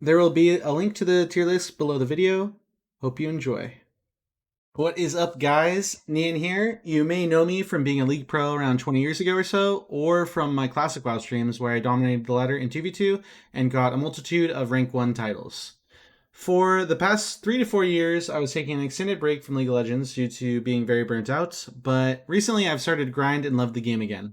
There will be a link to the tier list below the video. Hope you enjoy. What is up, guys? Nian here. You may know me from being a League Pro around 20 years ago or so, or from my Classic WoW streams where I dominated the ladder in 2v2 and got a multitude of rank 1 titles. For the past 3 to 4 years, I was taking an extended break from League of Legends due to being very burnt out, but recently I've started to grind and love the game again.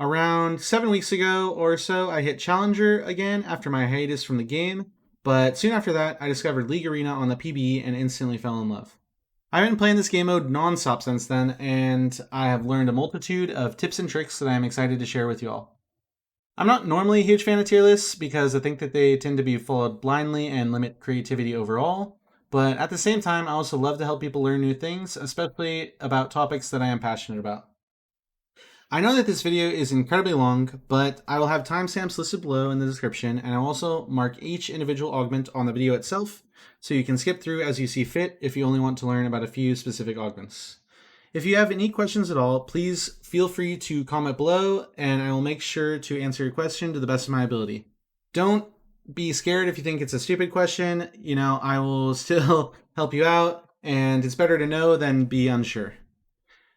Around 7 weeks ago or so, I hit Challenger again after my hiatus from the game, but soon after that, I discovered League Arena on the PBE and instantly fell in love. I've been playing this game mode non-stop since then, and I have learned a multitude of tips and tricks that I am excited to share with you all. I'm not normally a huge fan of tier lists because I think that they tend to be followed blindly and limit creativity overall, but at the same time, I also love to help people learn new things, especially about topics that I am passionate about. I know that this video is incredibly long, but I will have timestamps listed below in the description, and I'll also mark each individual augment on the video itself, so you can skip through as you see fit if you only want to learn about a few specific augments. If you have any questions at all, please feel free to comment below, and I will make sure to answer your question to the best of my ability. Don't be scared if you think it's a stupid question. I will still help you out, and it's better to know than be unsure.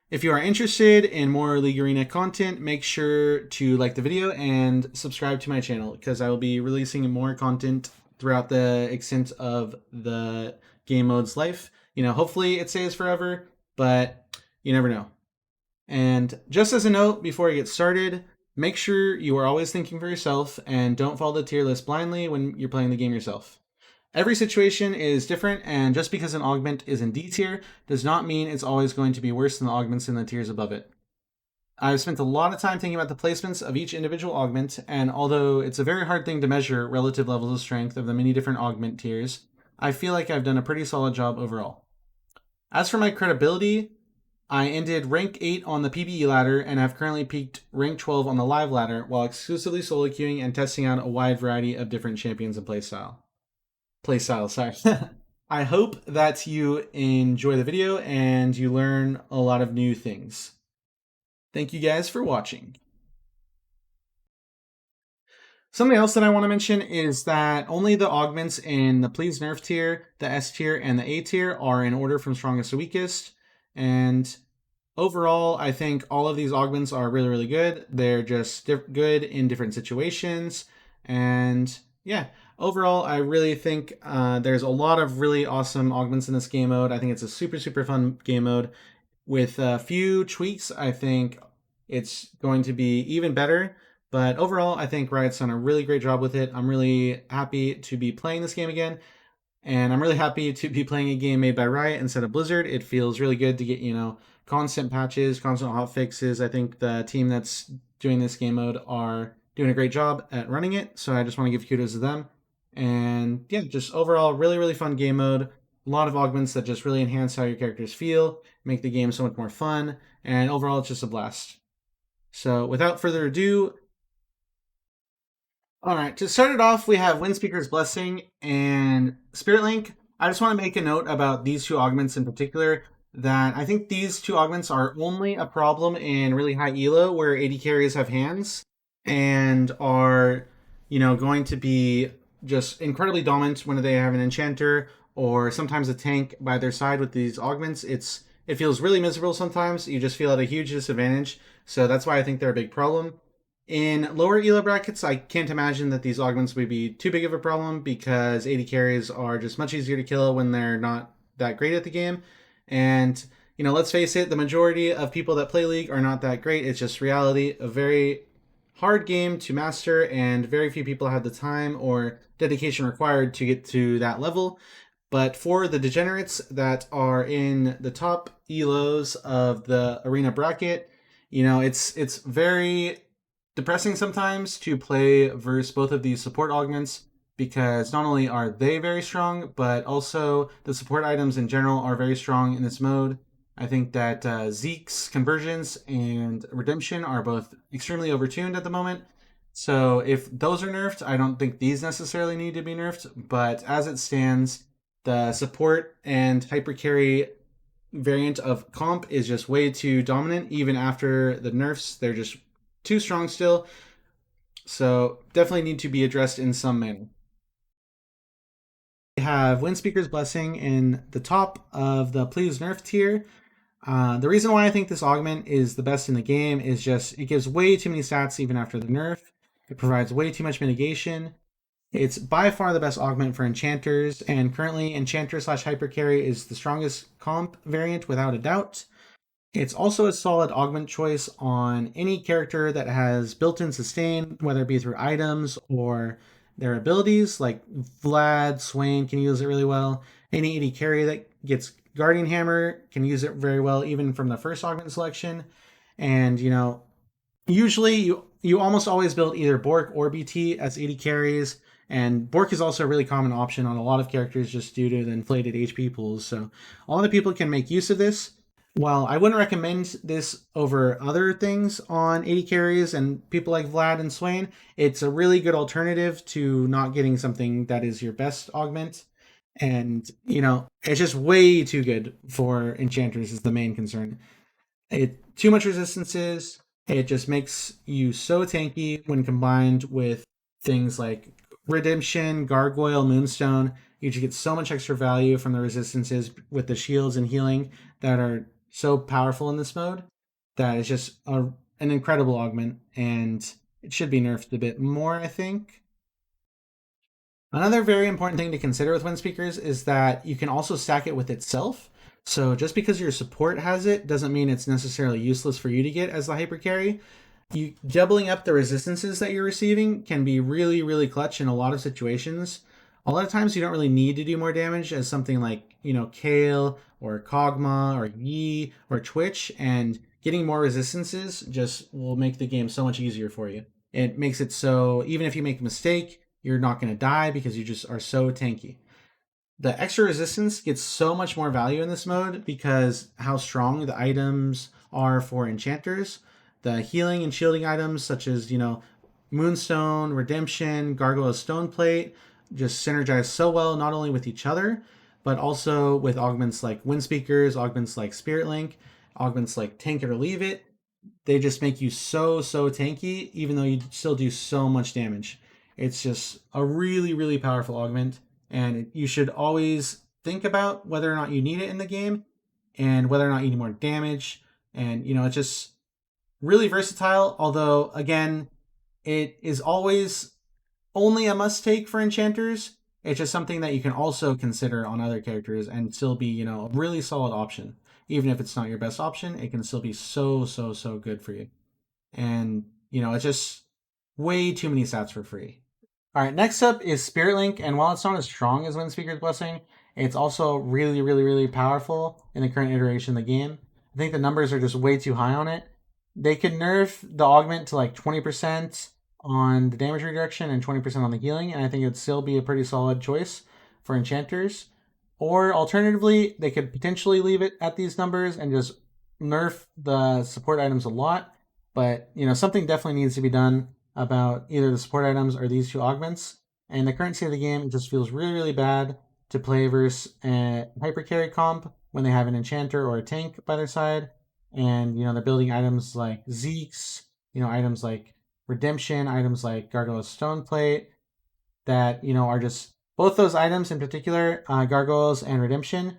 If you are interested in more League Arena content, make sure to like the video and subscribe to my channel because I will be releasing more content throughout the extent of the game mode's life. Hopefully it stays forever, but you never know. And just as a note before I get started, make sure you are always thinking for yourself and don't follow the tier list blindly when you're playing the game yourself. Every situation is different, and just because an augment is in D tier does not mean it's always going to be worse than the augments in the tiers above it. I've spent a lot of time thinking about the placements of each individual augment, and although it's a very hard thing to measure relative levels of strength of the many different augment tiers, I feel like I've done a pretty solid job overall. As for my credibility, I ended rank 8 on the PBE ladder and have currently peaked rank 12 on the live ladder while exclusively solo queuing and testing out a wide variety of different champions and playstyle. Sorry. I hope that you enjoy the video and you learn a lot of new things. Thank you guys for watching. Something else that I want to mention is that only the augments in the Please Nerf tier, the S tier, and the A tier are in order from strongest to weakest. And overall, I think all of these augments are really, really good. They're just good in different situations. And yeah, overall, I really think there's a lot of really awesome augments in this game mode. I think it's a super, super fun game mode. With a few tweaks, I think it's going to be even better. But overall, I think Riot's done a really great job with it. I'm really happy to be playing this game again. And I'm really happy to be playing a game made by Riot instead of Blizzard. It feels really good to get, constant patches, constant hotfixes. I think the team that's doing this game mode are doing a great job at running it. So I just want to give kudos to them. And yeah, just overall, really, really fun game mode. A lot of augments that just really enhance how your characters feel, make the game so much more fun, and overall, it's just a blast. So without further ado, all right, to start it off, we have Windspeakers Blessing and Spirit Link. I just want to make a note about these two augments in particular, that I think these two augments are only a problem in really high elo where AD carries have hands and are, going to be just incredibly dominant when they have an enchanter or sometimes a tank by their side with these augments. It feels really miserable sometimes. You just feel at a huge disadvantage. So that's why I think they're a big problem. In lower elo brackets, I can't imagine that these augments would be too big of a problem because AD carries are just much easier to kill when they're not that great at the game. And, let's face it, the majority of people that play League are not that great. It's just reality. A very hard game to master, and very few people have the time or dedication required to get to that level. But for the degenerates that are in the top elos of the arena bracket, it's very depressing sometimes to play versus both of these support augments because not only are they very strong, but also the support items in general are very strong in this mode. I think that Zeke's conversions and redemption are both extremely overtuned at the moment. So if those are nerfed, I don't think these necessarily need to be nerfed. But as it stands, the support and hypercarry variant of comp is just way too dominant. Even after the nerfs, they're just too strong still. So definitely need to be addressed in some manner. have Windspeakers Blessing in the top of the Please Nerf tier. The reason why I think this augment is the best in the game is just it gives way too many stats even after the nerf. It provides way too much mitigation. It's by far the best augment for enchanters, and currently enchanter / hypercarry is the strongest comp variant without a doubt. It's also a solid augment choice on any character that has built-in sustain, whether it be through items or their abilities, like Vlad, Swain can use it really well. Any AD carry that gets Guardian Hammer can use it very well, even from the first augment selection. And, usually you almost always build either Bork or BT as AD carries, and Bork is also a really common option on a lot of characters just due to the inflated HP pools. So a lot of people can make use of this. While I wouldn't recommend this over other things on AD carries and people like Vlad and Swain, it's a really good alternative to not getting something that is your best augment. And, it's just way too good for enchanters is the main concern. Too much resistances. It just makes you so tanky when combined with things like Redemption, Gargoyle, Moonstone. You just get so much extra value from the resistances with the shields and healing that are so powerful in this mode that it's just an incredible augment, and it should be nerfed a bit more, I think. Another very important thing to consider with Windspeakers is that you can also stack it with itself. So just because your support has it doesn't mean it's necessarily useless for you to get as the hypercarry. You doubling up the resistances that you're receiving can be really, really clutch in a lot of situations. A lot of times you don't really need to do more damage as something like, Kale or Kog'Maw or Yi or Twitch, and getting more resistances just will make the game so much easier for you. It makes it so even if you make a mistake, you're not going to die because you just are so tanky. The extra resistance gets so much more value in this mode because how strong the items are for enchanters. The healing and shielding items such as, Moonstone, Redemption, Gargoyle Stoneplate just synergize so well not only with each other, but also with augments like Windspeakers, augments like Spirit Link, augments like Tank It or Leave It. They just make you so tanky, even though you still do so much damage. It's just a really, really powerful augment, and you should always think about whether or not you need it in the game and whether or not you need more damage. And, it's just really versatile, although, again, it is always only a must-take for enchanters. It's just something that you can also consider on other characters and still be, a really solid option. Even if it's not your best option, it can still be so good for you. And, it's just way too many stats for free. All right, next up is Spirit Link, and while it's not as strong as Windspeaker's Blessing, it's also really, really, really powerful in the current iteration of the game. I think the numbers are just way too high on it. They could nerf the augment to like 20% on the damage redirection and 20% on the healing, and I think it'd still be a pretty solid choice for enchanters. Or alternatively, they could potentially leave it at these numbers and just nerf the support items a lot. But, something definitely needs to be done about either the support items or these two augments. And the current state of the game, it just feels really, really bad to play versus a hypercarry comp when they have an enchanter or a tank by their side. And, they're building items like Zeke's, items like Redemption, items like Gargoyle Stoneplate that, are just both those items in particular, Gargoyles and Redemption,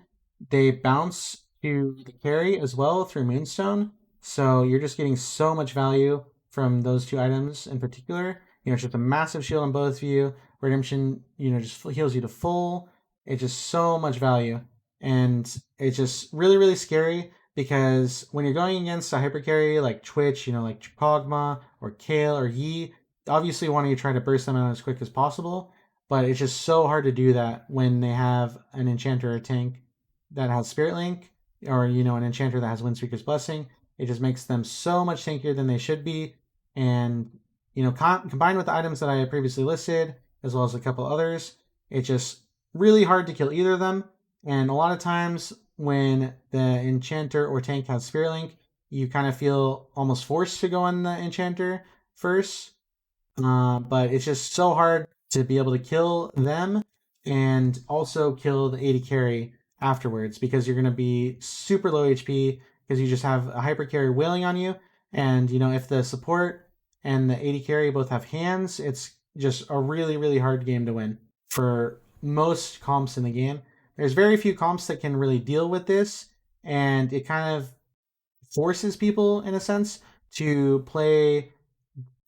they bounce to the carry as well through Moonstone. So you're just getting so much value from those two items in particular. It's just a massive shield on both of you. Redemption, just heals you to full. It's just so much value. And it's just really, really scary because when you're going against a hypercarry like Twitch, like Kog'Maw or Kale or Yi, obviously you want to try to burst them out as quick as possible. But it's just so hard to do that when they have an enchanter or tank that has Spirit Link or, an enchanter that has Windspeaker's Blessing. It just makes them so much tankier than they should be. And, combined with the items that I previously listed, as well as a couple others, it's just really hard to kill either of them. And a lot of times when the enchanter or tank has Spirit Link, you kind of feel almost forced to go on the enchanter first. But it's just so hard to be able to kill them and also kill the AD carry afterwards because you're going to be super low HP because you just have a hyper carry wailing on you. And, if the support and the AD carry both have hands, it's just a really, really hard game to win for most comps in the game. There's very few comps that can really deal with this, and it kind of forces people, in a sense, to play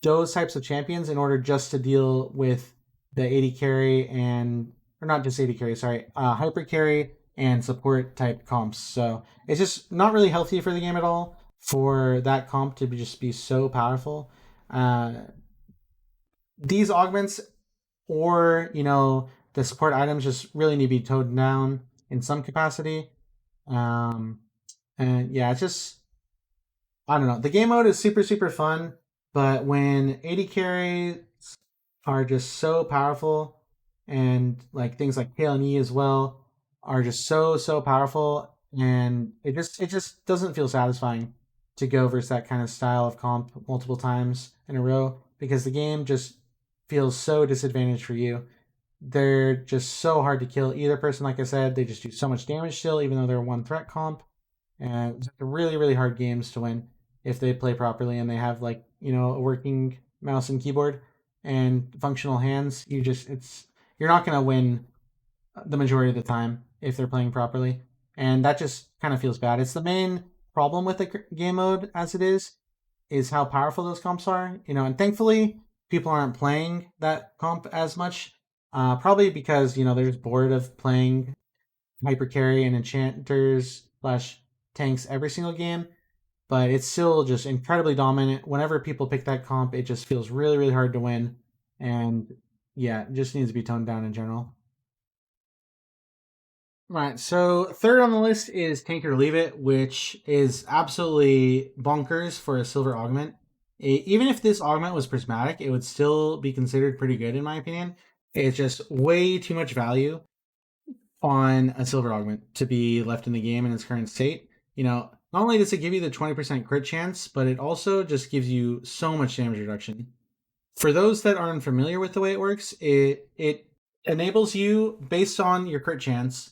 those types of champions in order just to deal with the AD carry and, or not just AD carry, sorry, hyper carry and support type comps. So it's just not really healthy for the game at all for that comp to just be so powerful. These augments or, the support items just really need to be toned down in some capacity. And yeah, it's just, I don't know. The game mode is super, super fun, but when AD carries are just so powerful, and like things like Kale and E as well are just so, so powerful, and it just doesn't feel satisfying to go versus that kind of style of comp multiple times in a row, because the game just feels so disadvantaged for you. They're just so hard to kill either person. Like I said, they just do so much damage still, even though they're one threat comp. And it's really, really hard games to win if they play properly and they have like, a working mouse and keyboard and functional hands. You're not going to win the majority of the time if they're playing properly. And that just kind of feels bad. It's the main problem with the game mode as it is how powerful those comps are, and thankfully people aren't playing that comp as much. Probably because, they're just bored of playing hyper carry and enchanters / tanks every single game, but it's still just incredibly dominant. Whenever people pick that comp, it just feels really, really hard to win. And yeah, it just needs to be toned down in general. Right, so third on the list is Tank It or Leave It, which is absolutely bonkers for a silver augment. Even if this augment was prismatic, it would still be considered pretty good in my opinion. It's just way too much value on a silver augment to be left in the game in its current state. Not only does it give you the 20% crit chance, but it also just gives you so much damage reduction. For those that aren't familiar with the way it works, it enables you, based on your crit chance,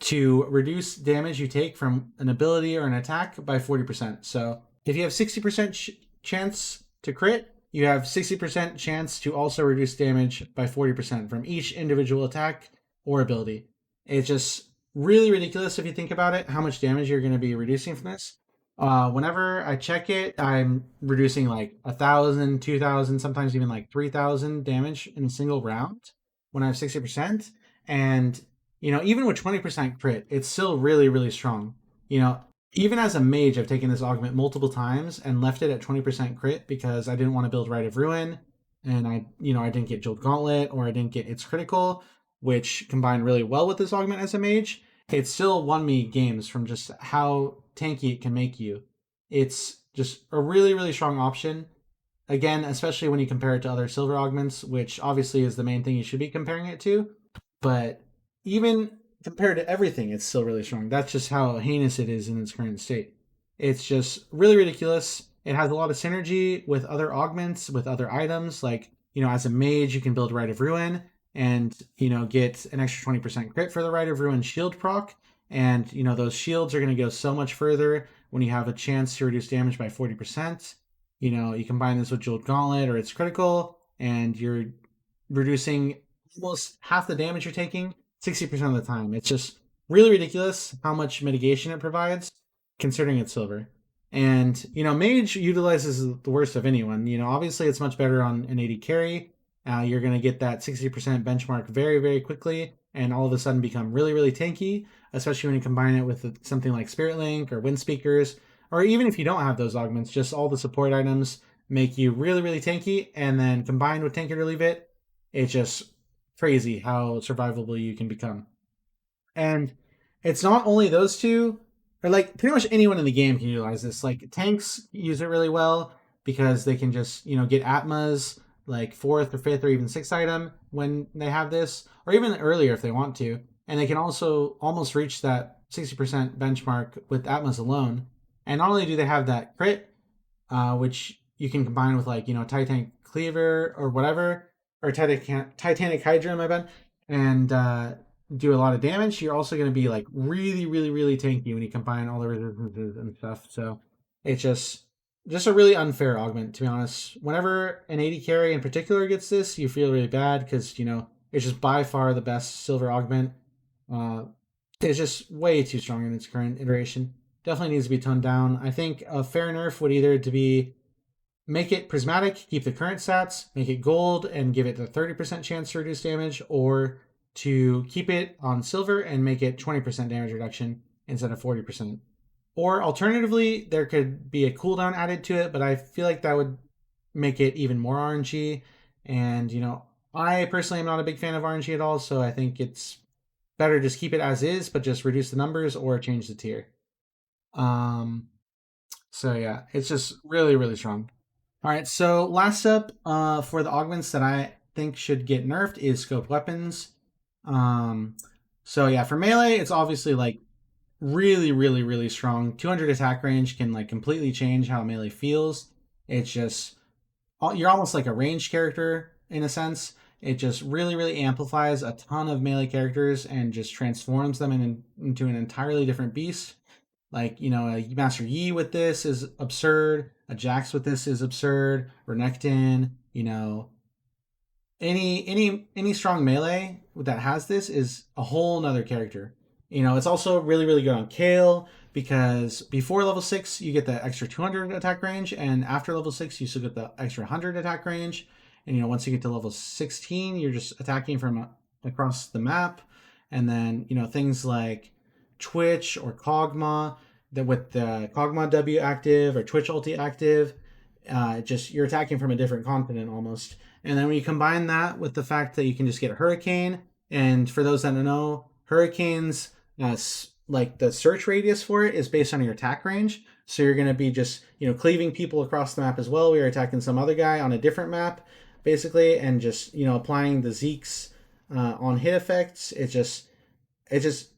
to reduce damage you take from an ability or an attack by 40%. So if you have 60% chance to crit, you have 60% chance to also reduce damage by 40% from each individual attack or ability. It's just really ridiculous if you think about it, how much damage you're going to be reducing from this. Whenever I check it, I'm reducing like 1,000, 2,000, sometimes even like 3,000 damage in a single round when I have 60%. And, even with 20% crit, it's still really, really strong. Even as a mage, I've taken this augment multiple times and left it at 20% crit because I didn't want to build Rite of Ruin, and I didn't get Jeweled Gauntlet, or I didn't get It's Critical, which combined really well with this augment as a mage. It still won me games from just how tanky it can make you. It's just a really, really strong option. Again, especially when you compare it to other silver augments, which obviously is the main thing you should be comparing it to. But even compared to everything, it's still really strong. That's just how heinous it is in its current state. It's just really ridiculous. It has a lot of synergy with other augments, with other items. Like, as a mage, you can build Rite of Ruin and, get an extra 20% crit for the Rite of Ruin shield proc. And, those shields are going to go so much further when you have a chance to reduce damage by 40%. You combine this with Jeweled Gauntlet or It's Critical, and you're reducing almost half the damage you're taking 60% of the time. It's just really ridiculous how much mitigation it provides, considering it's silver. And, Mage utilizes the worst of anyone. Obviously it's much better on an AD carry. You're going to get that 60% benchmark very, very quickly, and all of a sudden become really, really tanky, especially when you combine it with something like Spirit Link or Windspeakers, or even if you don't have those augments, just all the support items make you really, really tanky, and then combined with Tank It or Leave It, it's just crazy how survivable you can become. And it's not only those two, or like pretty much anyone in the game can utilize this. Like tanks use it really well because they can just, get Atmas like 4th or 5th or even 6th item when they have this, or even earlier if they want to. And they can also almost reach that 60% benchmark with Atmas alone. And not only do they have that crit, which you can combine with like, Titanic Cleaver or whatever, or Titanic Hydra, my bad, and do a lot of damage, you're also going to be like really, really, really tanky when you combine all the resistances and stuff. So it's just a really unfair augment, to be honest. Whenever an AD carry in particular gets this, you feel really bad because, It's just by far the best silver augment. It's just way too strong in its current iteration. Definitely needs to be toned down. I think a fair nerf would either to be make it prismatic, keep the current stats, make it gold, and give it the 30% chance to reduce damage, or to keep it on silver and make it 20% damage reduction instead of 40%. Or alternatively, there could be a cooldown added to it, but I feel like that would make it even more RNG. And, I personally am not a big fan of RNG at all, so I think it's better just keep it as is, but just reduce the numbers or change the tier. So yeah, it's just really, really strong. All right, so last up for the augments that I think should get nerfed is scoped weapons. So yeah, for melee, it's obviously like really, really, really strong. 200 attack range can like completely change how melee feels. It's just you're almost like a ranged character in a sense. It just really, really amplifies a ton of melee characters and just transforms them into an entirely different beast. Like, a Master Yi with this is absurd. A Jax with this is absurd. Renekton, any strong melee that has this is a whole nother character. It's also really, really good on Kale because before level 6 you get the extra 200 attack range, and after level 6 you still get the extra 100 attack range. And once you get to level 16 you're just attacking from across the map. And then things like Twitch or Kog'Maw, that with the Kog'Maw W active or Twitch ulti active, just you're attacking from a different continent almost. And then when you combine that with the fact that you can just get a Hurricane, and for those that don't know, Hurricanes, like the search radius for it is based on your attack range. So you're going to be just, cleaving people across the map as well. We are attacking some other guy on a different map, basically, and just, applying the Zeke's on hit effects. It's just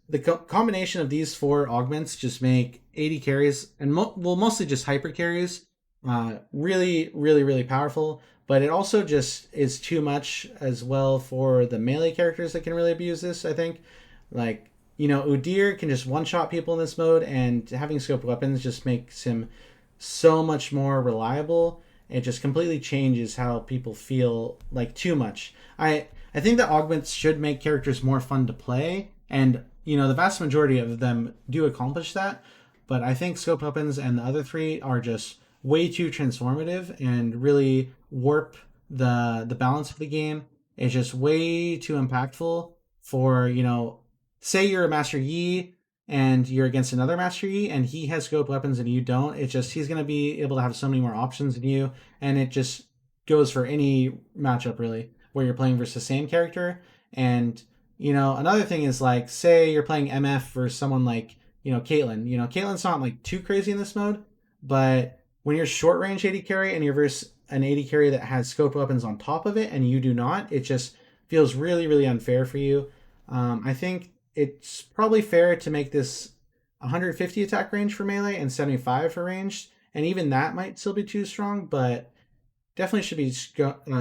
the combination of these 4 augments just make 80 carries, and mostly just hyper carries, really, really, really powerful. But it also just is too much as well for the melee characters that can really abuse this, I think. Like, Udyr can just one-shot people in this mode, and having scoped weapons just makes him so much more reliable. It just completely changes how people feel, like, too much. I think that augments should make characters more fun to play, and the vast majority of them do accomplish that. But I think scoped weapons and the other 3 are just way too transformative and really warp the balance of the game. It's just way too impactful for, say you're a Master Yi and you're against another Master Yi and he has scoped weapons and you don't. It's just he's going to be able to have so many more options than you, and it just goes for any matchup really where you're playing versus the same character. And another thing is, like, say you're playing MF versus someone like Caitlyn. Caitlyn's not like too crazy in this mode, but when you're short range AD carry and you're versus an AD carry that has scoped weapons on top of it and you do not, it just feels really, really unfair for you. I think it's probably fair to make this 150 attack range for melee and 75 for ranged, and even that might still be too strong, but definitely should be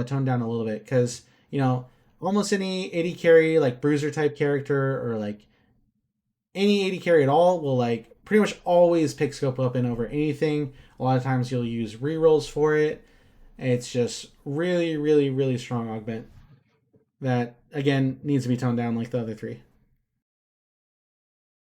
toned down a little bit because almost any AD carry, like bruiser type character or like any AD carry at all, will like pretty much always pick scope weapon over anything. A lot of times you'll use rerolls for it. It's just really, really, really strong augment that, again, needs to be toned down like the other 3.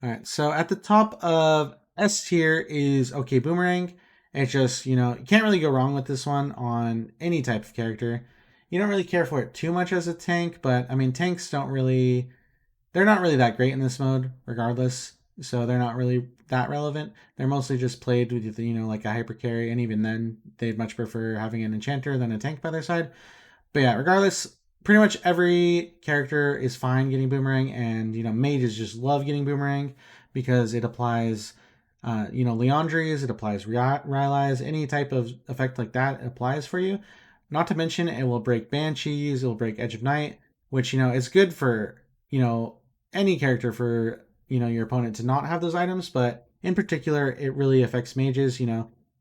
All right, so at the top of S tier is OK Boomerang. It's just, you can't really go wrong with this one on any type of character. You don't really care for it too much as a tank, but I mean, tanks they're not really that great in this mode regardless, so they're not really that relevant. They're mostly just played with, like a hyper carry, and even then, they'd much prefer having an enchanter than a tank by their side. But yeah, regardless, pretty much every character is fine getting Boomerang, and, mages just love getting Boomerang because it applies, Leandries, it applies Rylai's, any type of effect like that applies for you. Not to mention, it will break Banshees, it will break Edge of Night, which, is good for, any character for, your opponent to not have those items, but in particular, it really affects mages,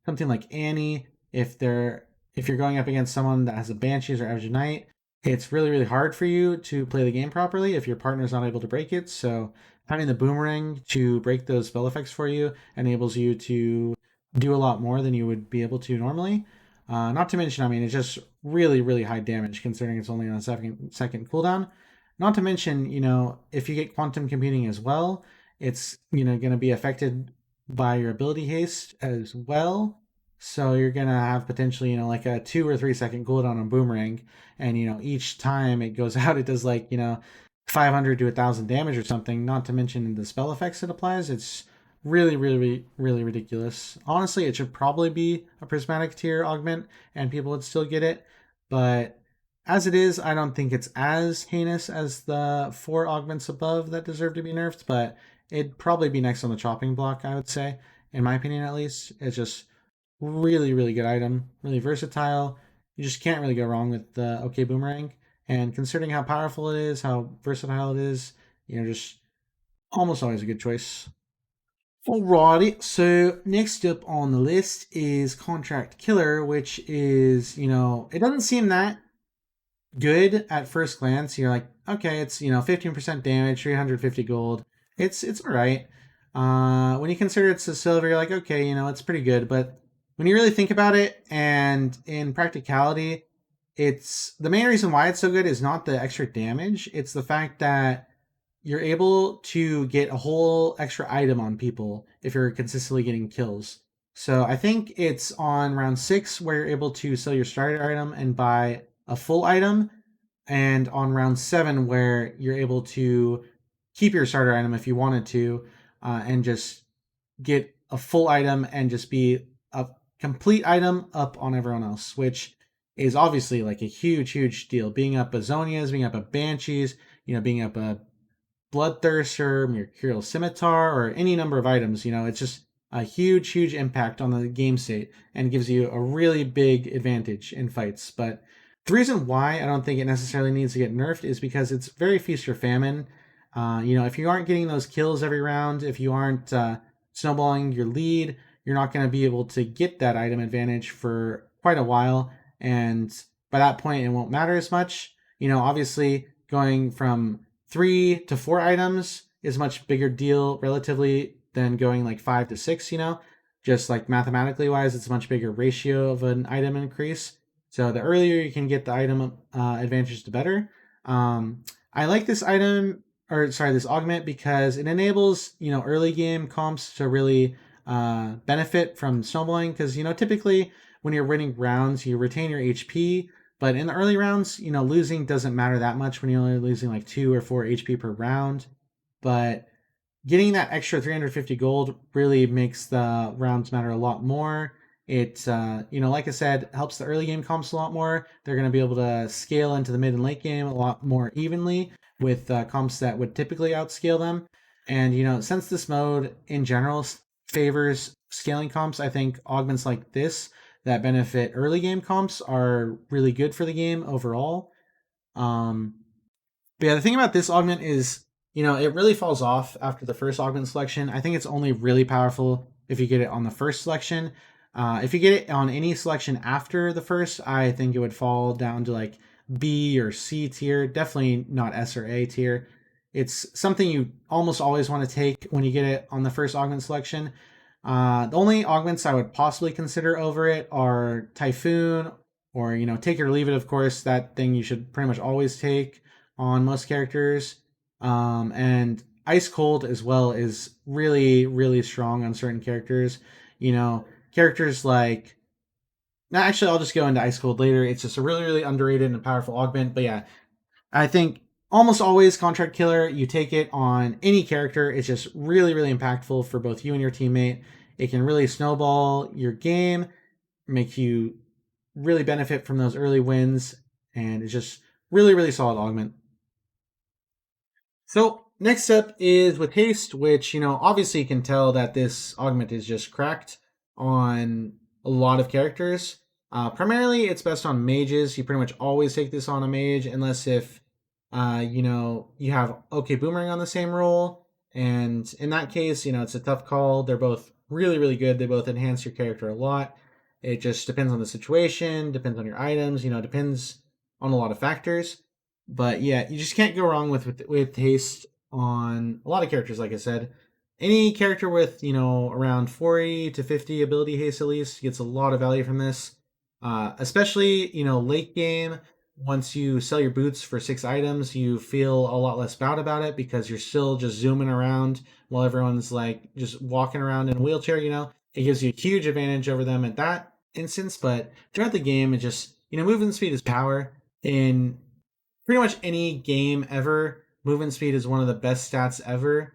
something like Annie, if you're going up against someone that has a Banshees or Edge of Night, it's really, really hard for you to play the game properly if your partner's not able to break it. So having the Boomerang to break those spell effects for you enables you to do a lot more than you would be able to normally. Not to mention, I mean, it's just really, really high damage considering it's only on a second cooldown. Not to mention, if you get quantum computing as well, it's, going to be affected by your ability haste as well. So you're going to have potentially, like a 2 or 3 second cooldown on Boomerang. And, each time it goes out, it does like, 500 to 1,000 damage or something. Not to mention the spell effects it applies. It's really, really, really ridiculous. Honestly, it should probably be a prismatic tier augment and people would still get it. But as it is, I don't think it's as heinous as the 4 augments above that deserve to be nerfed, but it'd probably be next on the chopping block, I would say, in my opinion at least. It's just really, really good item, really versatile. You just can't really go wrong with the OK Boomerang. And considering how powerful it is, how versatile it is, just almost always a good choice. Alrighty, so next up on the list is Contract Killer, which is, it doesn't seem that good at first glance. You're like, okay, it's 15% damage, 350 gold. It's all right. When you consider it's a silver, you're like, okay, it's pretty good. But when you really think about it, and in practicality, it's the main reason why it's so good is not the extra damage. It's the fact that you're able to get a whole extra item on people if you're consistently getting kills. So I think it's on round 6 where you're able to sell your starter item and buy a full item, and on round 7 where you're able to keep your starter item if you wanted to, and just get a full item and just be a complete item up on everyone else, which is obviously like a huge, huge deal. Being up a Zonias, being up a Banshees, being up a Bloodthirster, Mercurial Scimitar, or any number of items, it's just a huge, huge impact on the game state and gives you a really big advantage in fights. But the reason why I don't think it necessarily needs to get nerfed is because it's very feast or famine. If you aren't getting those kills every round, if you aren't snowballing your lead, you're not going to be able to get that item advantage for quite a while. And by that point, it won't matter as much. Obviously, going from 3 to 4 items is a much bigger deal relatively than going like 5 to 6, just like mathematically wise, it's a much bigger ratio of an item increase. So the earlier you can get the item advantage, the better. I like this this augment, because it enables, early game comps to really benefit from snowballing. Because, typically when you're winning rounds, you retain your HP, but in the early rounds, losing doesn't matter that much when you're only losing like 2 or 4 HP per round. But getting that extra 350 gold really makes the rounds matter a lot more. It, like I said, helps the early game comps a lot more. They're going to be able to scale into the mid and late game a lot more evenly with comps that would typically outscale them. And, since this mode in general favors scaling comps, I think augments like this that benefit early game comps are really good for the game overall. But yeah, the thing about this augment is, it really falls off after the first augment selection. I think it's only really powerful if you get it on the first selection. If you get it on any selection after the first, I think it would fall down to like B or C tier, definitely not S or A tier. It's something you almost always want to take when you get it on the first augment selection. The only augments I would possibly consider over it are Typhoon, or, take it or leave it, of course. That thing you should pretty much always take on most characters. And Ice Cold as well is really, really strong on certain characters. Characters like... Now, actually, I'll just go into Ice Cold later. It's just a really, really underrated and powerful augment. But yeah, I think almost always Contract Killer, you take it on any character. It's just really, really impactful for both you and your teammate. It can really snowball your game, make you really benefit from those early wins, and it's just really, really solid augment. So next up is with Haste, which, obviously you can tell that this augment is just cracked on a lot of characters. Primarily, it's best on mages. You pretty much always take this on a mage, unless if, you have OK Boomerang on the same role. And in that case, it's a tough call. They're both really, really good. They both enhance your character a lot. It just depends on the situation, depends on your items, depends on a lot of factors. But yeah, you just can't go wrong with haste on a lot of characters. Like I said, any character with around 40 to 50 ability haste at least gets a lot of value from this. Especially late game once you sell your boots for 6 items, you feel a lot less bad about it because you're still just zooming around while everyone's like just walking around in a wheelchair, you know? It gives you a huge advantage over them at that instance, but throughout the game, it just, you know, movement speed is power. In pretty much any game ever, movement speed is one of the best stats ever.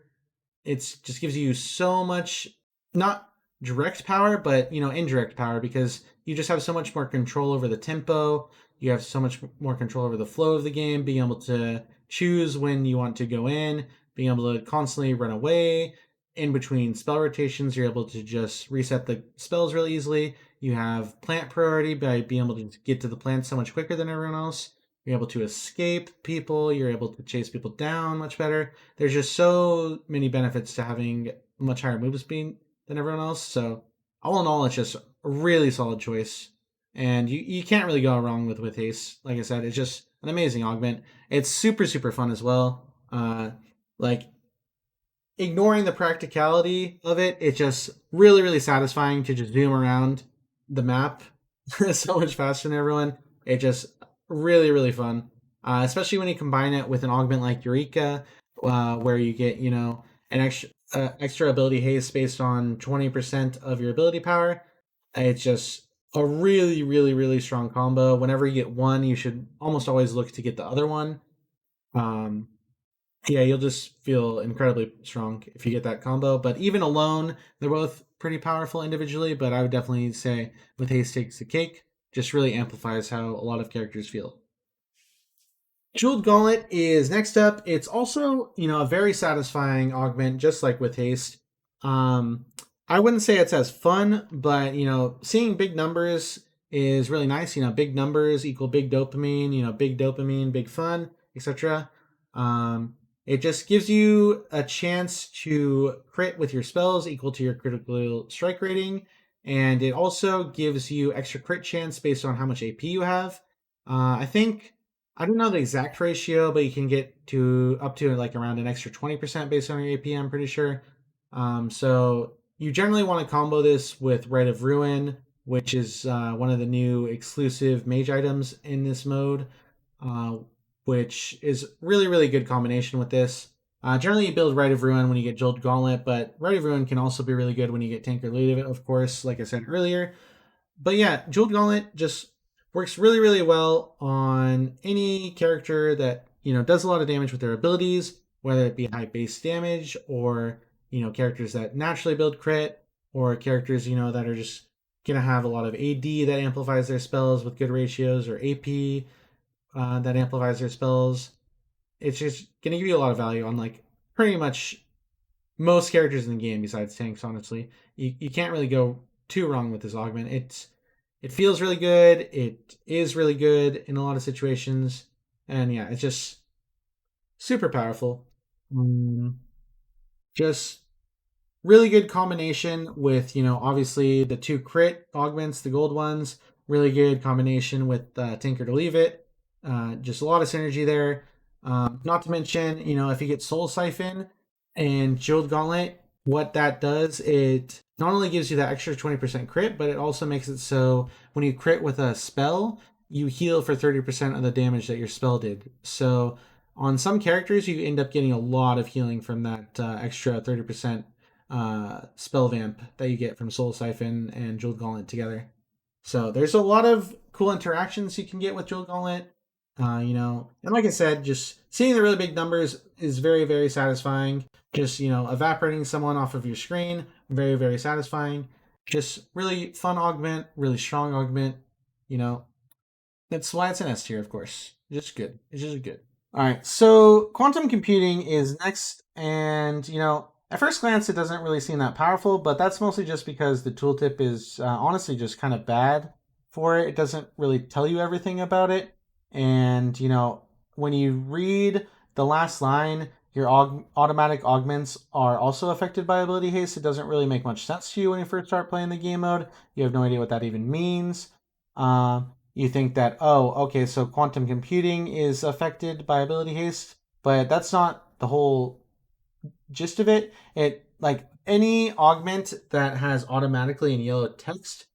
It just gives you so much, not direct power, but, you know, indirect power, because you just have so much more control over the tempo. You have so much more control over the flow of the game, being able to choose when you want to go in, being able to constantly run away. In between spell rotations, you're able to just reset the spells really easily. You have plant priority by being able to get to the plant so much quicker than everyone else. You're able to escape people. You're able to chase people down much better. There's just so many benefits to having much higher movement speed than everyone else. So all in all, it's just a really solid choice. And you can't really go wrong with Haste. Like I said, it's just an amazing augment. It's super, super fun as well. Like, ignoring the practicality of it, it's just really, really satisfying to just zoom around the map so much faster than everyone. It just really, really fun. Especially when you combine it with an augment like Eureka, where you get, you know, an extra ability haste based on 20% of your ability power. It's just a really, really, really strong combo. Whenever you get one, you should almost always look to get the other one. Um, yeah, you'll just feel incredibly strong if you get that combo. But even alone, they're both pretty powerful individually. But I would definitely say with Haste takes the cake. Just really amplifies how a lot of characters feel. Jeweled Gauntlet is next up. It's also, you know, a very satisfying augment, just like with Haste. I wouldn't say it's as fun, but, you know, seeing big numbers is really nice. You know, big numbers equal big dopamine, you know, big dopamine, big fun, etc. It just gives you a chance to crit with your spells equal to your critical strike rating. And it also gives you extra crit chance based on how much AP you have. I don't know the exact ratio, but you can get to up to like around an extra 20% based on your AP, I'm pretty sure. So you generally want to combo this with Rite of Ruin, which is one of the new exclusive mage items in this mode, which is really, really good combination with this. Generally, you build Rite of Ruin when you get Jeweled Gauntlet, but Rite of Ruin can also be really good when you get Tanker Lead, of course, like I said earlier. But yeah, Jeweled Gauntlet just works really, really well on any character that, you know, does a lot of damage with their abilities, whether it be high base damage or, you know, characters that naturally build crit, or characters, you know, that are just gonna have a lot of AD that amplifies their spells with good ratios, or AP that amplifies their spells. It's just gonna give you a lot of value on like pretty much most characters in the game besides tanks. Honestly, you can't really go too wrong with this augment. It feels really good. It is really good in a lot of situations, and yeah, it's just super powerful. Mm, just really good combination with, you know, obviously the 2 crit augments, the gold ones. Really good combination with Tinker to Leave It. Just a lot of synergy there. Not to mention, you know, if you get Soul Siphon and Jeweled Gauntlet, what that does, it not only gives you that extra 20% crit, but it also makes it so when you crit with a spell, you heal for 30% of the damage that your spell did. So on some characters, you end up getting a lot of healing from that extra 30% spell vamp that you get from Soul Siphon and Jeweled Gauntlet together. So there's a lot of cool interactions you can get with Jeweled Gauntlet. You know, and like I said, just seeing the really big numbers is very, very satisfying. Just, you know, evaporating someone off of your screen, very, very satisfying. Just really fun augment, really strong augment. You know, that's why it's an S tier, of course. Just good. It's just good. All right, so quantum computing is next, and, you know, at first glance, it doesn't really seem that powerful, but that's mostly just because the tooltip is honestly just kind of bad for it. It doesn't really tell you everything about it. And, you know, when you read the last line, your automatic augments are also affected by ability haste. It doesn't really make much sense to you when you first start playing the game mode. You have no idea what that even means. You think that, oh, okay, so quantum computing is affected by ability haste, but that's not the whole gist of it. It, like any augment that has automatically in yellow text,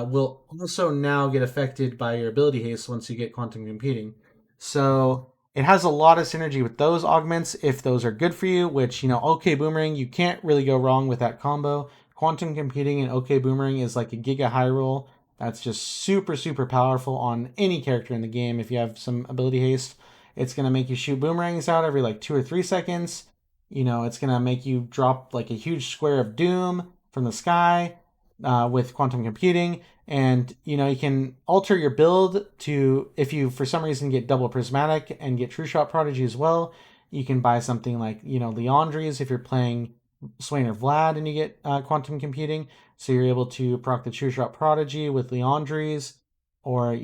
will also now get affected by your ability haste once you get quantum computing. So it has a lot of synergy with those augments if those are good for you, which, OK Boomerang, you can't really go wrong with that combo. Quantum computing and OK Boomerang is like a giga high roll. That's just super, super powerful on any character in the game. If you have some ability haste, it's going to make you shoot boomerangs out every like 2 or 3 seconds. It's going to make you drop like a huge square of doom from the sky with quantum computing. And, you can alter your build to, if you for some reason get double prismatic and get Trueshot Prodigy as well, you can buy something like, Leandries if you're playing Swain or Vlad and you get quantum computing. So you're able to proc the Trueshot Prodigy with Leandries, or,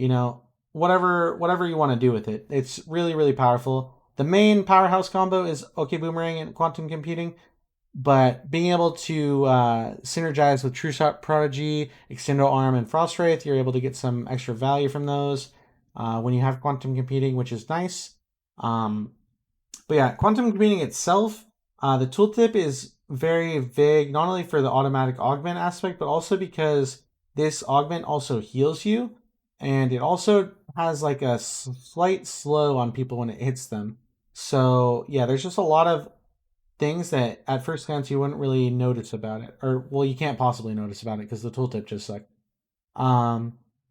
whatever you want to do with it. It's really, really powerful. The main powerhouse combo is OK Boomerang and quantum computing, but being able to synergize with Trueshot Prodigy, Extendo Arm, and Frost Wraith, you're able to get some extra value from those when you have quantum computing, which is nice. But yeah, quantum computing itself, the tooltip is very vague, not only for the automatic augment aspect, but also because this augment also heals you, and it also has like a slight slow on people when it hits them. So yeah, there's just a lot of things that at first glance you wouldn't really notice about it, or well, you can't possibly notice about it because the tooltip just sucked.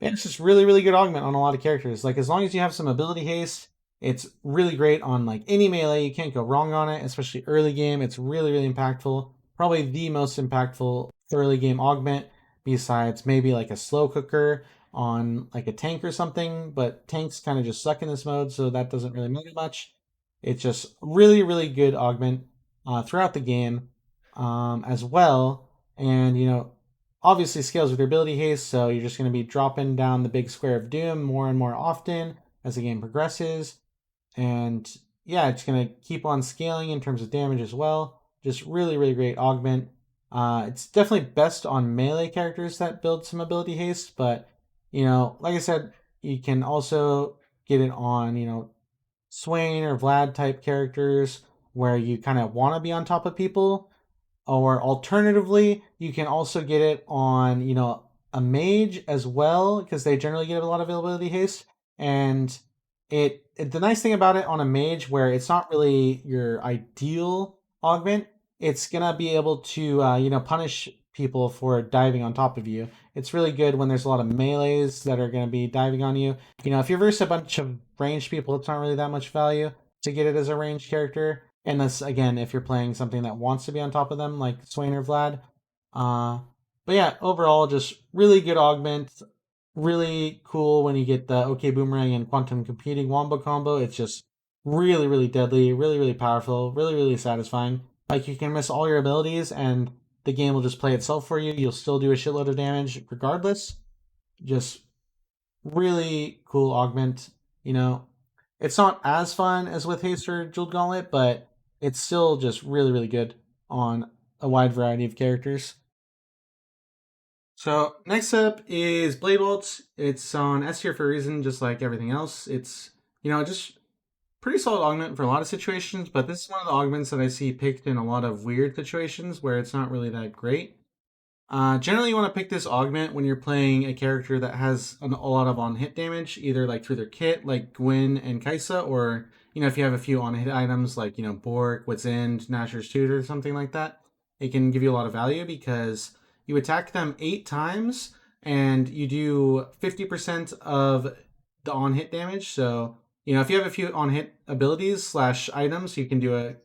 It's just really, really good augment on a lot of characters. Like as long as you have some ability haste, it's really great on like any melee. You can't go wrong on it, especially early game. It's really, really impactful. Probably the most impactful early game augment, besides maybe like a slow cooker on like a tank or something. But tanks kind of just suck in this mode, so that doesn't really matter much. It's just really, really good augment throughout the game as well. And, obviously scales with your ability haste, so you're just going to be dropping down the big square of doom more and more often as the game progresses. And yeah, it's going to keep on scaling in terms of damage as well. Just really, really great augment. It's definitely best on melee characters that build some ability haste, but, like I said, you can also get it on, Swain or Vlad type characters where you kind of want to be on top of people. Or alternatively, you can also get it on, a mage as well, because they generally get a lot of availability haste. And the nice thing about it on a mage, where it's not really your ideal augment, it's gonna be able to punish people for diving on top of you. It's really good when there's a lot of melees that are gonna be diving on you. If you verse a bunch of ranged people, it's not really that much value to get it as a ranged character. And that's, again, if you're playing something that wants to be on top of them, like Swain or Vlad. But yeah, overall, just really good augment. Really cool when you get the OK Boomerang and Quantum Computing Wombo combo. It's just really, really deadly, really, really powerful, really, really satisfying. Like, you can miss all your abilities and the game will just play itself for you. You'll still do a shitload of damage regardless. Just really cool augment. It's not as fun as with Haste or Jeweled Gauntlet, but it's still just really, really good on a wide variety of characters. So next up is Blade Waltz. It's on S tier for a reason, just like everything else. It's, just pretty solid augment for a lot of situations, but this is one of the augments that I see picked in a lot of weird situations where it's not really that great. Generally, you want to pick this augment when you're playing a character that has a lot of on-hit damage, either like through their kit, like Gwyn and Kaisa, or, if you have a few on-hit items like, Bork, Wit's End, Nashor's Tutor, something like that. It can give you a lot of value because you attack them 8 times and you do 50% of the on-hit damage. So, if you have a few on-hit abilities / items, you can do a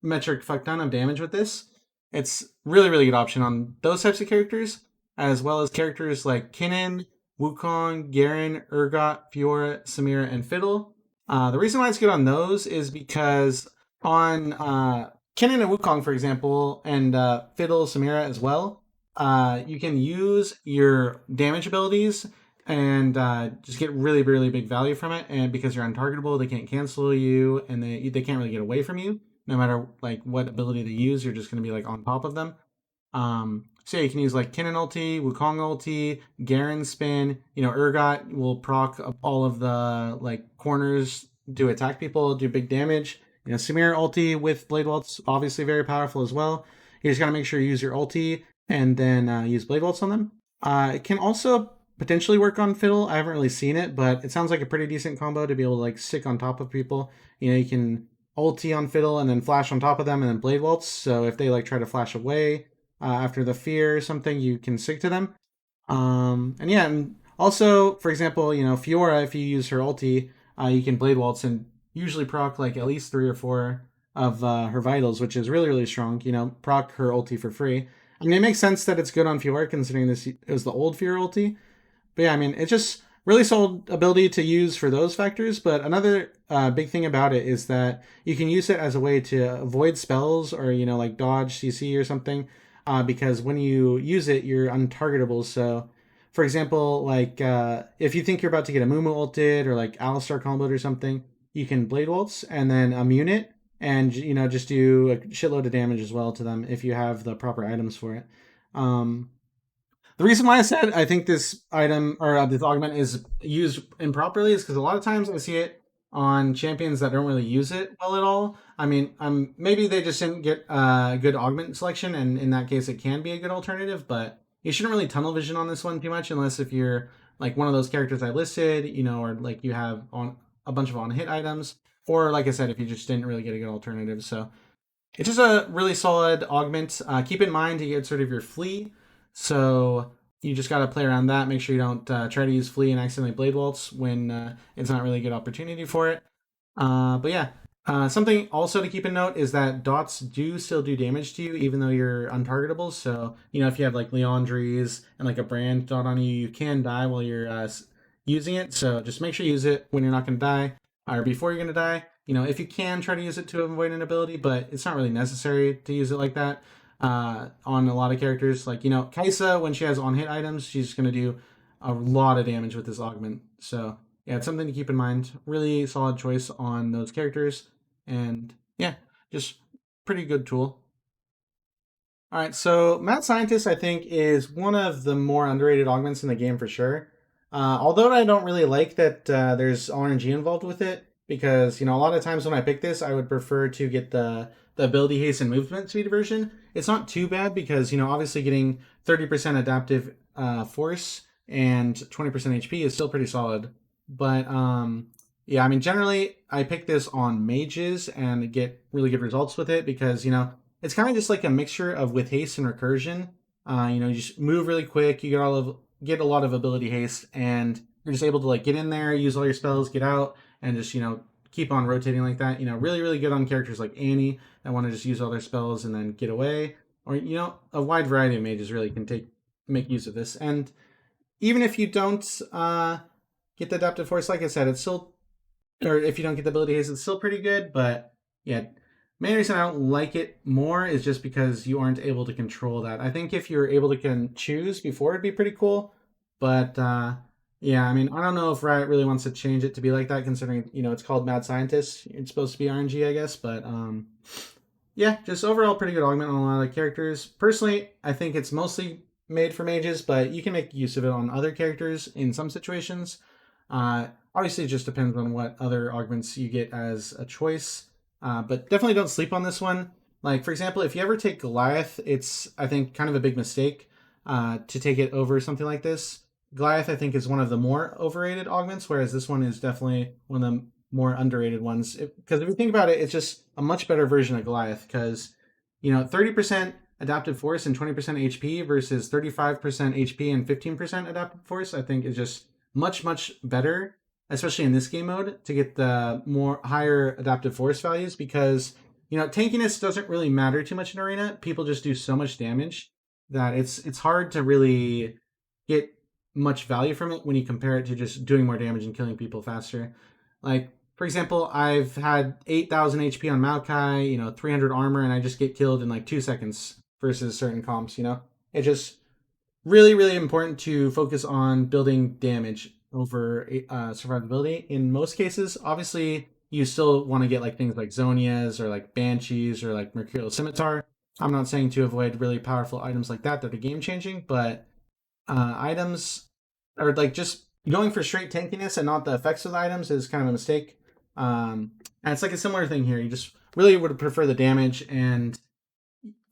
metric fuck ton of damage with this. It's really, really good option on those types of characters, as well as characters like Kinnan, Wukong, Garen, Urgot, Fiora, Samira, and Fiddle. The reason why it's good on those is because on Kinnan and Wukong, for example, and Fiddle, Samira as well, you can use your damage abilities and just get really, really big value from it. And because you're untargetable, they can't cancel you, and they can't really get away from you. No matter like what ability they use, you're just going to be like on top of them. So yeah, you can use like Kinnan ulti, Wukong ulti, Garen spin. Urgot will proc all of the like corners to attack people, do big damage. Samira ulti with Blade Waltz, obviously very powerful as well. You just got to make sure you use your ulti and then use Blade Waltz on them. It can also potentially work on Fiddle. I haven't really seen it, but it sounds like a pretty decent combo to be able to like stick on top of people. You know, you can ulti on Fiddle and then flash on top of them and then Blade Waltz. So if they like try to flash away after the fear or something, you can stick to them. And yeah, and also, for example, you know, Fiora, if you use her ulti, you can Blade Waltz and usually proc like at least 3 or 4 of her vitals, which is really, really strong. You know, proc her ulti for free. I mean, it makes sense that it's good on Fiora considering this it was the old Fiora ulti. But yeah, I mean, it's just really solid ability to use for those factors. But another big thing about it is that you can use it as a way to avoid spells or, you know, like dodge CC or something. Because when you use it, you're untargetable. So, for example, like if you think you're about to get a Mumu ulted or like Alistar comboed or something, you can Blade Waltz and then immune it and, you know, just do a shitload of damage as well to them if you have the proper items for it. Um, the reason why I said I think this item or this augment is used improperly is because a lot of times I see it on champions that don't really use it well at all. I mean, maybe they just didn't get a good augment selection, and in that case, it can be a good alternative. But you shouldn't really tunnel vision on this one too much, unless if you're like one of those characters I listed, you know, or like you have on a bunch of on hit items, or like I said, if you just didn't really get a good alternative. So it's just a really solid augment. Keep in mind to get sort of your flea. So you just got to play around that. Make sure you don't try to use flea and accidentally blade waltz when it's not really a good opportunity for it. But yeah, something also to keep in note is that dots do still do damage to you, even though you're untargetable. So, you know, if you have like Leandries and like a brand dot on you, you can die while you're using it. So just make sure you use it when you're not going to die or before you're going to die. You know, if you can try to use it to avoid an ability, but it's not really necessary to use it like that on a lot of characters. Like, you know, Kaisa, when she has on hit items, she's going to do a lot of damage with this augment. So, yeah, it's something to keep in mind. Really solid choice on those characters. And yeah, just pretty good tool. All right, so Mad Scientist, I think, is one of the more underrated augments in the game for sure. Although I don't really like that there's RNG involved with it, because you know a lot of times when I pick this, I would prefer to get the ability haste and movement speed version. It's not too bad because you know obviously getting 30% adaptive force and 20% HP is still pretty solid. But yeah, I mean generally I pick this on mages and get really good results with it because you know it's kind of just like a mixture of with haste and recursion. You know, you just move really quick. You get a lot of ability haste, and you're just able to like get in there, use all your spells, get out, and just you know keep on rotating like that. You know, really really good on characters like Annie that want to just use all their spells and then get away, or you know a wide variety of mages really can make use of this. And even if you don't get the adaptive force, like I said, it's still or if you don't get the ability haste, it's still pretty good. But yeah, main reason I don't like it more is just because you aren't able to control that. I think if you're able to can choose before, it'd be pretty cool. But yeah, I mean, I don't know if Riot really wants to change it to be like that, considering you know it's called Mad Scientist. It's supposed to be RNG, I guess. But yeah, just overall pretty good augment on a lot of characters. Personally, I think it's mostly made for mages, but you can make use of it on other characters in some situations. Obviously, it just depends on what other augments you get as a choice. But definitely don't sleep on this one. Like, for example, if you ever take Goliath, it's, I think, kind of a big mistake to take it over something like this. Goliath, I think, is one of the more overrated augments, whereas this one is definitely one of the more underrated ones. Because if you think about it, it's just a much better version of Goliath. Because, you know, 30% adaptive force and 20% HP versus 35% HP and 15% adaptive force, I think is just much, much better, especially in this game mode, to get the more higher adaptive force values because, you know, tankiness doesn't really matter too much in Arena. People just do so much damage that it's hard to really get much value from it when you compare it to just doing more damage and killing people faster. Like, for example, I've had 8,000 HP on Maokai, you know, 300 armor, and I just get killed in like 2 seconds versus certain comps, you know? It just really, really important to focus on building damage over survivability. In most cases, obviously, you still want to get like things like Zonias or like Banshees or like Mercurial Scimitar. I'm not saying to avoid really powerful items like that are game changing, but items or like just going for straight tankiness and not the effects of the items is kind of a mistake. And it's like a similar thing here. You just really would prefer the damage and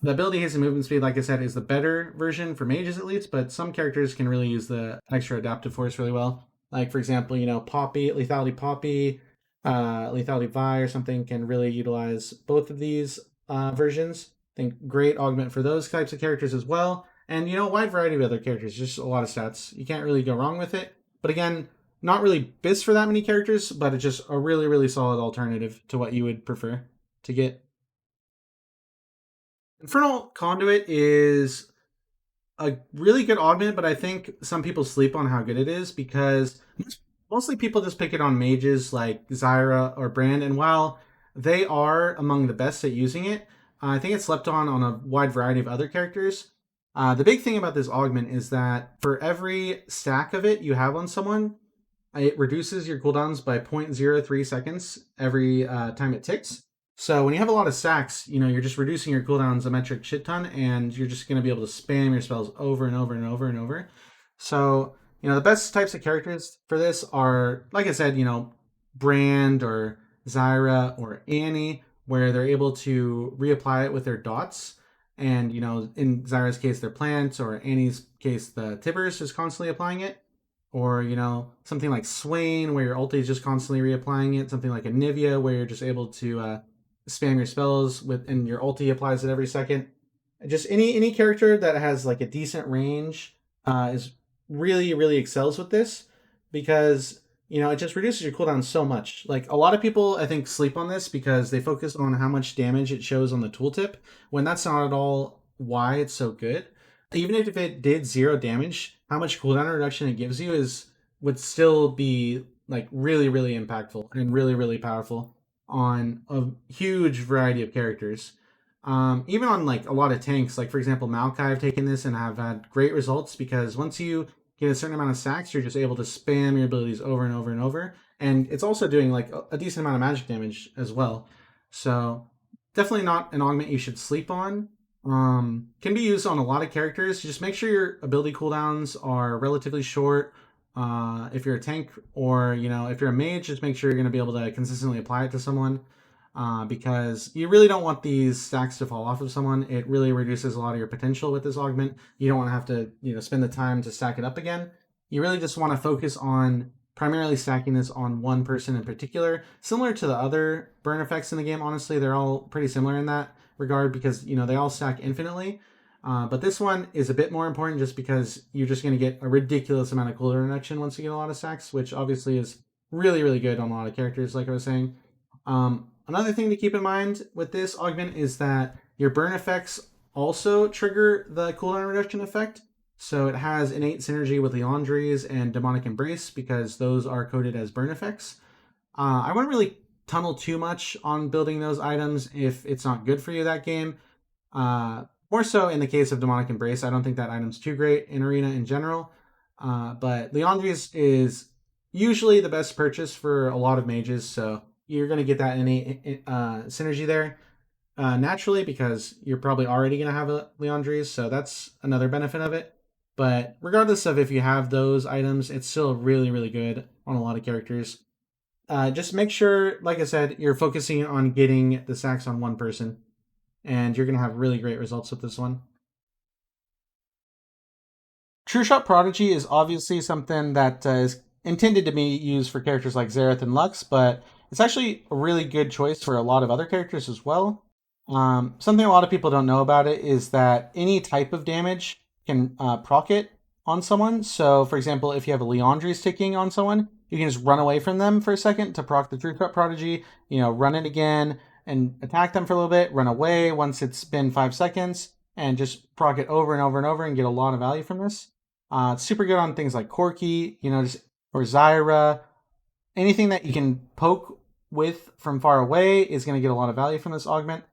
The ability Haste and movement speed, like I said, is the better version for mages at least, but some characters can really use the extra adaptive force really well. Like, for example, Poppy, Lethality Poppy, Lethality Vi or something can really utilize both of these versions. I think great augment for those types of characters as well. And, a wide variety of other characters, just a lot of stats. You can't really go wrong with it. But again, not really BIS for that many characters, but it's just a really, really solid alternative to what you would prefer to get. Infernal Conduit is a really good augment, but I think some people sleep on how good it is because mostly people just pick it on mages like Zyra or Brand, and while they are among the best at using it, I think it's slept on a wide variety of other characters. The big thing about this augment is that for every stack of it you have on someone, it reduces your cooldowns by 0.03 seconds every time it ticks. So when you have a lot of stacks, you're just reducing your cooldowns a metric shit ton, and you're just going to be able to spam your spells over and over and over and over. So, the best types of characters for this are, like I said, Brand or Zyra or Annie, where they're able to reapply it with their dots. And, in Zyra's case, their plants, or Annie's case, the Tibbers is constantly applying it. Or, something like Swain, where your ulti is just constantly reapplying it. Something like a Nivea, where you're just able to spam your spells and your ulti applies it every second. Just any character that has like a decent range is really excels with this, because it just reduces your cooldown so much. Like, a lot of people, I think, sleep on this because they focus on how much damage it shows on the tooltip, when that's not at all why it's so good. Even if it did 0 damage, how much cooldown reduction it gives you would still be like really impactful and really powerful on a huge variety of characters. Even on like a lot of tanks, like for example, Maokai have taken this and have had great results, because once you get a certain amount of stacks, you're just able to spam your abilities over and over and over. And it's also doing like a decent amount of magic damage as well. So definitely not an augment you should sleep on. Can be used on a lot of characters. Just make sure your ability cooldowns are relatively short. If you're a tank, or if you're a mage, just make sure you're going to be able to consistently apply it to someone, because you really don't want these stacks to fall off of someone. It really reduces a lot of your potential with this augment. You don't want to have to spend the time to stack it up again. You really just want to focus on primarily stacking this on one person in particular, similar to the other burn effects in the game. Honestly, they're all pretty similar in that regard, because they all stack infinitely. But this one is a bit more important, just because you're just going to get a ridiculous amount of cooldown reduction once you get a lot of stacks, which obviously is really good on a lot of characters, like I was saying. Another thing to keep in mind with this augment is that your burn effects also trigger the cooldown reduction effect. So it has innate synergy with Liandry's and Demonic Embrace, because those are coded as burn effects. I wouldn't really tunnel too much on building those items if it's not good for you that game. More so in the case of Demonic Embrace. I don't think that item's too great in Arena in general. But Liandry's is usually the best purchase for a lot of mages, so you're going to get that innate synergy there naturally, because you're probably already going to have a Liandry's, so that's another benefit of it. But regardless of if you have those items, it's still really good on a lot of characters. Just make sure, like I said, you're focusing on getting the stacks on one person, and you're going to have really great results with this one. Trueshot Prodigy is obviously something that is intended to be used for characters like Xerath and Lux, but it's actually a really good choice for a lot of other characters as well. Something a lot of people don't know about it is that any type of damage can proc it on someone. So, for example, if you have a Liandry's ticking on someone, you can just run away from them for a second to proc the Trueshot Prodigy, run it again and attack them for a little bit, run away once it's been 5 seconds, and just proc it over and over and over and get a lot of value from this. It's super good on things like Corki, or Zyra. Anything that you can poke with from far away is going to get a lot of value from this augment.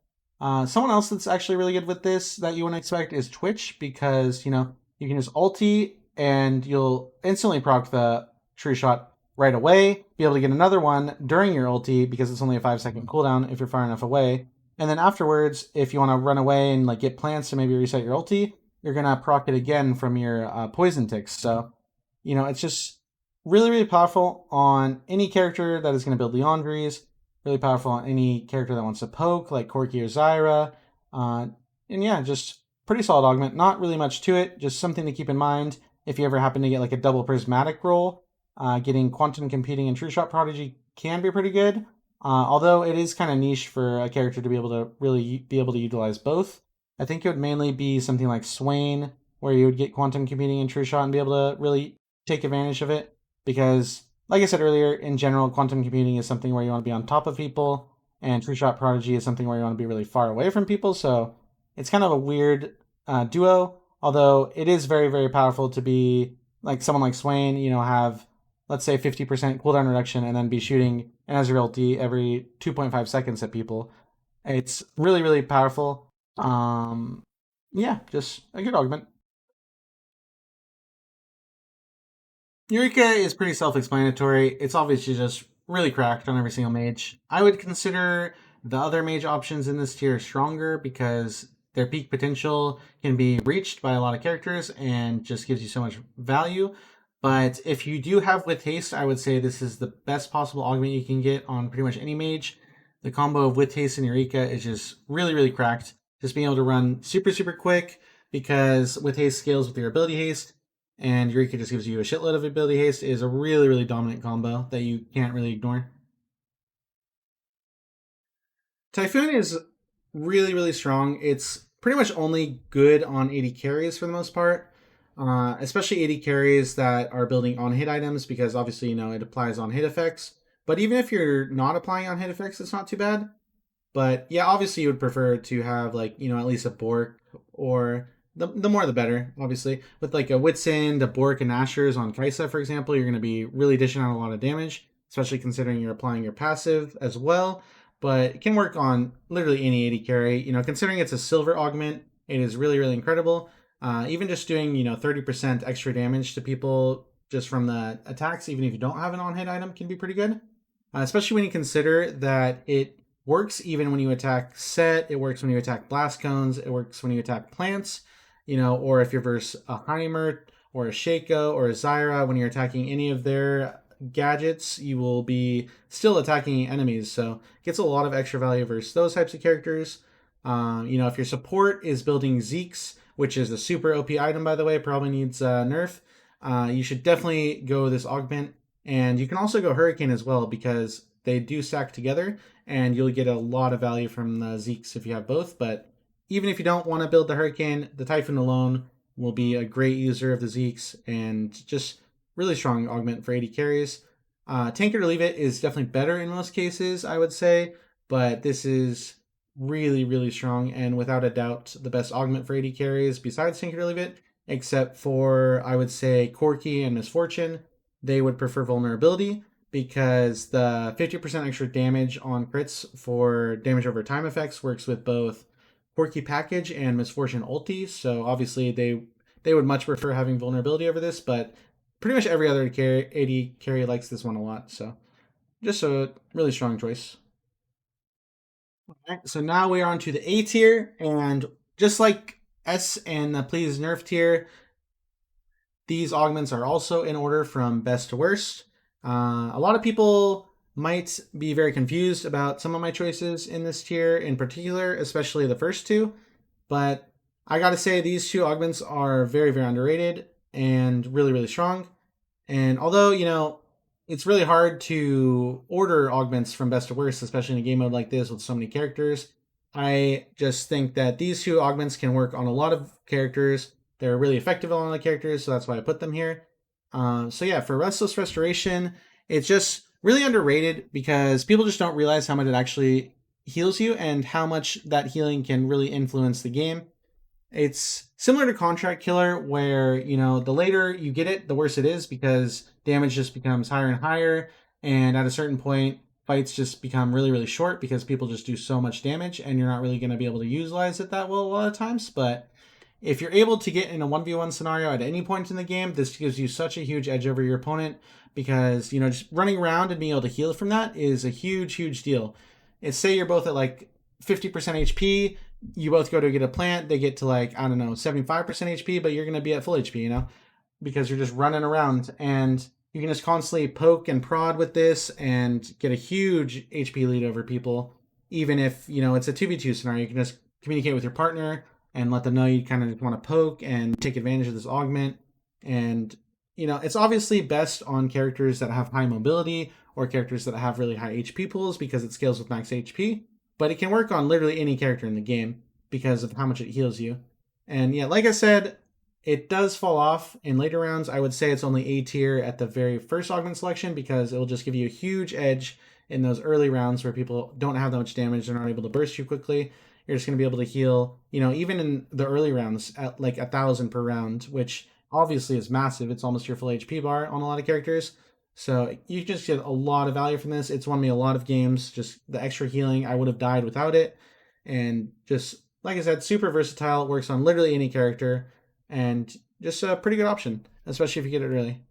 Someone else that's actually really good with this that you wouldn't expect is Twitch, because, you can just ulti and you'll instantly proc the Trueshot right away, be able to get another one during your ulti, because it's only a 5-second cooldown if you're far enough away. And then afterwards, if you want to run away and get plants to maybe reset your ulti, you're going to proc it again from your poison ticks. So, it's just really powerful on any character that is going to build Liandry's. Really powerful on any character that wants to poke, like Corki or Zyra. And yeah, just pretty solid augment. Not really much to it, just something to keep in mind if you ever happen to get like a double prismatic roll. Getting quantum computing and Trueshot Prodigy can be pretty good, although it is kind of niche for a character to be able to really be able to utilize both. I think it would mainly be something like Swain, where you would get quantum computing and Trueshot and be able to really take advantage of it. Because, like I said earlier, in general, quantum computing is something where you want to be on top of people, and Trueshot Prodigy is something where you want to be really far away from people. So it's kind of a weird duo, although it is very, very powerful to be like someone like Swain, have, let's say, 50% cooldown reduction and then be shooting an Ezreal ulti every 2.5 seconds at people. It's really, really powerful. Yeah, just a good augment. Eureka is pretty self-explanatory. It's obviously just really cracked on every single mage. I would consider the other mage options in this tier stronger because their peak potential can be reached by a lot of characters and just gives you so much value. But if you do have with Haste, I would say this is the best possible augment you can get on pretty much any mage. The combo of with Haste and Eureka is just really, really cracked. Just being able to run super, super quick because with Haste scales with your ability Haste, and Eureka just gives you a shitload of ability haste, is a really, really dominant combo that you can't really ignore. Typhoon is really, really strong. It's pretty much only good on AD carries for the most part, especially AD carries that are building on hit items because obviously, it applies on hit effects. But even if you're not applying on hit effects, it's not too bad. But yeah, obviously you would prefer to have like, at least a Bork or the more the better, obviously. With like a Whitsun, a Bork, and Ashers on Kaisa, for example, you're going to be really dishing out a lot of damage, especially considering you're applying your passive as well. But it can work on literally any AD carry. Considering it's a silver augment, it is really, really incredible. Even just doing, 30% extra damage to people just from the attacks, even if you don't have an on-hit item, can be pretty good. Especially when you consider that it works even when you attack Set, it works when you attack Blast Cones, it works when you attack plants, or if you're versus a Heimer or a Shaco or a Zyra, when you're attacking any of their gadgets, you will be still attacking enemies. So it gets a lot of extra value versus those types of characters. If your support is building Zeke's, which is the super OP item, by the way, probably needs nerf, you should definitely go this augment. And you can also go Hurricane as well because they do stack together and you'll get a lot of value from the Zeke's if you have both. But even if you don't want to build the Hurricane, the Typhoon alone will be a great user of the Zeke's and just really strong augment for AD carries. Tank it or leave it is definitely better in most cases, I would say, but this is really, really strong and without a doubt the best augment for AD carries besides Tank it or leave it, except for, I would say, Corki and Misfortune. They would prefer vulnerability because the 50% extra damage on crits for damage over time effects works with both Corki Package and Misfortune Ulti. So obviously they would much prefer having vulnerability over this, but pretty much every other AD carry likes this one a lot. So just a really strong choice. All right, so now we are on to the A tier, and just like S and the Please Nerf tier, these augments are also in order from best to worst. A lot of people might be very confused about some of my choices in this tier in particular, especially the first two. But I gotta say, these two augments are very, very underrated and really, really strong. And although, it's really hard to order augments from best to worst, especially in a game mode like this with so many characters, I just think that these two augments can work on a lot of characters. They're really effective on all the characters, so that's why I put them here. So yeah, for Restless Restoration, it's just really underrated because people just don't realize how much it actually heals you and how much that healing can really influence the game. It's similar to Contract Killer where, the later you get it, the worse it is because damage just becomes higher and higher. And at a certain point, fights just become really, really short because people just do so much damage and you're not really going to be able to utilize it that well a lot of times. But if you're able to get in a 1v1 scenario at any point in the game, this gives you such a huge edge over your opponent because, just running around and being able to heal from that is a huge, huge deal. It's say you're both at like 50% HP, you both go to get a plant, they get to like, 75% HP, but you're going to be at full HP, because you're just running around and you can just constantly poke and prod with this and get a huge HP lead over people. Even if, it's a 2v2 scenario, you can just communicate with your partner and let them know you kind of just want to poke and take advantage of this augment. And, you know, it's obviously best on characters that have high mobility or characters that have really high HP pools because it scales with max HP, but it can work on literally any character in the game because of how much it heals you. And yeah, like I said, it does fall off in later rounds. I would say it's only A tier at the very first augment selection because it will just give you a huge edge in those early rounds where people don't have that much damage, they're not able to burst you quickly. You're just going to be able to heal, you know, even in the early rounds at like 1,000 per round, which obviously is massive. It's almost your full HP bar on a lot of characters. So you just get a lot of value from this. It's won me a lot of games. Just the extra healing, I would have died without it. And just, like I said, super versatile. It works on literally any character. And just a pretty good option, especially if you get it early.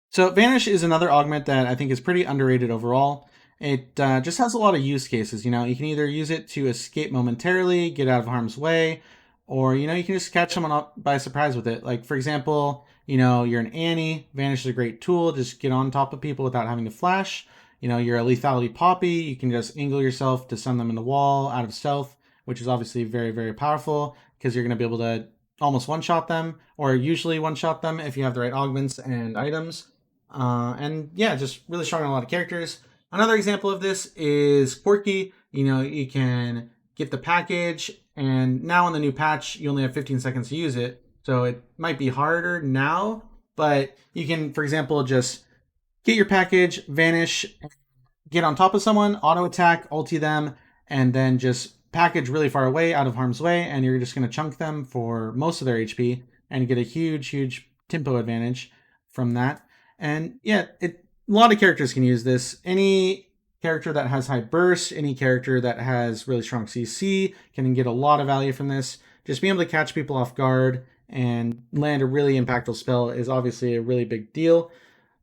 So Vanish is another augment that I think is pretty underrated overall. It just has a lot of use cases. You know, you can either use it to escape momentarily, get out of harm's way, or, you know, you can just catch someone up by surprise with it. Like, for example, you know, you're an Annie. Vanish is a great tool. Just get on top of people without having to flash. You know, you're a lethality Poppy. You can just angle yourself to send them in the wall out of stealth, which is obviously very, very powerful because you're going to be able to almost one-shot them, or usually one-shot them if you have the right augments and items. And yeah, just really strong on a lot of characters. Another example of this is Quirky. You know, you can get the package, and now in the new patch, you only have 15 seconds to use it. So it might be harder now, but you can, for example, just get your package, vanish, get on top of someone, auto attack, ulti them, and then just package really far away out of harm's way, and you're just going to chunk them for most of their HP and get a huge, huge tempo advantage from that. And yeah, a lot of characters can use this. Any character that has high burst, any character that has really strong CC can get a lot of value from this. Just being able to catch people off guard and land a really impactful spell is obviously a really big deal.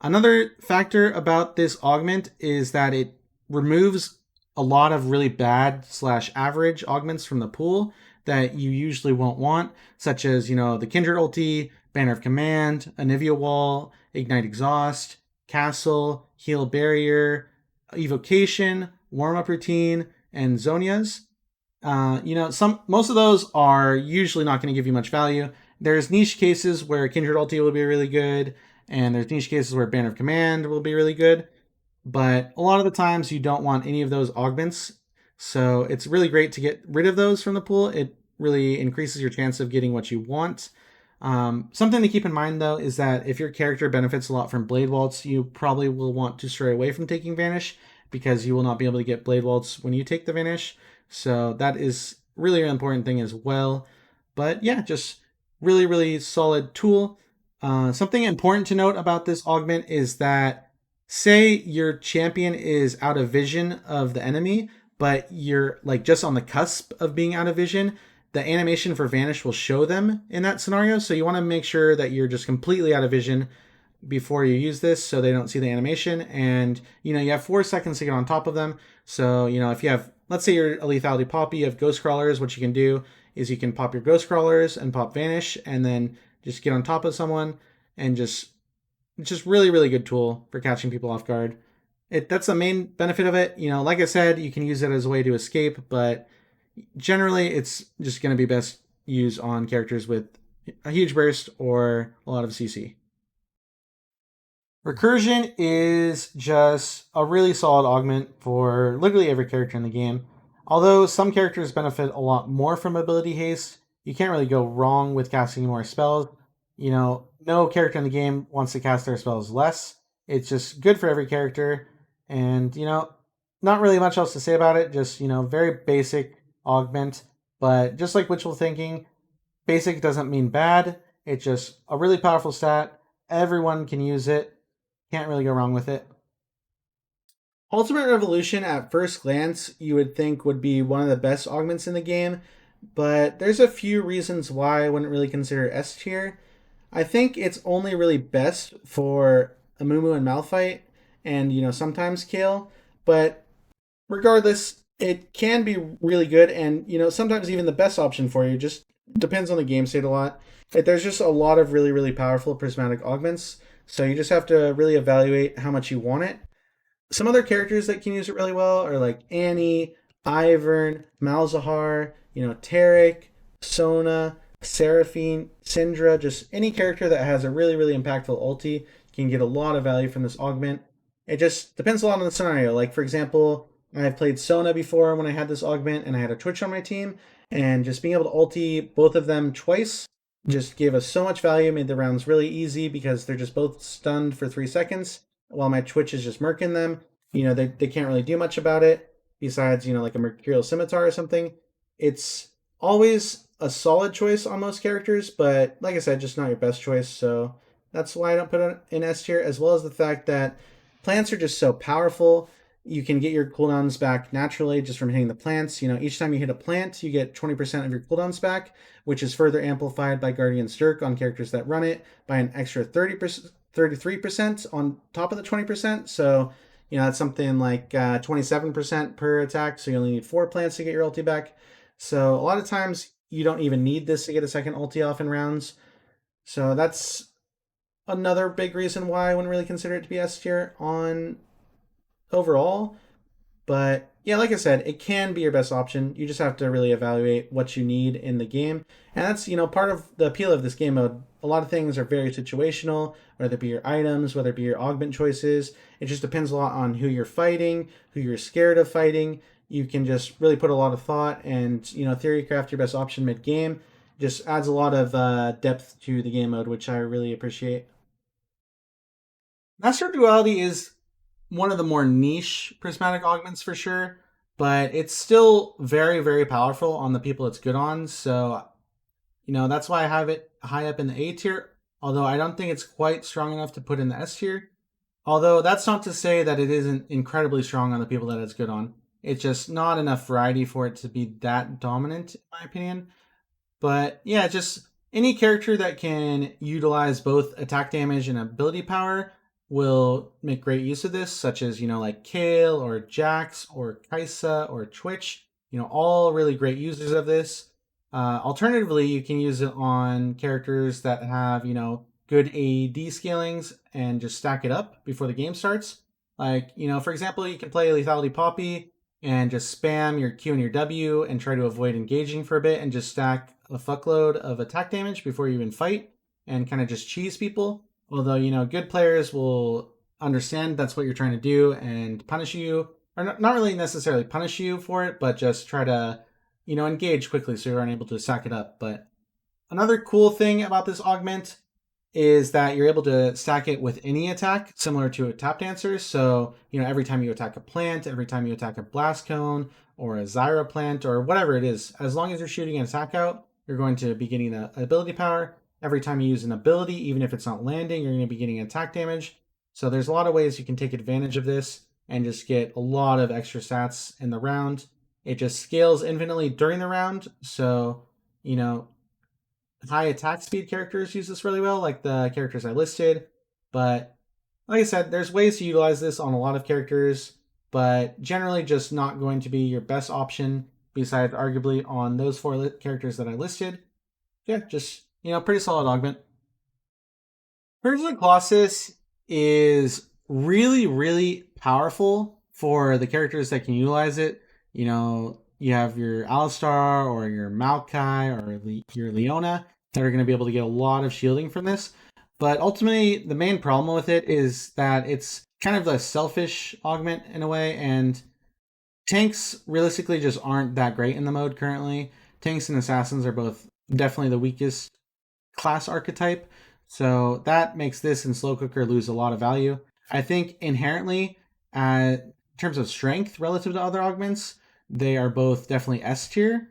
Another factor about this augment is that it removes a lot of really bad / average augments from the pool that you usually won't want, such as, you know, the Kindred ulti, Banner of Command, Anivia Wall, Ignite Exhaust, Castle, Heal Barrier, Evocation, Warmup Routine, and Zonias. You know, most of those are usually not going to give you much value. There's niche cases where Kindred ulti will be really good, and there's niche cases where Banner of Command will be really good. But a lot of the times you don't want any of those augments. So it's really great to get rid of those from the pool. It really increases your chance of getting what you want. Something to keep in mind, though, is that if your character benefits a lot from Blade Waltz, you probably will want to stray away from taking Vanish because you will not be able to get Blade Waltz when you take the Vanish. So that is really an important thing as well. But yeah, just really, really solid tool. Something important to note about this augment is that say your champion is out of vision of the enemy, but you're like just on the cusp of being out of vision, the animation for Vanish will show them in that scenario. So you want to make sure that you're just completely out of vision before you use this so they don't see the animation. And, you know, you have 4 seconds to get on top of them. So, you know, if you have, let's say you're a lethality Poppy, you have Ghost Crawlers, what you can do is you can pop your Ghost Crawlers and pop Vanish and then just get on top of someone and just really, really good tool for catching people off guard. That's the main benefit of it. You know, like I said, you can use it as a way to escape, but generally it's just going to be best used on characters with a huge burst or a lot of CC. Recursion is just a really solid augment for literally every character in the game. Although some characters benefit a lot more from ability haste, you can't really go wrong with casting more spells. You know, no character in the game wants to cast their spells less. It's just good for every character. And, you know, not really much else to say about it. Just, you know, very basic augment. But just like Witchful Thinking, basic doesn't mean bad. It's just a really powerful stat. Everyone can use it. Can't really go wrong with it. Ultimate Revolution, at first glance, you would think would be one of the best augments in the game, but there's a few reasons why I wouldn't really consider S tier. I think it's only really best for Amumu and Malphite, and, you know, sometimes Kale, but regardless, it can be really good, and, you know, sometimes even the best option for you. Just depends on the game state a lot. There's just a lot of really, really powerful prismatic augments, so you just have to really evaluate how much you want it. Some other characters that can use it really well are like Annie, Ivern, Malzahar, you know, Tarek, Sona, Seraphine, Syndra, just any character that has a really, really impactful ulti can get a lot of value from this augment. It just depends a lot on the scenario. Like, for example, I've played Sona before when I had this augment and I had a Twitch on my team, and just being able to ulti both of them twice just gave us so much value, made the rounds really easy because they're just both stunned for 3 seconds while my Twitch is just murking them. They can't really do much about it besides, like a Mercurial Scimitar or something. It's always a solid choice on most characters, but like I said, just not your best choice. So that's why I don't put it in S tier, as well as the fact that plants are just so powerful. You can get your cooldowns back naturally just from hitting the plants. Each time you hit a plant, you get 20% of your cooldowns back, which is further amplified by Guardian's Dirk on characters that run it by an extra 30%, 33% on top of the 20%. So, that's something like 27% per attack. So you only need 4 plants to get your ulti back. So a lot of times you don't even need this to get a second ulti off in rounds. So that's another big reason why I wouldn't really consider it to be S tier on overall. But yeah, like I said, it can be your best option. You just have to really evaluate what you need in the game. And that's, part of the appeal of this game mode. A lot of things are very situational, whether it be your items, whether it be your augment choices. It just depends a lot on who you're fighting, who you're scared of fighting. You can just really put a lot of thought and, theory craft your best option mid-game. Just adds a lot of depth to the game mode, which I really appreciate. Master Duality is one of the more niche prismatic augments for sure, but it's still very, very powerful on the people it's good on. So, that's why I have it high up in the A tier, although I don't think it's quite strong enough to put in the S tier. Although that's not to say that it isn't incredibly strong on the people that it's good on. It's just not enough variety for it to be that dominant, in my opinion. But yeah, just any character that can utilize both attack damage and ability power will make great use of this, such as, like Kale or Jax or Kaisa or Twitch, all really great users of this. Alternatively, you can use it on characters that have, good AED scalings and just stack it up before the game starts. Like, for example, you can play Lethality Poppy and just spam your Q and your W and try to avoid engaging for a bit and just stack a fuckload of attack damage before you even fight and kind of just cheese people. Although, good players will understand that's what you're trying to do and punish you, or not really necessarily punish you for it, but just try to, engage quickly so you're unable to sack it up. But another cool thing about this augment is that you're able to stack it with any attack, similar to a tap dancer. So, every time you attack a plant, every time you attack a blast cone or a Zyra plant or whatever it is, as long as you're shooting an attack out, you're going to be getting the ability power. Every time you use an ability, even if it's not landing, you're going to be getting attack damage. So there's a lot of ways you can take advantage of this and just get a lot of extra stats in the round. It just scales infinitely during the round. So, high attack speed characters use this really well, like the characters I listed. But like I said, there's ways to utilize this on a lot of characters, but generally just not going to be your best option besides arguably on those 4 characters that I listed. Yeah, just, pretty solid augment. Recursion Colossus is really, really powerful for the characters that can utilize it. You have your Alistar or your Maokai or your Leona that are going to be able to get a lot of shielding from this. But ultimately, the main problem with it is that it's kind of a selfish augment in a way, and tanks realistically just aren't that great in the mode currently. Tanks and assassins are both definitely the weakest class archetype, so that makes this and Slow Cooker lose a lot of value. I think inherently, in terms of strength relative to other augments, they are both definitely S tier,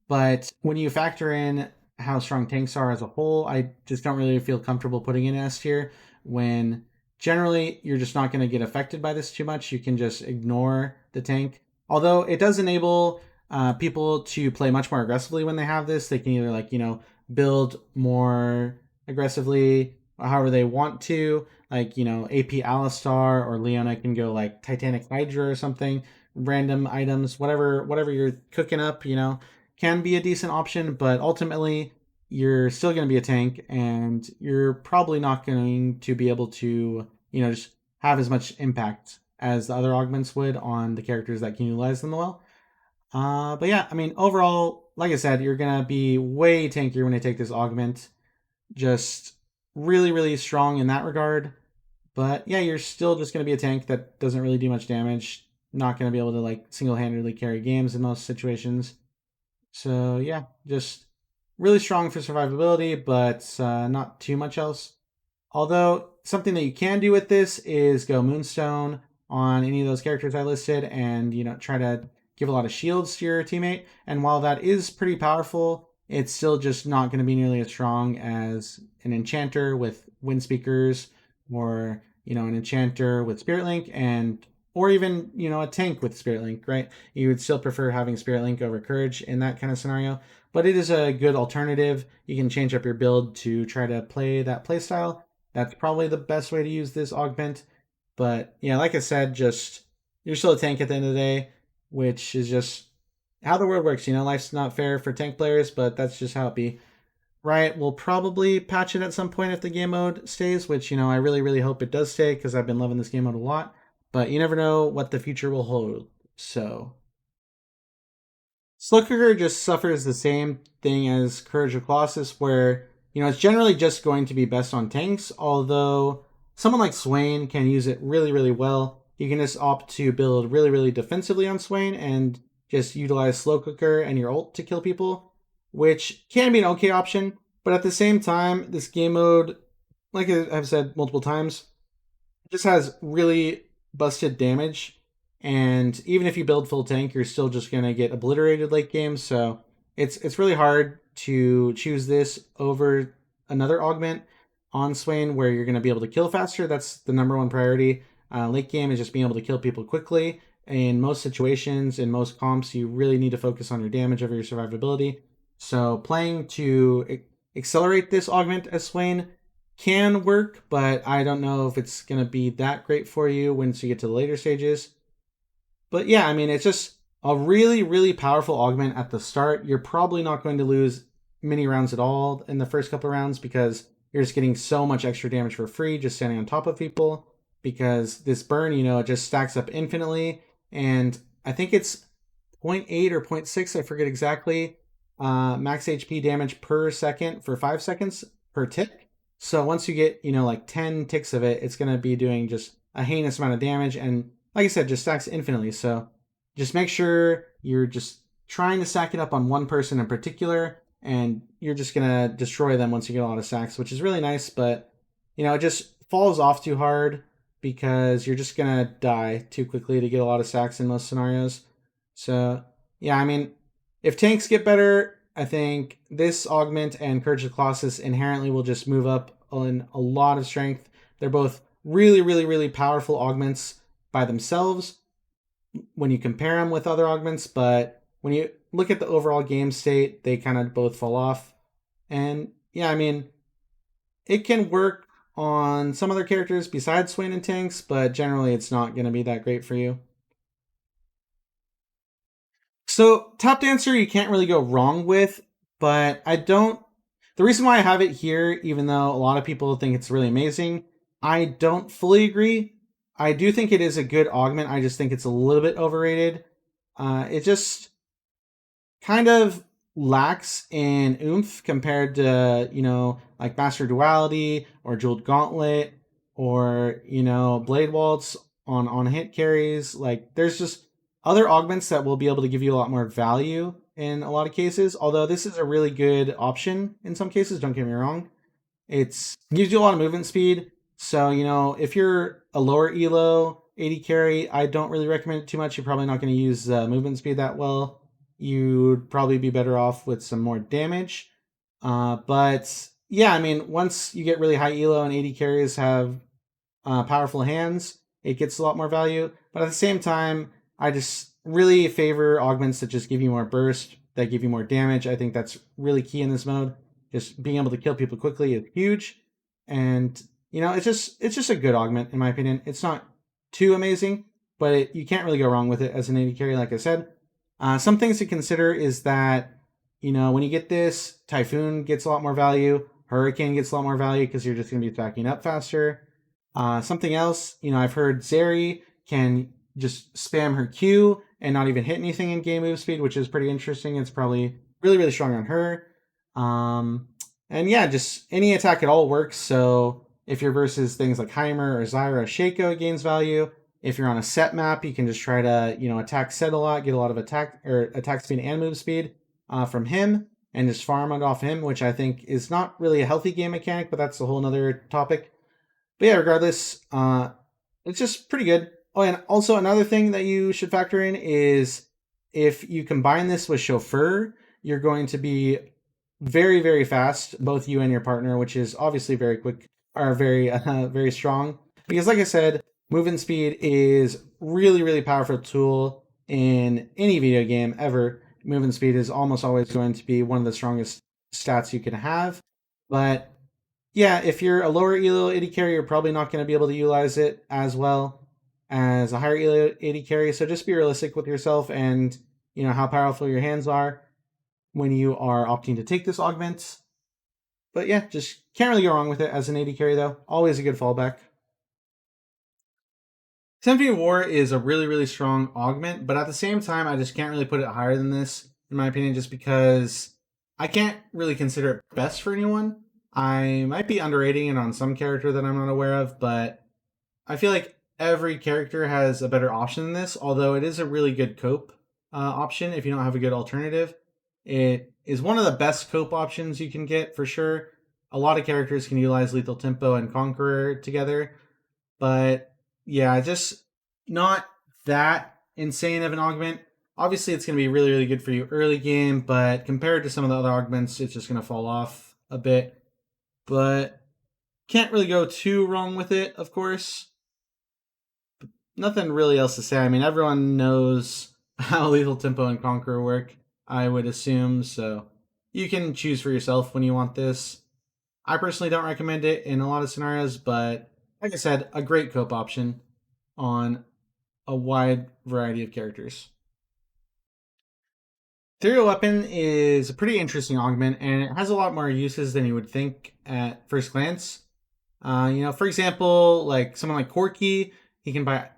but when you factor in how strong tanks are as a whole, I just don't really feel comfortable putting in S tier when generally you're just not going to get affected by this too much. You can just ignore the tank. Although it does enable people to play much more aggressively when they have this. They can either build more aggressively however they want to. Like, AP Alistar or Leona can go like Titanic Hydra or something. Random items, whatever you're cooking up, can be a decent option, but ultimately you're still going to be a tank and you're probably not going to be able to, just have as much impact as the other augments would on the characters that can utilize them well. But yeah, I mean, overall, like I said, you're gonna be way tankier when you take this augment. Just really, really strong in that regard. But yeah, you're still just gonna be a tank that doesn't really do much damage. Not gonna be able to like single-handedly carry games in most situations. So yeah, just really strong for survivability, but not too much else. Although something that you can do with this is go Moonstone on any of those characters I listed, and try to give a lot of shields to your teammate. And while that is pretty powerful, it's still just not going to be nearly as strong as an enchanter with Windspeakers, or an enchanter with Spirit Link, and or even a tank with Spirit Link. Right? You would still prefer having Spirit Link over Courage in that kind of scenario, but it is a good alternative. You can change up your build to try to play that playstyle. That's probably the best way to use this augment. But yeah, like I said, just you're still a tank at the end of the day, which is just how the world works. Life's not fair for tank players, but that's just how it be. Riot will probably patch it at some point if the game mode stays, which I really, really hope it does stay because I've been loving this game mode a lot. But you never know what the future will hold. So Slow Cooker just suffers the same thing as Courage of Colossus, where it's generally just going to be best on tanks, although someone like Swain can use it really, really well. You can just opt to build really, really defensively on Swain and just utilize Slow Cooker and your ult to kill people, which can be an okay option. But at the same time, this game mode, like I've said multiple times, just has really busted damage. And even if you build full tank, you're still just going to get obliterated late game. So it's really hard to choose this over another augment on Swain where you're going to be able to kill faster. That's the number one priority. Late game is just being able to kill people quickly. In most situations, in most comps, you really need to focus on your damage over your survivability. So playing to accelerate this augment as Swain can work, but I don't know if it's going to be that great for you once you get to the later stages. But yeah, I mean, it's just a really, really powerful augment at the start. You're probably not going to lose many rounds at all in the first couple of rounds because you're just getting so much extra damage for free just standing on top of people, because this burn, it just stacks up infinitely. And I think it's 0.8 or 0.6, I forget exactly, max HP damage per second for 5 seconds per tick. So once you get, like 10 ticks of it, it's going to be doing just a heinous amount of damage. And like I said, just stacks infinitely. So just make sure you're just trying to stack it up on one person in particular, and you're just going to destroy them once you get a lot of stacks, which is really nice. But, it just falls off too hard because you're just going to die too quickly to get a lot of stacks in most scenarios. So, yeah, I mean, if tanks get better, I think this augment and Courage of Colossus inherently will just move up in a lot of strength. They're both really, really, really powerful augments by themselves when you compare them with other augments, but when you look at the overall game state, they kind of both fall off. And yeah, I mean, it can work on some other characters besides Swain and tanks, but generally it's not going to be that great for you. So Top Dancer you can't really go wrong with, but the reason why I have it here, even though a lot of people think it's really amazing, I don't fully agree. I do think it is a good augment. I just think it's a little bit overrated. It just kind of lacks in oomph compared to, like Master Duality or Jeweled Gauntlet or, Blade Waltz on hit carries. Like, there's just other augments that will be able to give you a lot more value in a lot of cases. Although this is a really good option in some cases, don't get me wrong. It gives you a lot of movement speed. So, if you're a lower elo 80 carry, I don't really recommend it too much. You're probably not going to use movement speed that well. You'd probably be better off with some more damage. But yeah, I mean, once you get really high elo and 80 carries have powerful hands, it gets a lot more value. But at the same time, I just really favor augments that just give you more burst, that give you more damage. I think that's really key in this mode. Just being able to kill people quickly is huge. And it's just a good augment in my opinion. It's not too amazing, but you can't really go wrong with it as an 80 carry, like I said. Some things to consider is that, when you get this, Typhoon gets a lot more value. Hurricane gets a lot more value because you're just going to be stacking up faster. Something else, I've heard Zeri can just spam her Q and not even hit anything in game move speed, which is pretty interesting. It's probably really, really strong on her. And yeah, just any attack at all works. So if you're versus things like Heimer or Zyra, Shaco, it gains value. If you're on a set map, you can just try to, attack set a lot, get a lot of attack speed and move speed from him, and just farm it off him, which I think is not really a healthy game mechanic, but that's a whole nother topic. But yeah, regardless, it's just pretty good. Oh, and also another thing that you should factor in is if you combine this with Chauffeur, you're going to be very, very fast, both you and your partner, which is obviously very quick, or very, very strong. Because like I said, movement speed is really, really powerful tool in any video game ever. Movement speed is almost always going to be one of the strongest stats you can have. But yeah, if you're a lower elo AD carry, you're probably not going to be able to utilize it as well as a higher elo AD carry. So just be realistic with yourself and how powerful your hands are when you are opting to take this augment. But yeah, just can't really go wrong with it as an AD carry though. Always a good fallback. Symphony of War is a really, really strong augment, but at the same time, I just can't really put it higher than this, in my opinion, just because I can't really consider it best for anyone. I might be underrating it on some character that I'm not aware of, but I feel like every character has a better option than this, although it is a really good cope option if you don't have a good alternative. It is one of the best cope options you can get, for sure. A lot of characters can utilize Lethal Tempo and Conqueror together, but yeah, just not that insane of an augment. Obviously, it's going to be really, really good for you early game, but compared to some of the other augments, it's just going to fall off a bit. But can't really go too wrong with it, of course. Nothing really else to say. I mean, everyone knows how Lethal Tempo and Conqueror work, I would assume, so you can choose for yourself when you want this. I personally don't recommend it in a lot of scenarios, but like I said, a great cope option on a wide variety of characters. Ethereal Weapon is a pretty interesting augment, and it has a lot more uses than you would think at first glance. For example, like someone like Corky, he can buy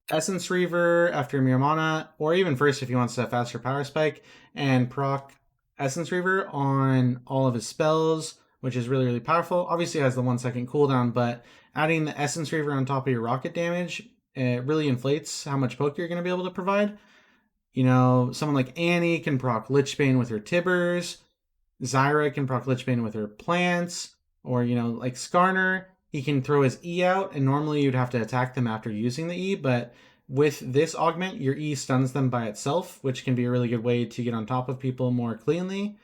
Essence Reaver after Mere Mana, or even first if he wants a faster power spike, and proc Essence Reaver on all of his spells, which is really, really powerful. Obviously it has the 1 second cooldown, but adding the Essence Reaver on top of your rocket damage, it really inflates how much poke you're going to be able to provide. Someone like Annie can proc Lichbane with her Tibbers. Zyra can proc Lichbane with her plants. Or, like Skarner, he can throw his E out, and normally you'd have to attack them after using the E, but with this augment, your E stuns them by itself, which can be a really good way to get on top of people more cleanly.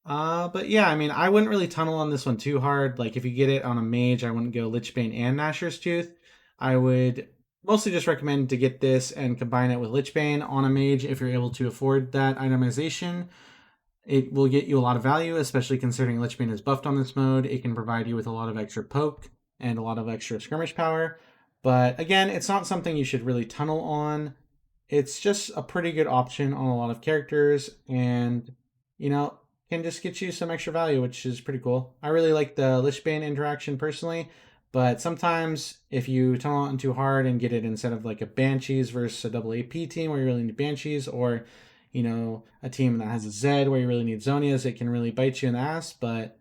But yeah, I mean, I wouldn't really tunnel on this one too hard. Like, if you get it on a mage, I wouldn't go Lichbane and Nashor's Tooth. I would mostly just recommend to get this and combine it with Lichbane on a mage if you're able to afford that itemization. It will get you a lot of value, especially considering Lichbane is buffed on this mode. It can provide you with a lot of extra poke and a lot of extra skirmish power. But again, it's not something you should really tunnel on. It's just a pretty good option on a lot of characters, and, can just get you some extra value, which is pretty cool. I really like the Lichbane interaction personally, but sometimes if you tunnel on too hard and get it instead of like a Banshees versus a double AP team where you really need Banshees, or a team that has a Zed where you really need Zonias, it can really bite you in the ass. But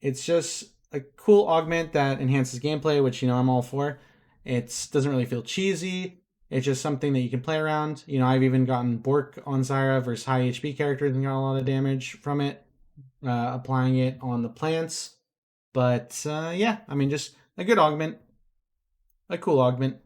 it's just a cool augment that enhances gameplay, which I'm all for. It doesn't really feel cheesy. It's just something that you can play around. I've even gotten Bork on Zyra versus high HP characters and got a lot of damage from it, applying it on the plants. But yeah, I mean, just a good augment, a cool augment.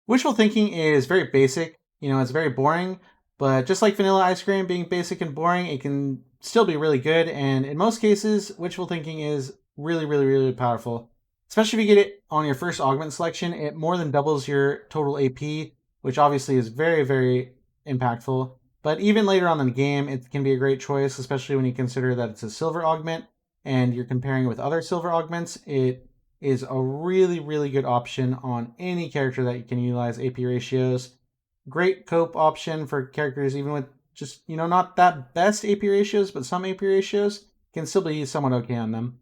Wishful Thinking is very basic. It's very boring, but just like vanilla ice cream being basic and boring, it can still be really good. And in most cases, Witchful Thinking is really, really, really powerful. Especially if you get it on your first augment selection, it more than doubles your total AP, which obviously is very, very impactful. But even later on in the game, it can be a great choice, especially when you consider that it's a silver augment and you're comparing it with other silver augments. It is a really, really good option on any character that you can utilize AP ratios. Great cope option for characters even with just, not that best AP ratios, but some AP ratios can still be somewhat okay on them.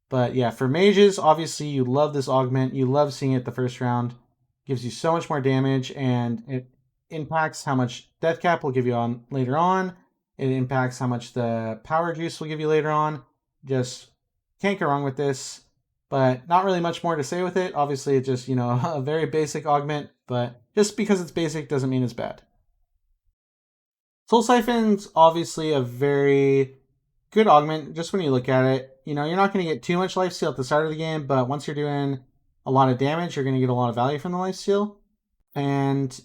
But yeah, for mages, obviously you love this augment. You love seeing it the first round. gives you so much more damage, and it impacts how much death cap will give you on later on. It impacts how much the power juice will give you later on. Just can't go wrong with this, but not really much more to say with it. Obviously, it's just, a very basic augment, but just because it's basic doesn't mean it's bad. Soul Siphon's obviously a very good augment, just when you look at it. You're not going to get too much lifesteal at the start of the game, but once you're doing a lot of damage, you're going to get a lot of value from the lifesteal. And,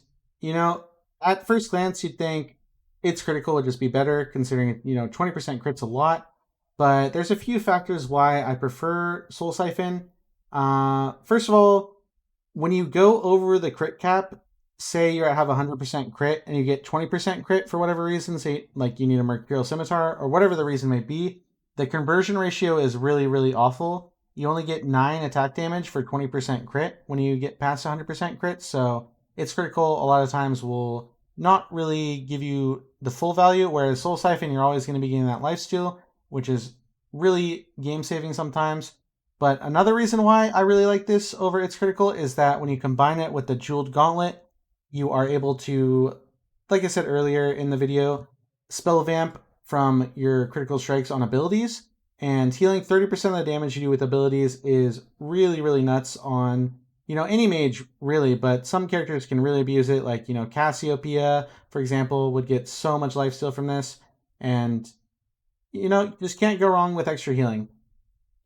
at first glance, you'd think its critical would just be better, considering, 20% crit's a lot. But there's a few factors why I prefer Soul Siphon. First of all, when you go over the crit cap, say you have 100% crit and you get 20% crit for whatever reason, say like you need a Mercurial Scimitar or whatever the reason may be, the conversion ratio is really, really awful. You only get 9 attack damage for 20% crit when you get past 100% crit, so its critical a lot of times will not really give you the full value, whereas Soul Siphon, you're always going to be getting that lifesteal, which is really game saving sometimes. But another reason why I really like this over its critical is that when you combine it with the Jeweled Gauntlet, you are able to, like I said earlier in the video, spell vamp from your critical strikes on abilities, and healing 30% of the damage you do with abilities is really, really nuts on, any mage, really, but some characters can really abuse it, like, Cassiopeia, for example, would get so much lifesteal from this, and, just can't go wrong with extra healing.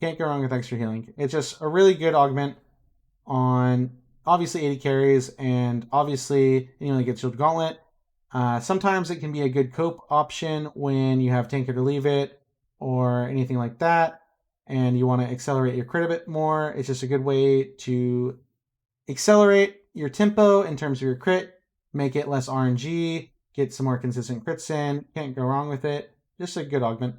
Can't go wrong with extra healing. It's just a really good augment on obviously 80 carries, and obviously you only get Shield Gauntlet. Sometimes it can be a good cope option when you have Tank It or Leave It or anything like that, and you want to accelerate your crit a bit more. It's just a good way to accelerate your tempo in terms of your crit, make it less RNG, get some more consistent crits in. Can't go wrong with it. Just a good augment.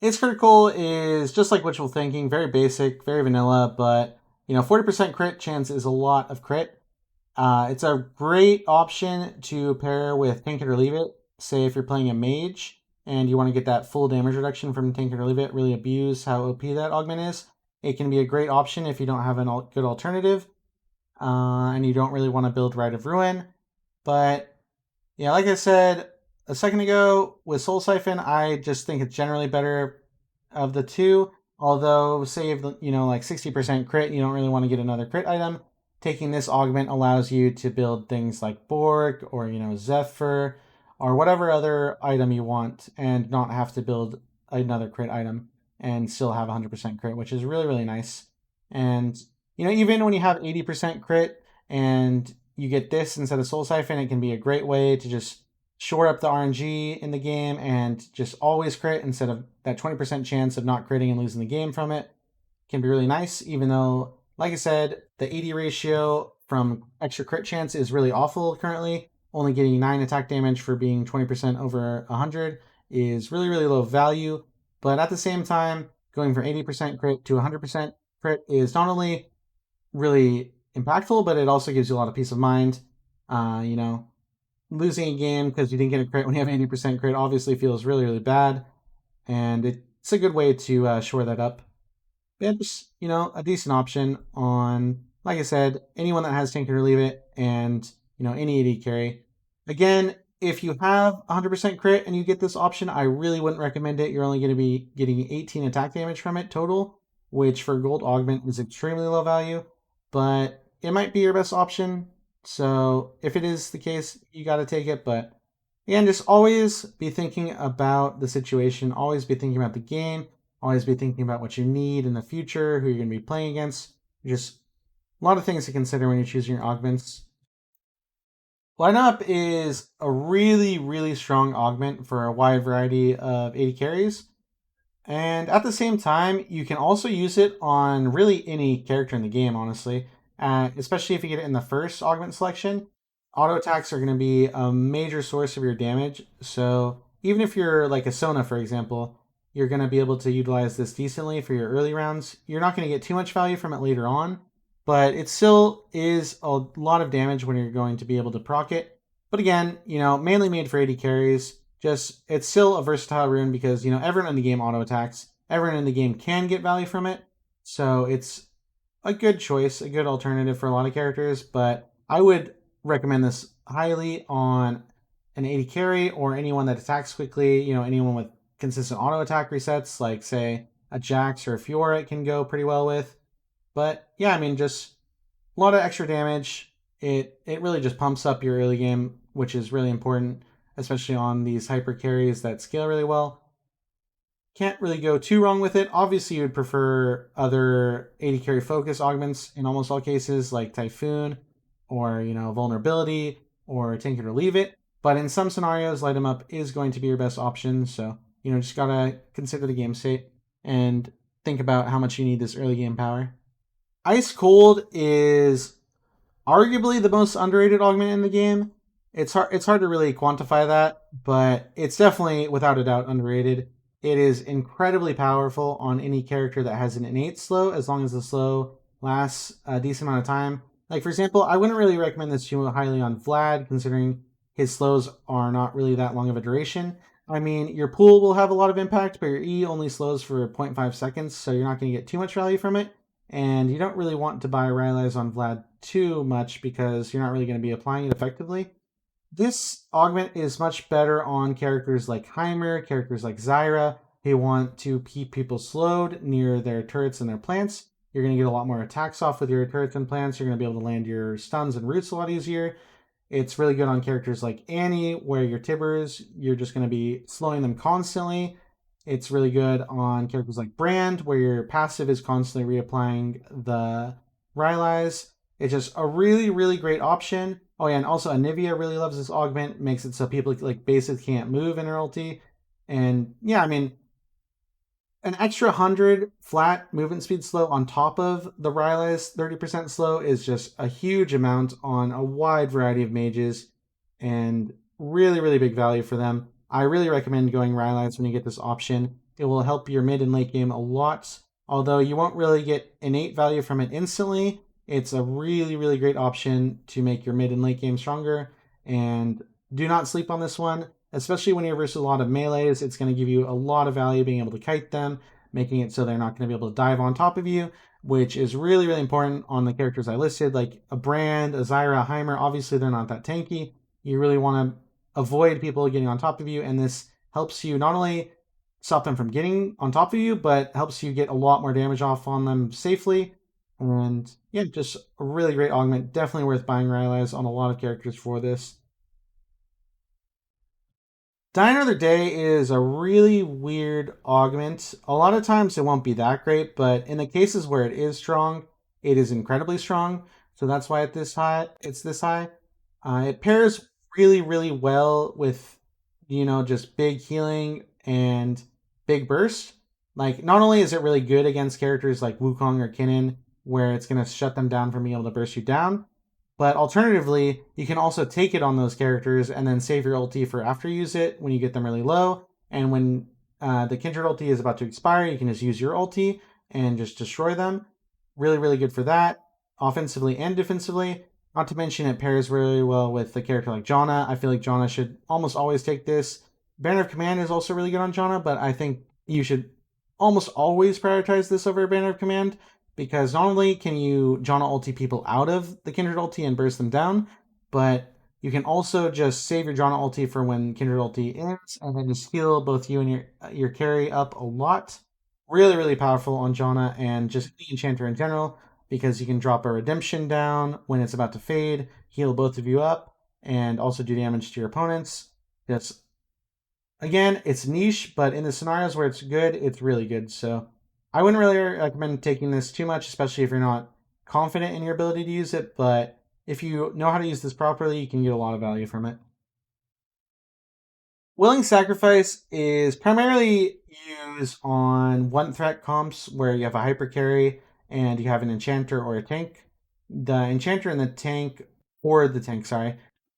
Its critical is just like Witchful Thinking, very basic, very vanilla, but 40% crit chance is a lot of crit. It's a great option to pair with Tank It or Leave It. Say if you're playing a mage and you want to get that full damage reduction from Tank It or Leave It, really abuse how OP that augment is. It can be a great option if you don't have a good alternative and you don't really want to build Rite of Ruin. But yeah, like I said a second ago, with Soul Siphon, I just think it's generally better of the two. Although, say if like 60% crit, you don't really want to get another crit item. Taking this augment allows you to build things like Bork or Zephyr or whatever other item you want, and not have to build another crit item and still have 100% crit, which is really, really nice. And even when you have 80% crit and you get this instead of Soul Siphon, it can be a great way to just shore up the RNG in the game and just always crit instead of that 20% chance of not critting and losing the game from it. Can be really nice, even though, like I said, the 80 ratio from extra crit chance is really awful currently. Only getting 9 attack damage for being 20% over 100 is really, really low value. But at the same time, going from 80% crit to 100% crit is not only really impactful, but it also gives you a lot of peace of mind. Losing a game because you didn't get a crit when you have 80% crit obviously feels really, really bad. And it's a good way to shore that up. But just, a decent option on, like I said, anyone that has Tank It or Leave It and, any AD carry. Again, if you have 100% crit and you get this option, I really wouldn't recommend it. You're only going to be getting 18 attack damage from it total, which for Gold Augment is extremely low value. But it might be your best option. So if it is the case, you got to take it. But again, just always be thinking about the situation. Always be thinking about the game. Always be thinking about what you need in the future, who you're going to be playing against. Just a lot of things to consider when you're choosing your augments. Lineup is a really, really strong augment for a wide variety of AD carries. And at the same time, you can also use it on really any character in the game, honestly. Especially if you get it in the first augment selection. Auto attacks are going to be a major source of your damage. So even if you're like a Sona, for example, you're going to be able to utilize this decently for your early rounds. You're not going to get too much value from it later on, but it still is a lot of damage when you're going to be able to proc it. But again, mainly made for AD carries. Just, it's still a versatile rune because, everyone in the game auto attacks. Everyone in the game can get value from it. So it's a good choice, a good alternative for a lot of characters, but I would recommend this highly on an AD carry or anyone that attacks quickly, you know, anyone with consistent auto attack resets, like say a Jax or a Fiora it can go pretty well with. But yeah, I mean, just a lot of extra damage. It really just pumps up your early game, which is really important, especially on these hyper carries that scale really well. Can't really go too wrong with it. Obviously, you would prefer other AD carry focus augments in almost all cases, like Typhoon, or you know, Vulnerability, or Tank It or Leave It. But in some scenarios, Light 'em Up is going to be your best option. So you know, just gotta consider the game state and think about how much you need this early game power. Ice Cold is arguably the most underrated augment in the game. It's hard to really quantify that, but it's definitely without a doubt underrated. It is incredibly powerful on any character that has an innate slow, as long as the slow lasts a decent amount of time. Like for example, I wouldn't really recommend this too highly on Vlad, considering his slows are not really that long of a duration. I mean, your pool will have a lot of impact, but your E only slows for 0.5 seconds, so you're not going to get too much value from it. And you don't really want to buy Rylai's on Vlad too much because you're not really going to be applying it effectively. This augment is much better on characters like Heimer, characters like Zyra, who want to keep people slowed near their turrets and their plants. You're going to get a lot more attacks off with your turrets and plants. You're going to be able to land your stuns and roots a lot easier. It's really good on characters like Annie, where your Tibbers, you're just going to be slowing them constantly. It's really good on characters like Brand, where your passive is constantly reapplying the Rylai's. It's just a really, really great option. Oh yeah, and also Anivia really loves this augment, makes it so people like basically can't move in her ulti. And yeah, I mean, an extra 100 flat movement speed slow on top of the Rylai's 30% slow is just a huge amount on a wide variety of mages and really, really big value for them. I really recommend going Rylai's when you get this option. It will help your mid and late game a lot, although you won't really get innate value from it instantly. It's a really, really great option to make your mid and late game stronger, and do not sleep on this one. Especially when you're versus a lot of melees, it's going to give you a lot of value being able to kite them, making it so they're not going to be able to dive on top of you, which is really, really important on the characters I listed, like a Brand, a Zyra, a Heimer. Obviously, they're not that tanky. You really want to avoid people getting on top of you, and this helps you not only stop them from getting on top of you, but helps you get a lot more damage off on them safely. And yeah, just a really great augment. Definitely worth buying Rylai's on a lot of characters for this. Die Another Day is a really weird augment. A lot of times it won't be that great, but in the cases where it is strong, it is incredibly strong. So that's why it's this high. It pairs really, really well with, you know, just big healing and big burst. Like, not only is it really good against characters like Wukong or Kinnan, where it's going to shut them down from being able to burst you down, but alternatively, you can also take it on those characters and then save your ulti for after you use it when you get them really low. And when the Kindred ulti is about to expire, you can just use your ulti and just destroy them. Really, really good for that, offensively and defensively. Not to mention it pairs really well with a character like Janna. I feel like Janna should almost always take this. Banner of Command is also really good on Janna, but I think you should almost always prioritize this over Banner of Command, because not only can you Janna ulti people out of the Kindred ulti and burst them down, but you can also just save your Janna ulti for when Kindred ulti ends, and then just heal both you and your carry up a lot. Really, really powerful on Janna and just the Enchanter in general, because you can drop a Redemption down when it's about to fade, heal both of you up, and also do damage to your opponents. Just, again, it's niche, but in the scenarios where it's good, it's really good. So I wouldn't really recommend taking this too much, especially if you're not confident in your ability to use it, but if you know how to use this properly, you can get a lot of value from it. Willing Sacrifice is primarily used on one threat comps where you have a hyper carry and you have an enchanter or a tank. The enchanter and the tank, or the tank, sorry,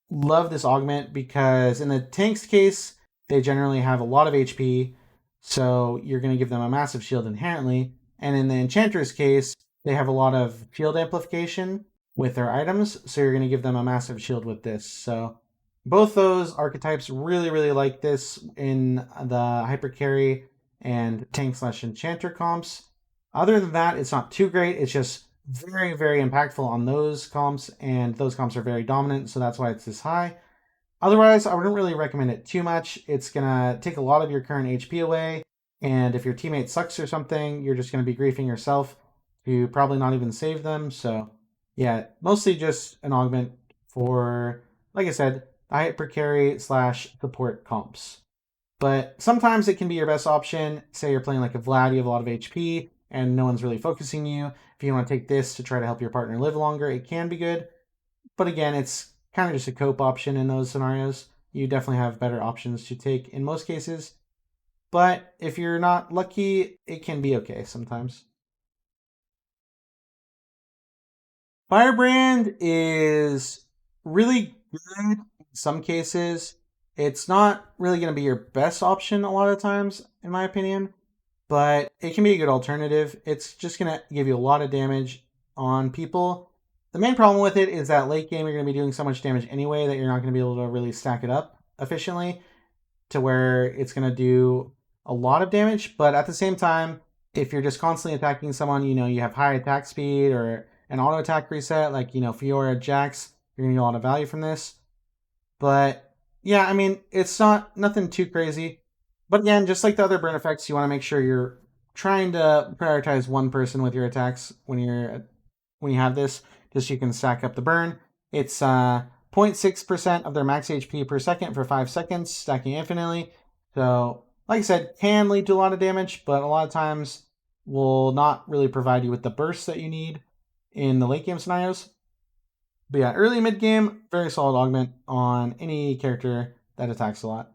love this augment because in the tank's case, they generally have a lot of HP, so you're going to give them a massive shield inherently. And in the enchanter's case, they have a lot of shield amplification with their items, so you're going to give them a massive shield with this. So both those archetypes really, really like this in the hyper carry and tank slash enchanter comps. Other than that, it's not too great. It's just very, very impactful on those comps, and those comps are very dominant, so that's why it's this high. Otherwise, I wouldn't really recommend it too much. It's going to take a lot of your current HP away, and if your teammate sucks or something, you're just going to be griefing yourself to probably not even save them. So, yeah, mostly just an augment for, like I said, hyper carry / support comps. But sometimes it can be your best option. Say you're playing like a Vlad, you have a lot of HP, and no one's really focusing you. If you want to take this to try to help your partner live longer, it can be good. But again, it's kind of just a cope option in those scenarios. You definitely have better options to take in most cases. But if you're not lucky, it can be okay sometimes. Firebrand is really good in some cases. It's not really going to be your best option a lot of times, in my opinion, but it can be a good alternative. It's just going to give you a lot of damage on people. The main problem with it is that late game you're going to be doing so much damage anyway that you're not going to be able to really stack it up efficiently to where it's going to do a lot of damage. But at the same time, if you're just constantly attacking someone, you have high attack speed or an auto attack reset, like, Fiora, Jax, you're going to get a lot of value from this. But yeah, I mean, it's not nothing too crazy. But again, just like the other burn effects, you want to make sure you're trying to prioritize one person with your attacks when you have this, just so you can stack up the burn. It's 0.6% of their max HP per second for 5 seconds, stacking infinitely. So, like I said, can lead to a lot of damage, but a lot of times will not really provide you with the burst that you need in the late game scenarios. But yeah, early mid game, very solid augment on any character that attacks a lot.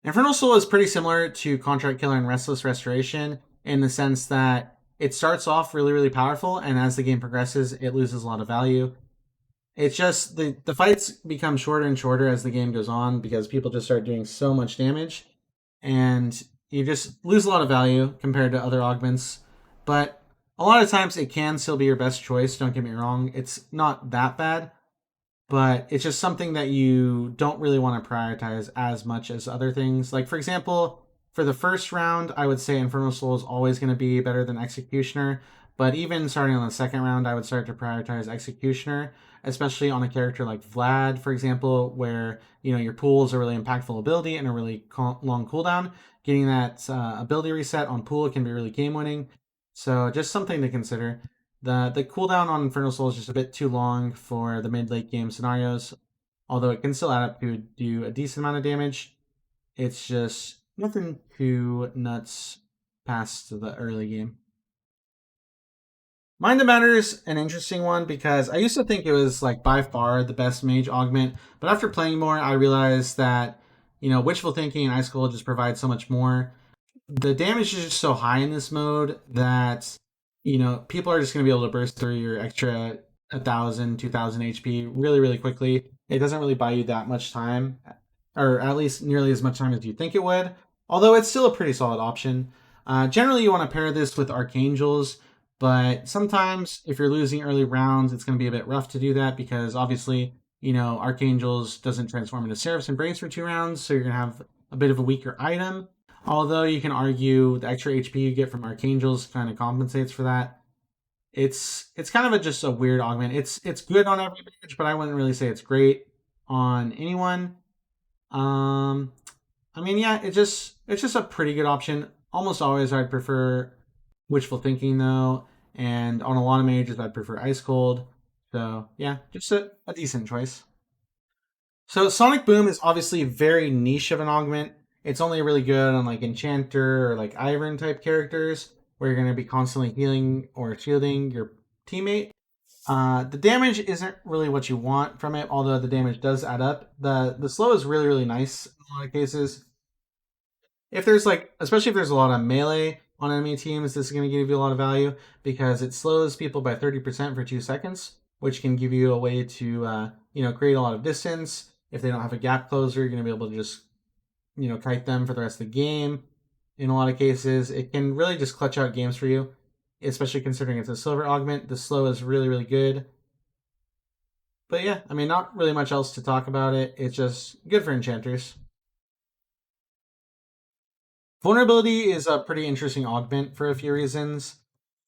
Infernal Soul is pretty similar to Contract Killer and Restless Restoration in the sense that it starts off really, really powerful, and as the game progresses, it loses a lot of value. It's just the fights become shorter and shorter as the game goes on because people just start doing so much damage, and you just lose a lot of value compared to other augments. But a lot of times it can still be your best choice, don't get me wrong. It's not that bad, but it's just something that you don't really want to prioritize as much as other things. Like, for example, for the first round, I would say Infernal Soul is always going to be better than Executioner. But even starting on the second round, I would start to prioritize Executioner, especially on a character like Vlad, for example, where your pool is a really impactful ability and a really long cooldown. Getting that ability reset on pool can be really game winning. So just something to consider. The cooldown on Infernal Soul is just a bit too long for the mid late game scenarios, although it can still add up to do a decent amount of damage. It's just nothing too nuts past the early game. Mind the Matter's an interesting one because I used to think it was like by far the best mage augment, but after playing more, I realized that Witchful Thinking and Ice Cold just provide so much more. The damage is just so high in this mode that people are just going to be able to burst through your extra 1,000, 2,000 HP really, really quickly. It doesn't really buy you that much time, or at least nearly as much time as you think it would. Although it's still a pretty solid option. Generally, you want to pair this with Archangels, but sometimes if you're losing early rounds, it's going to be a bit rough to do that because obviously, Archangels doesn't transform into Seraph's Embrace for 2 rounds, so you're going to have a bit of a weaker item. Although you can argue the extra HP you get from Archangels kind of compensates for that. It's kind of just a weird augment. It's good on every mage, but I wouldn't really say it's great on anyone. I mean, yeah, it's just a pretty good option. Almost always I'd prefer Witchful Thinking though, and on a lot of mages I'd prefer Ice Cold. So yeah, just a decent choice. So Sonic Boom is obviously very niche of an augment. It's only really good on like Enchanter or like Ivern type characters where you're going to be constantly healing or shielding your teammate. The damage isn't really what you want from it, although the damage does add up. The slow is really, really nice in a lot of cases. If there's especially if there's a lot of melee on enemy teams, this is going to give you a lot of value because it slows people by 30% for 2 seconds, which can give you a way to, create a lot of distance. If they don't have a gap closer, you're going to be able to just, kite them for the rest of the game. In a lot of cases, it can really just clutch out games for you, especially considering it's a silver augment. The slow is really, really good. But yeah, I mean, not really much else to talk about it. It's just good for enchanters. Vulnerability is a pretty interesting augment for a few reasons.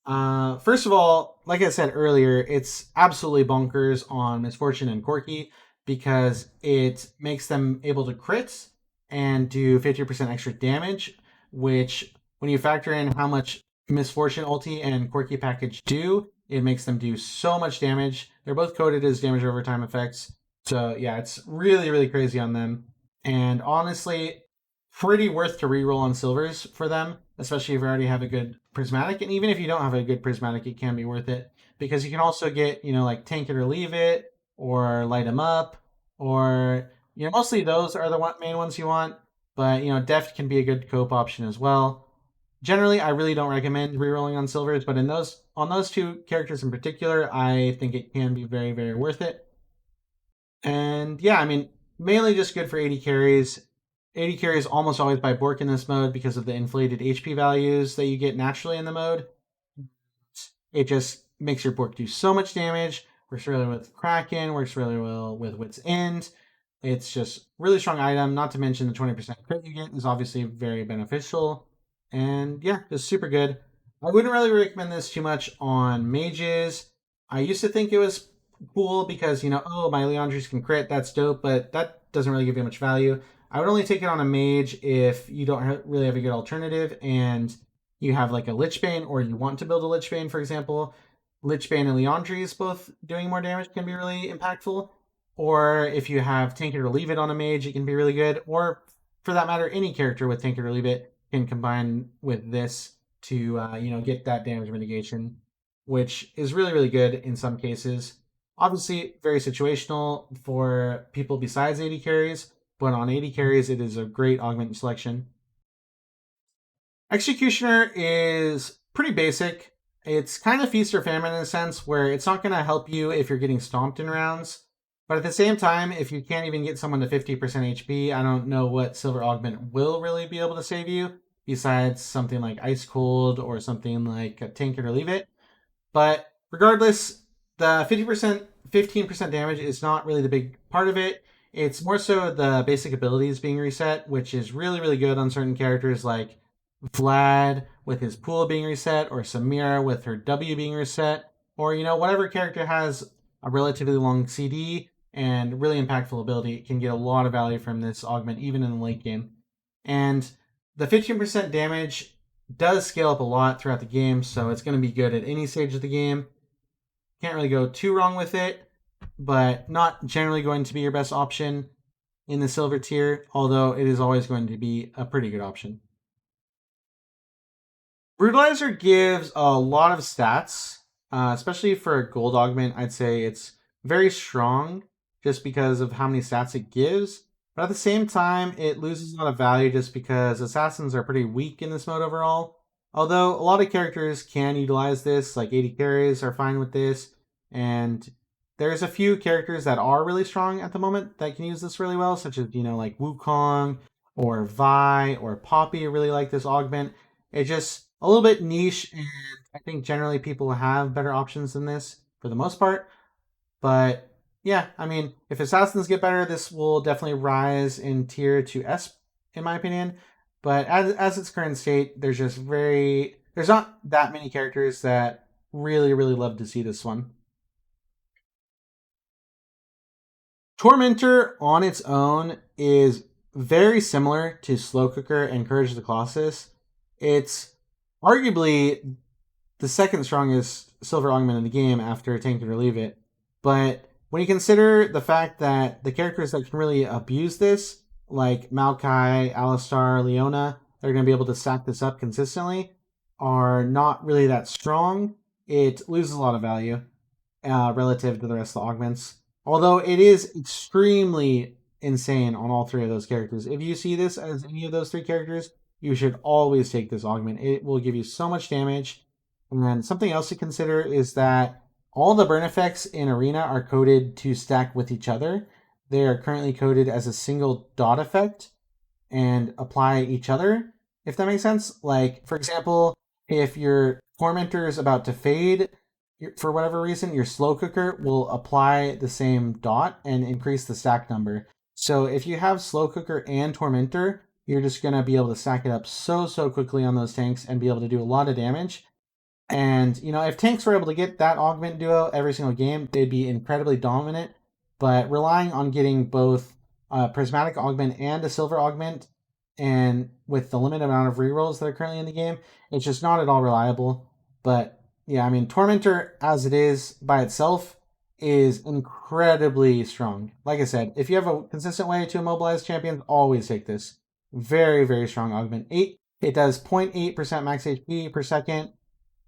First of all, like I said earlier, it's absolutely bonkers on Misfortune and Corky because it makes them able to crit and do 50% extra damage, which when you factor in how much Misfortune ulti and Corky package do, it makes them do so much damage. They're both coded as damage over time effects. So yeah, it's really, really crazy on them. And honestly, pretty worth to reroll on silvers for them, especially if you already have a good prismatic. And even if you don't have a good prismatic, it can be worth it because you can also get, like tank it or leave it or light them up or, mostly those are the main ones you want. But, Deft can be a good cope option as well. Generally, I really don't recommend rerolling on silvers, but on those two characters in particular, I think it can be very, very worth it. And yeah, I mean, mainly just good for 80 carries. 80 carries almost always by Bork in this mode because of the inflated HP values that you get naturally in the mode. It just makes your Bork do so much damage. Works really well with Kraken, works really well with Wit's End. It's just really strong item, not to mention the 20% crit you get is obviously very beneficial. And yeah, just super good. I wouldn't really recommend this too much on mages. I used to think it was cool because, oh, my Leandres can crit, that's dope, but that doesn't really give you much value. I would only take it on a mage if you don't really have a good alternative and you have like a Lichbane or you want to build a Lichbane, for example. Lichbane and Leandres both doing more damage can be really impactful. Or if you have Tank It or Leave It on a mage, it can be really good. Or for that matter, any character with Tank It or Leave It can combine with this to get that damage mitigation, which is really, really good in some cases. Obviously, very situational for people besides 80 carries, but on 80 carries, it is a great augment selection. Executioner is pretty basic. It's kind of feast or famine in a sense where it's not going to help you if you're getting stomped in rounds. But at the same time, if you can't even get someone to 50% HP, I don't know what Silver Augment will really be able to save you besides something like Ice Cold or something like Tank It or Leave It. But regardless, the 15% damage is not really the big part of it. It's more so the basic abilities being reset, which is really, really good on certain characters like Vlad with his pool being reset, or Samira with her W being reset, or whatever character has a relatively long CD and really impactful ability can get a lot of value from this augment even in the late game. And the 15% damage does scale up a lot throughout the game, so it's going to be good at any stage of the game. Can't really go too wrong with it, but not generally going to be your best option in the silver tier, although it is always going to be a pretty good option. Brutalizer gives a lot of stats, especially for a gold augment. I'd say it's very strong just because of how many stats it gives. But at the same time, it loses a lot of value just because assassins are pretty weak in this mode overall. Although a lot of characters can utilize this, like 80 carries are fine with this. And there's a few characters that are really strong at the moment that can use this really well, such as, like Wukong or Vi or Poppy really like this augment. It's just a little bit niche, and I think generally people have better options than this for the most part. But yeah, I mean, if assassins get better, this will definitely rise in tier to S, in my opinion. But as its current state, there's not that many characters that really, really love to see this one. Tormentor on its own is very similar to Slow Cooker and Courage the Colossus. It's arguably the second strongest silver augment in the game after Tank It or Leave It. But when you consider the fact that the characters that can really abuse this, like Maokai, Alistar, Leona, that are going to be able to stack this up consistently, are not really that strong, it loses a lot of value relative to the rest of the augments. Although it is extremely insane on all three of those characters. If you see this as any of those three characters, you should always take this augment. It will give you so much damage. And then something else to consider is that all the burn effects in Arena are coded to stack with each other. They are currently coded as a single dot effect and apply each other, if that makes sense. Like, for example, if your Tormentor is about to fade, for whatever reason, your Slow Cooker will apply the same dot and increase the stack number. So if you have Slow Cooker and Tormentor, you're just going to be able to stack it up so quickly on those tanks and be able to do a lot of damage. And, you know, if tanks were able to get that augment duo every single game, they'd be incredibly dominant. But relying on getting both a prismatic augment and a silver augment, and with the limited amount of rerolls that are currently in the game, it's just not at all reliable. But yeah, I mean, Tormentor as it is by itself is incredibly strong. Like I said, if you have a consistent way to immobilize champions, always take this. Very, very strong augment. 8. It does 0.8% max HP per second,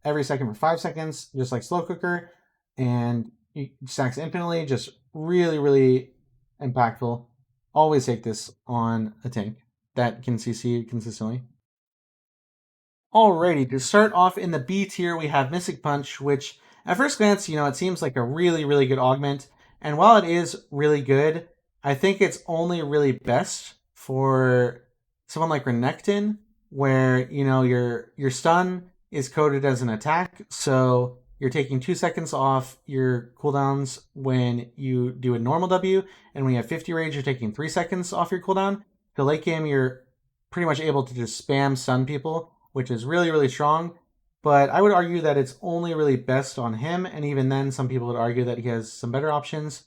every second for 5 seconds, just like Slow Cooker, and it stacks infinitely, just really, really impactful. Always take this on a tank that can CC consistently. Alrighty, to start off in the B tier, we have Mystic Punch, which at first glance, you know, it seems like a really, really good augment. And while it is really good, I think it's only really best for someone like Renekton, where, you know, your stun is coded as an attack, so you're taking 2 seconds off your cooldowns when you do a normal W, and when you have 50 rage, you're taking 3 seconds off your cooldown. So late game, you're pretty much able to just spam stun people, which is really, really strong. But I would argue that it's only really best on him, and even then, some people would argue that he has some better options.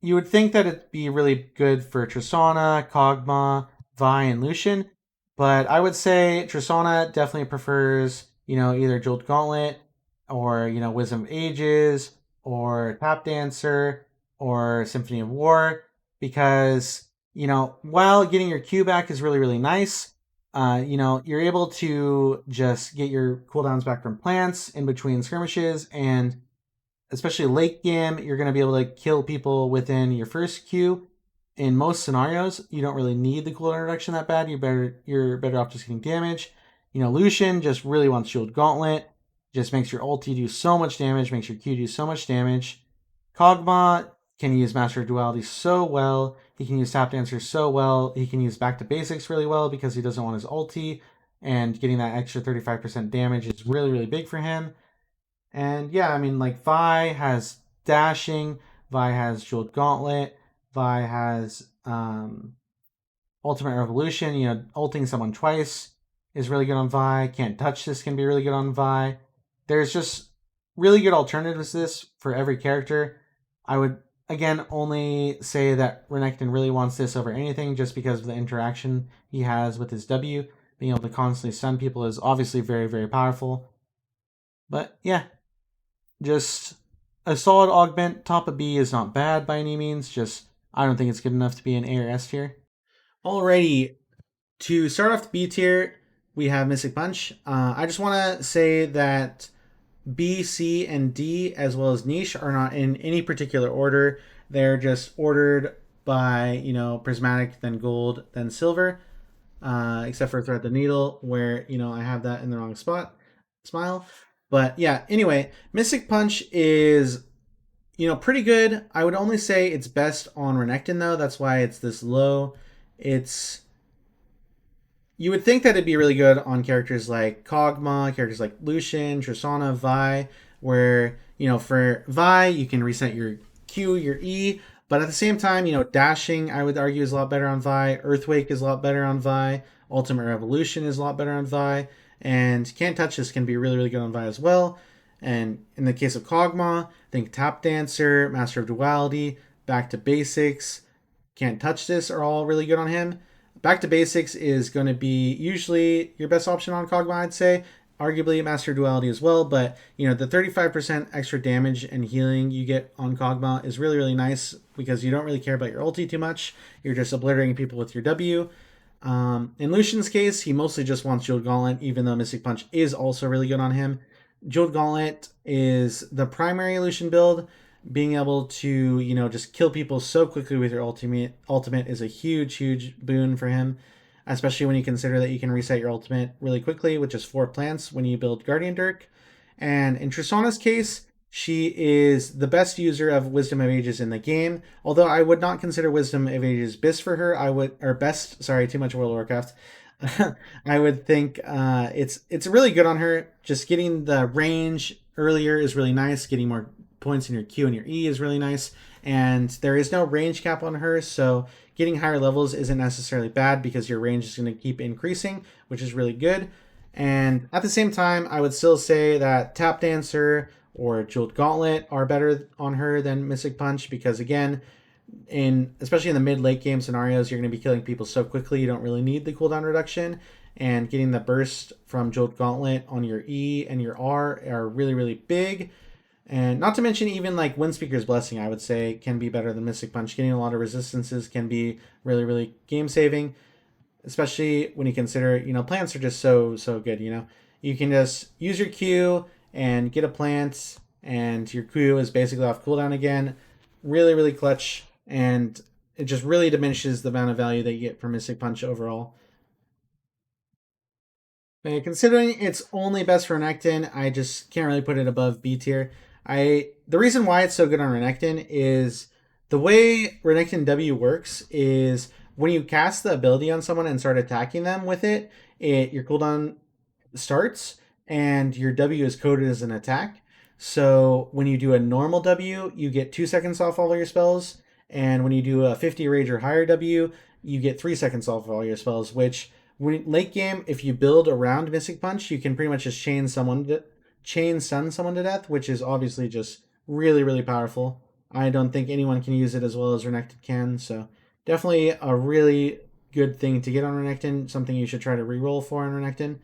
You would think that it'd be really good for Tristana, Kog'Maw, Vi, and Lucian, but I would say Tristana definitely prefers, you know, either Jeweled Gauntlet, or, you know, Wisdom of Ages, or Tap Dancer, or Symphony of War, because, you know, while getting your Q back is really, really nice, you know, you're able to just get your cooldowns back from plants in between skirmishes, and especially late game, you're going to be able to kill people within your first Q. In most scenarios, you don't really need the cooldown reduction that bad. You're better off just getting damage. You know, Lucian just really wants Shield Gauntlet. Just makes your ulti do so much damage, makes your Q do so much damage. Kog'Maw can use Master of Duality so well. He can use Tap Dancer so well. He can use Back to Basics really well because he doesn't want his ulti. And getting that extra 35% damage is really, really big for him. And yeah, I mean, like, Vi has dashing, Vi has Jeweled Gauntlet, Vi has Ultimate Revolution. You know, ulting someone twice is really good on Vi. Can't Touch This can be really good on Vi. There's just really good alternatives to this for every character. I would, again, only say that Renekton really wants this over anything just because of the interaction he has with his W. Being able to constantly stun people is obviously very, very powerful. But yeah, just a solid augment. Top of B is not bad by any means. Just, I don't think it's good enough to be an A or S tier. Alrighty, to start off the B tier, we have Mystic Punch. I just want to say that B, C, and D, as well as Niche, are not in any particular order. They're just ordered by, you know, Prismatic, then Gold, then Silver, except for Thread the Needle, where, you know, I have that in the wrong spot. Smile. But yeah, anyway, Mystic Punch is, you know, pretty good. I would only say it's best on Renekton, though. That's why it's this low. You would think that it'd be really good on characters like Kog'Maw, characters like Lucian, Tristana, Vi, where, you know, for Vi, you can reset your Q, your E, but at the same time, you know, dashing, I would argue, is a lot better on Vi. Earthquake is a lot better on Vi. Ultimate Revolution is a lot better on Vi. And Can't Touch This can be really, really good on Vi as well. And in the case of Kog'Maw, I think Tap Dancer, Master of Duality, Back to Basics, Can't Touch This are all really good on him. Back to Basics is going to be usually your best option on Kog'Maw, I'd say. Arguably Master Duality as well, but, you know, the 35% extra damage and healing you get on Kog'Maw is really, really nice because you don't really care about your ulti too much. You're just obliterating people with your W. In Lucian's case, he mostly just wants Jeweled Gauntlet, even though Mystic Punch is also really good on him. Jeweled Gauntlet is the primary Lucian build. Being able to, you know, just kill people so quickly with your ultimate is a huge, huge boon for him, especially when you consider that you can reset your ultimate really quickly with just 4 plants when you build Guardian Dirk. And in Tristana's case, she is the best user of Wisdom of Ages in the game, although I would not consider Wisdom of Ages best for her. Too much World of Warcraft. I would think it's really good on her. Just getting the range earlier is really nice. Getting more points in your Q and your E is really nice. And there is no range cap on her, so getting higher levels isn't necessarily bad because your range is going to keep increasing, which is really good. And at the same time, I would still say that Tap Dancer or Jeweled Gauntlet are better on her than Mystic Punch because, again, especially in the mid late game scenarios, you're going to be killing people so quickly you don't really need the cooldown reduction. And getting the burst from Jeweled Gauntlet on your E and your R are really, really big. And not to mention, even like Windspeakers Blessing, I would say, can be better than Mystic Punch. Getting a lot of resistances can be really, really game saving, especially when you consider, plants are just so, so good. You can just use your Q and get a plant, and your Q is basically off cooldown again. Really, really clutch, and it just really diminishes the amount of value that you get from Mystic Punch overall. And considering it's only best for Renekton, I just can't really put it above B tier. The reason why it's so good on Renekton is the way Renekton W works is when you cast the ability on someone and start attacking them with it, your cooldown starts and your W is coded as an attack. So when you do a normal W, you get 2 seconds off all your spells, and when you do a 50 rage or higher W, you get 3 seconds off all your spells, which late game, if you build around Mystic Punch, you can pretty much just chain stun someone to death, which is obviously just really, really powerful. I don't think anyone can use it as well as Renekton can, so definitely a really good thing to get on Renekton, something you should try to reroll for on Renekton.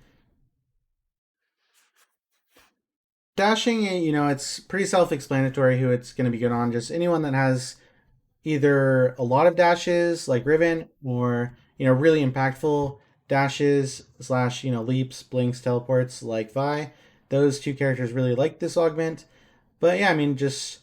Dashing, it's pretty self-explanatory who it's going to be good on. Just anyone that has either a lot of dashes like Riven or, really impactful dashes slash, leaps, blinks, teleports like Vi. Those two characters really like this augment. But yeah, just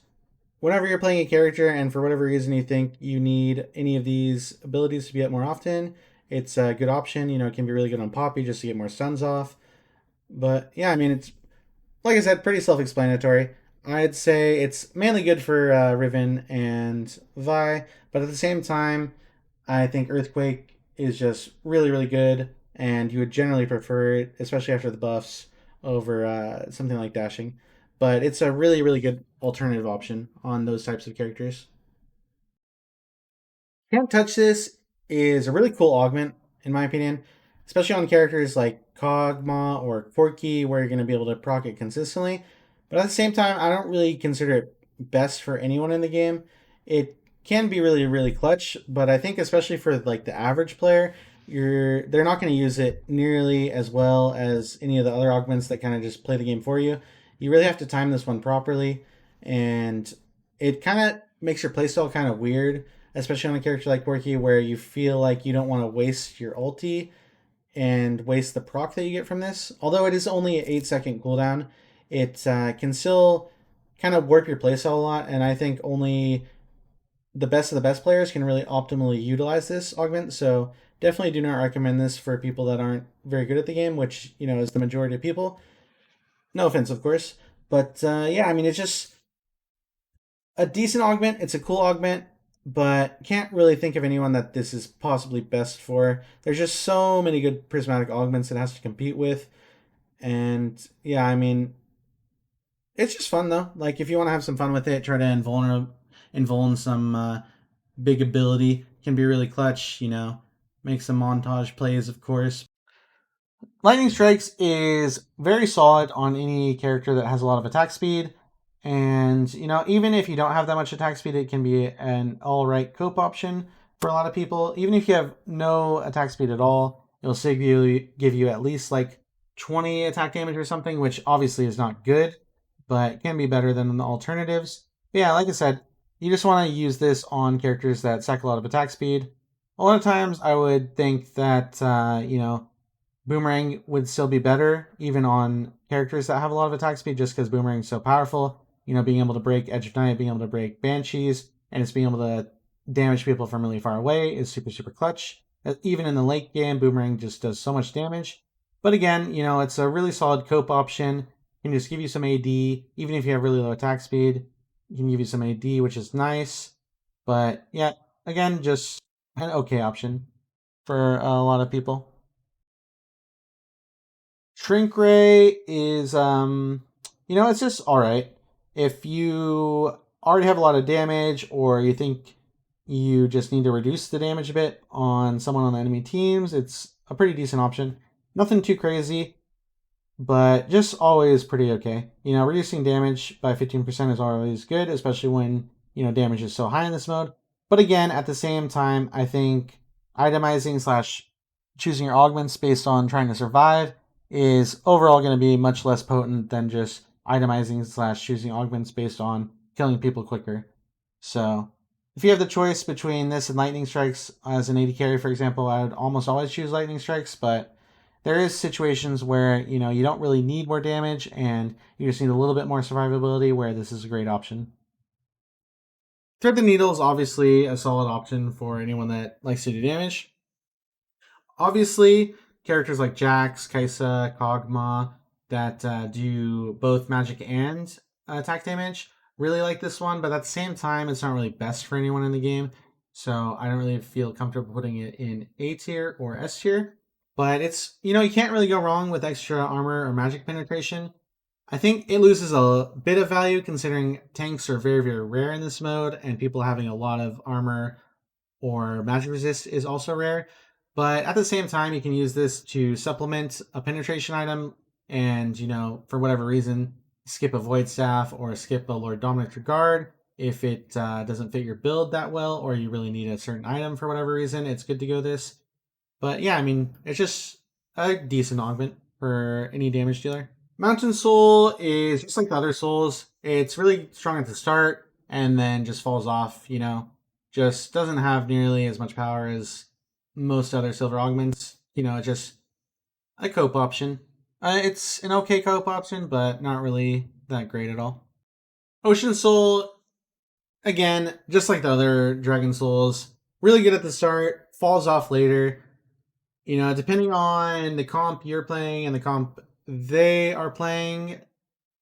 whenever you're playing a character and for whatever reason you think you need any of these abilities to be up more often, it's a good option. It can be really good on Poppy just to get more stuns off. But yeah, it's, like I said, pretty self-explanatory. I'd say it's mainly good for Riven and Vi, but at the same time, I think Earthquake is just really, really good, and you would generally prefer it, especially after the buffs, over something like Dashing. But it's a really, really good alternative option on those types of characters. Can't Touch This is a really cool augment, in my opinion, especially on characters like Kog'Maw or Corki, where you're going to be able to proc it consistently. But at the same time, I don't really consider it best for anyone in the game. It can be really, really clutch, but I think especially for like the average player, they're not going to use it nearly as well as any of the other augments that kind of just play the game for you. You really have to time this one properly, and it kind of makes your playstyle kind of weird, especially on a character like Corki, where you feel like you don't want to waste your ulti and waste the proc that you get from this. Although it is only an 8-second cooldown, it can still kind of warp your playstyle a lot, and I think only the best of the best players can really optimally utilize this augment. So definitely do not recommend this for people that aren't very good at the game, which is the majority of people. No offense, of course, but yeah, it's just a decent augment. It's a cool augment, but can't really think of anyone that this is possibly best for. There's just so many good prismatic augments it has to compete with. And yeah, it's just fun though. Like if you want to have some fun with it, try to invuln some big ability. Can be really clutch, make some montage plays, of course. Lightning Strikes is very solid on any character that has a lot of attack speed. And, even if you don't have that much attack speed, it can be an all right cope option for a lot of people. Even if you have no attack speed at all, it'll still give you at least like 20 attack damage or something, which obviously is not good, but can be better than the alternatives. But yeah, like I said, you just want to use this on characters that sack a lot of attack speed. A lot of times I would think that, Boomerang would still be better, even on characters that have a lot of attack speed, just because Boomerang is so powerful. Being able to break Edge of Night, being able to break Banshees, and it's being able to damage people from really far away is super, super clutch. Even in the late game, Boomerang just does so much damage. But again, it's a really solid cope option. Can just give you some AD, even if you have really low attack speed. It can give you some AD, which is nice. But yeah, again, just an okay option for a lot of people. Shrink Ray is, it's just alright. If you already have a lot of damage, or you think you just need to reduce the damage a bit on someone on the enemy teams, it's a pretty decent option. Nothing too crazy. but just always pretty okay. You know, reducing damage by 15% is always good, especially when, you know, damage is so high in this mode. But again, at the same time, I think itemizing slash choosing your augments based on trying to survive is overall going to be much less potent than just itemizing slash choosing augments based on killing people quicker. So if you have the choice between this and lightning strikes as an AD carry, for example, I would almost always choose lightning strikes, but there is situations where, you know, you don't really need more damage and you just need a little bit more survivability where this is a great option. Thread the Needle is obviously a solid option for anyone that likes to do damage. Obviously, characters like Jax, Kaisa, Kog'Maw that do both magic and attack damage really like this one, but at the same time, it's not really best for anyone in the game. So I don't really feel comfortable putting it in A tier or S tier. But it's, you know, you can't really go wrong with extra armor or magic penetration. I think it loses a bit of value considering tanks are very, very rare in this mode, and people having a lot of armor or magic resist is also rare. But at the same time, you can use this to supplement a penetration item and, you know, for whatever reason, skip a Void Staff or skip a Lord Dominator Guard if it doesn't fit your build that well or you really need a certain item for whatever reason. It's good to go this. But yeah, I mean, it's just a decent augment for any damage dealer. Mountain Soul is just like the other souls. It's really strong at the start and then just falls off, you know. Just doesn't have nearly as much power as most other silver augments. You know, it's just a cope option. It's an okay cope option, but not really that great at all. Ocean Soul, again, just like the other Dragon Souls, really good at the start, falls off later. You know, depending on the comp you're playing and the comp they are playing,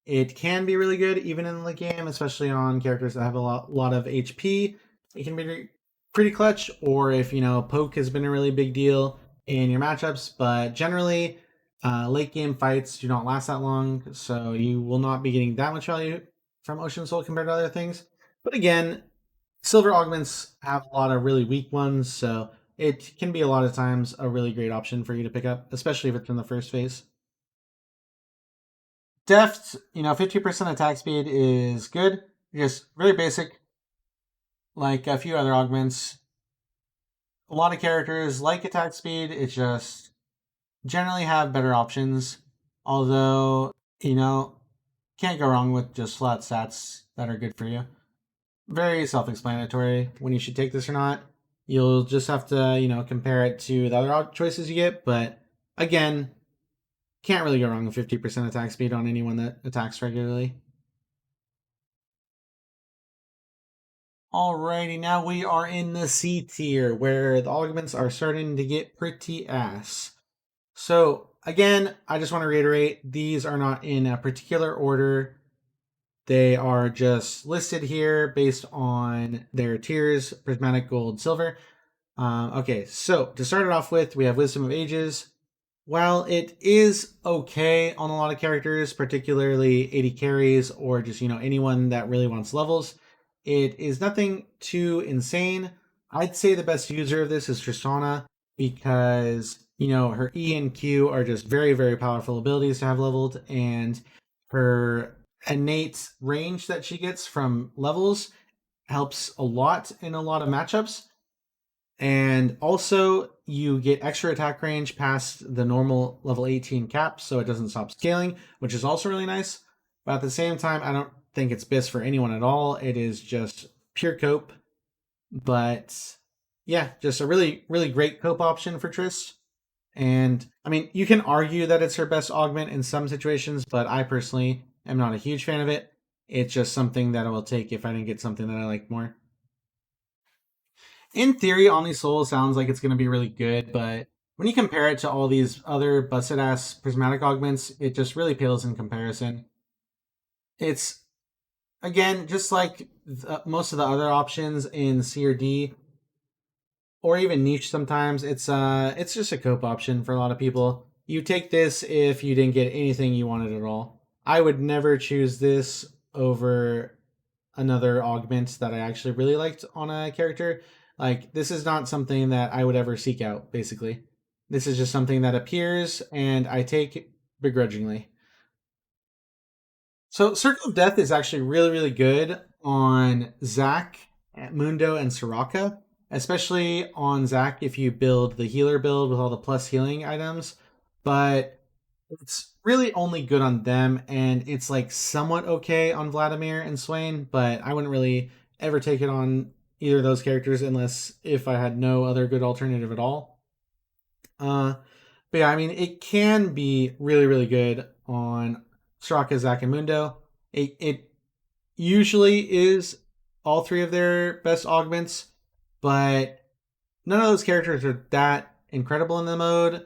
it can be really good even in the late game, especially on characters that have a lot of HP. It can be pretty clutch, or if, you know, poke has been a really big deal in your matchups, but generally, late game fights do not last that long, so you will not be getting that much value from Ocean Soul compared to other things. But again, silver augments have a lot of really weak ones, so it can be a lot of times a really great option for you to pick up, especially if it's in the first phase. Deft, you know, 50% attack speed is good. Just very basic, like a few other augments. A lot of characters like attack speed, it's just generally have better options. Although, you know, can't go wrong with just flat stats that are good for you. Very self-explanatory when you should take this or not. You'll just have to, you know, compare it to the other choices you get, but again, can't really go wrong with 50% attack speed on anyone that attacks regularly. Alrighty, now we are in the C tier, where the augments are starting to get pretty ass. So, again, I just want to reiterate, these are not in a particular order. They are just listed here based on their tiers, prismatic, gold, silver. Okay, so to start it off with, we have Wisdom of Ages. While it is okay on a lot of characters, particularly AD carries or just, you know, anyone that really wants levels, it is nothing too insane. I'd say the best user of this is Tristana because, you know, her E and Q are just very, very powerful abilities to have leveled, and her innate range that she gets from levels helps a lot in a lot of matchups. And also, you get extra attack range past the normal level 18 cap, so it doesn't stop scaling, which is also really nice. But at the same time, I don't think it's best for anyone at all. It is just pure cope. But yeah, just a really, really great cope option for Triss. And I mean, you can argue that it's her best augment in some situations, but I personally am not a huge fan of it. It's just something that I will take if I didn't get something that I like more. In theory, Omni Soul sounds like it's going to be really good, but when you compare it to all these other busted ass prismatic augments, it just really pales in comparison. It's, again, just like most of the other options in C or D, or even niche sometimes, it's just a cope option for a lot of people. You take this if you didn't get anything you wanted at all. I would never choose this over another augment that I actually really liked on a character. Like, this is not something that I would ever seek out, basically. This is just something that appears and I take begrudgingly. So Circle of Death is actually really good on Zac, Mundo, and Soraka. Especially on Zac if you build the healer build with all the plus healing items. But it's really only good on them, and it's like somewhat okay on Vladimir and Swain, but I wouldn't really ever take it on either of those characters unless if I had no other good alternative at all. Uh, but yeah, I mean, it can be really good on Straka, Zac, and Mundo. It usually is all three of their best augments, but none of those characters are that incredible in the mode.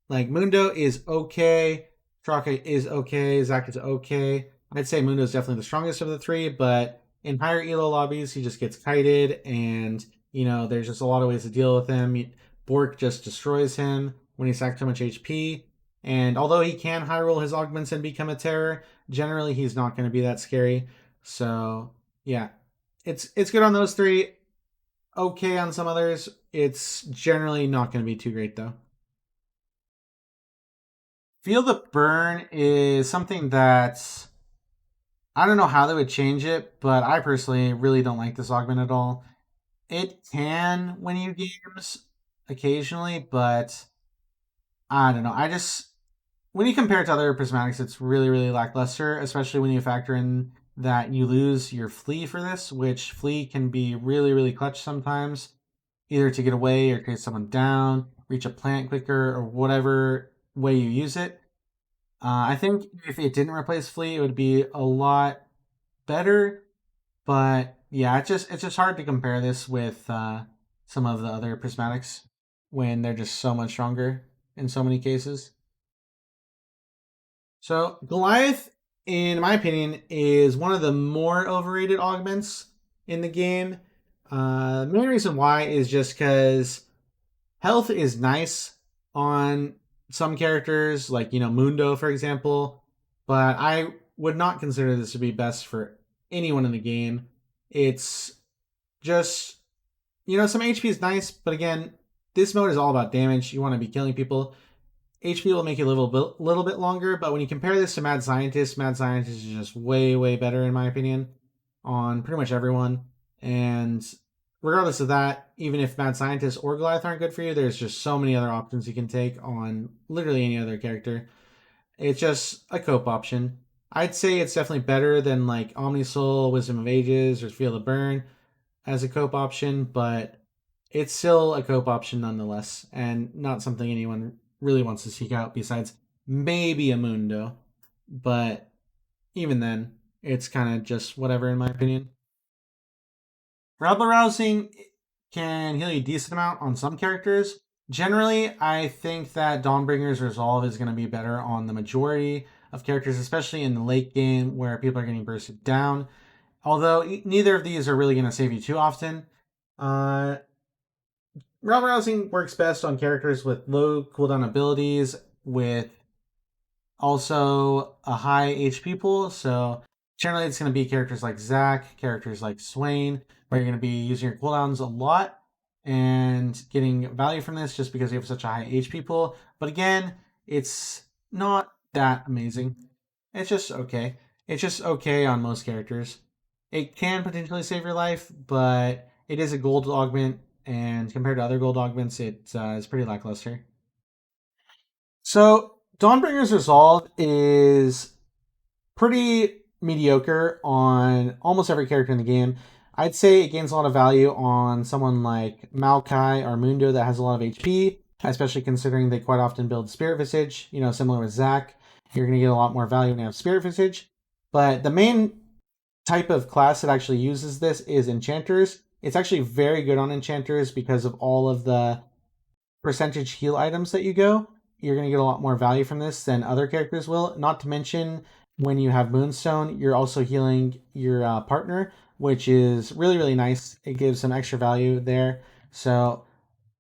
Like Mundo is okay, Straka is okay, Zac is okay. I'd say Mundo is definitely the strongest of the three, but in higher elo lobbies, he just gets kited, and there's just a lot of ways to deal with him. Bork just destroys him when he stacks too much HP, and although he can high roll his augments and become a terror, generally he's not going to be that scary. So yeah, it's good on those three. Okay on some others. It's generally not going to be too great though. Feel the Burn is something that I don't know how they would change it, but I personally really don't like this augment at all. It can win you games occasionally, but I don't know. When you compare it to other prismatics, it's really lackluster, especially when you factor in that you lose your flee for this, which flee can be really clutch sometimes, either to get away or chase someone down, reach a plant quicker, or whatever way you use it. I think if it didn't replace Fleet, it would be a lot better. But yeah, it's just hard to compare this with some of the other prismatics when they're just so much stronger in so many cases. So Goliath, in my opinion, is one of the more overrated augments in the game. The main reason why is just because health is nice on some characters, like Mundo, for example, but I would not consider this to be best for anyone in the game. It's just some HP is nice, but again, this mode is all about damage. You want to be killing people. HP will make you live a little bit longer, but when you compare this to Mad Scientist is just way better in my opinion on pretty much everyone. And regardless of that, even if Mad Scientist or Goliath aren't good for you, there's just so many other options you can take on literally any other character. It's just a cope option. I'd say it's definitely better than like Omni Soul, Wisdom of Ages, or Feel the Burn as a cope option, but it's still a cope option nonetheless, and not something anyone really wants to seek out besides maybe a Mundo. But even then, it's kind of just whatever in my opinion. Rabble Rousing can heal you a decent amount on some characters. Generally, I think that Dawnbringer's Resolve is going to be better on the majority of characters, especially in the late game where people are getting bursted down. Although neither of these are really going to save you too often. Uh, Rabble Rousing works best on characters with low cooldown abilities, with also a high HP pool. So generally, it's going to be characters like Zac, characters like Swain, where you're going to be using your cooldowns a lot and getting value from this just because you have such a high HP pool. But again, it's not that amazing. It's just okay. It's just okay on most characters. It can potentially save your life, but it is a gold augment, and compared to other gold augments, it is pretty lackluster. So Dawnbringer's Resolve is pretty mediocre on almost every character in the game. I'd say it gains a lot of value on someone like Maokai or Mundo that has a lot of HP, especially considering they quite often build Spirit Visage. Similar with Zac, you're going to get a lot more value when you have Spirit Visage. But the main type of class that actually uses this is Enchanters. It's actually very good on Enchanters because of all of the percentage heal items that you go. You're going to get a lot more value from this than other characters will. Not to mention, when you have Moonstone, you're also healing your partner, which is really nice. It gives some extra value there. So,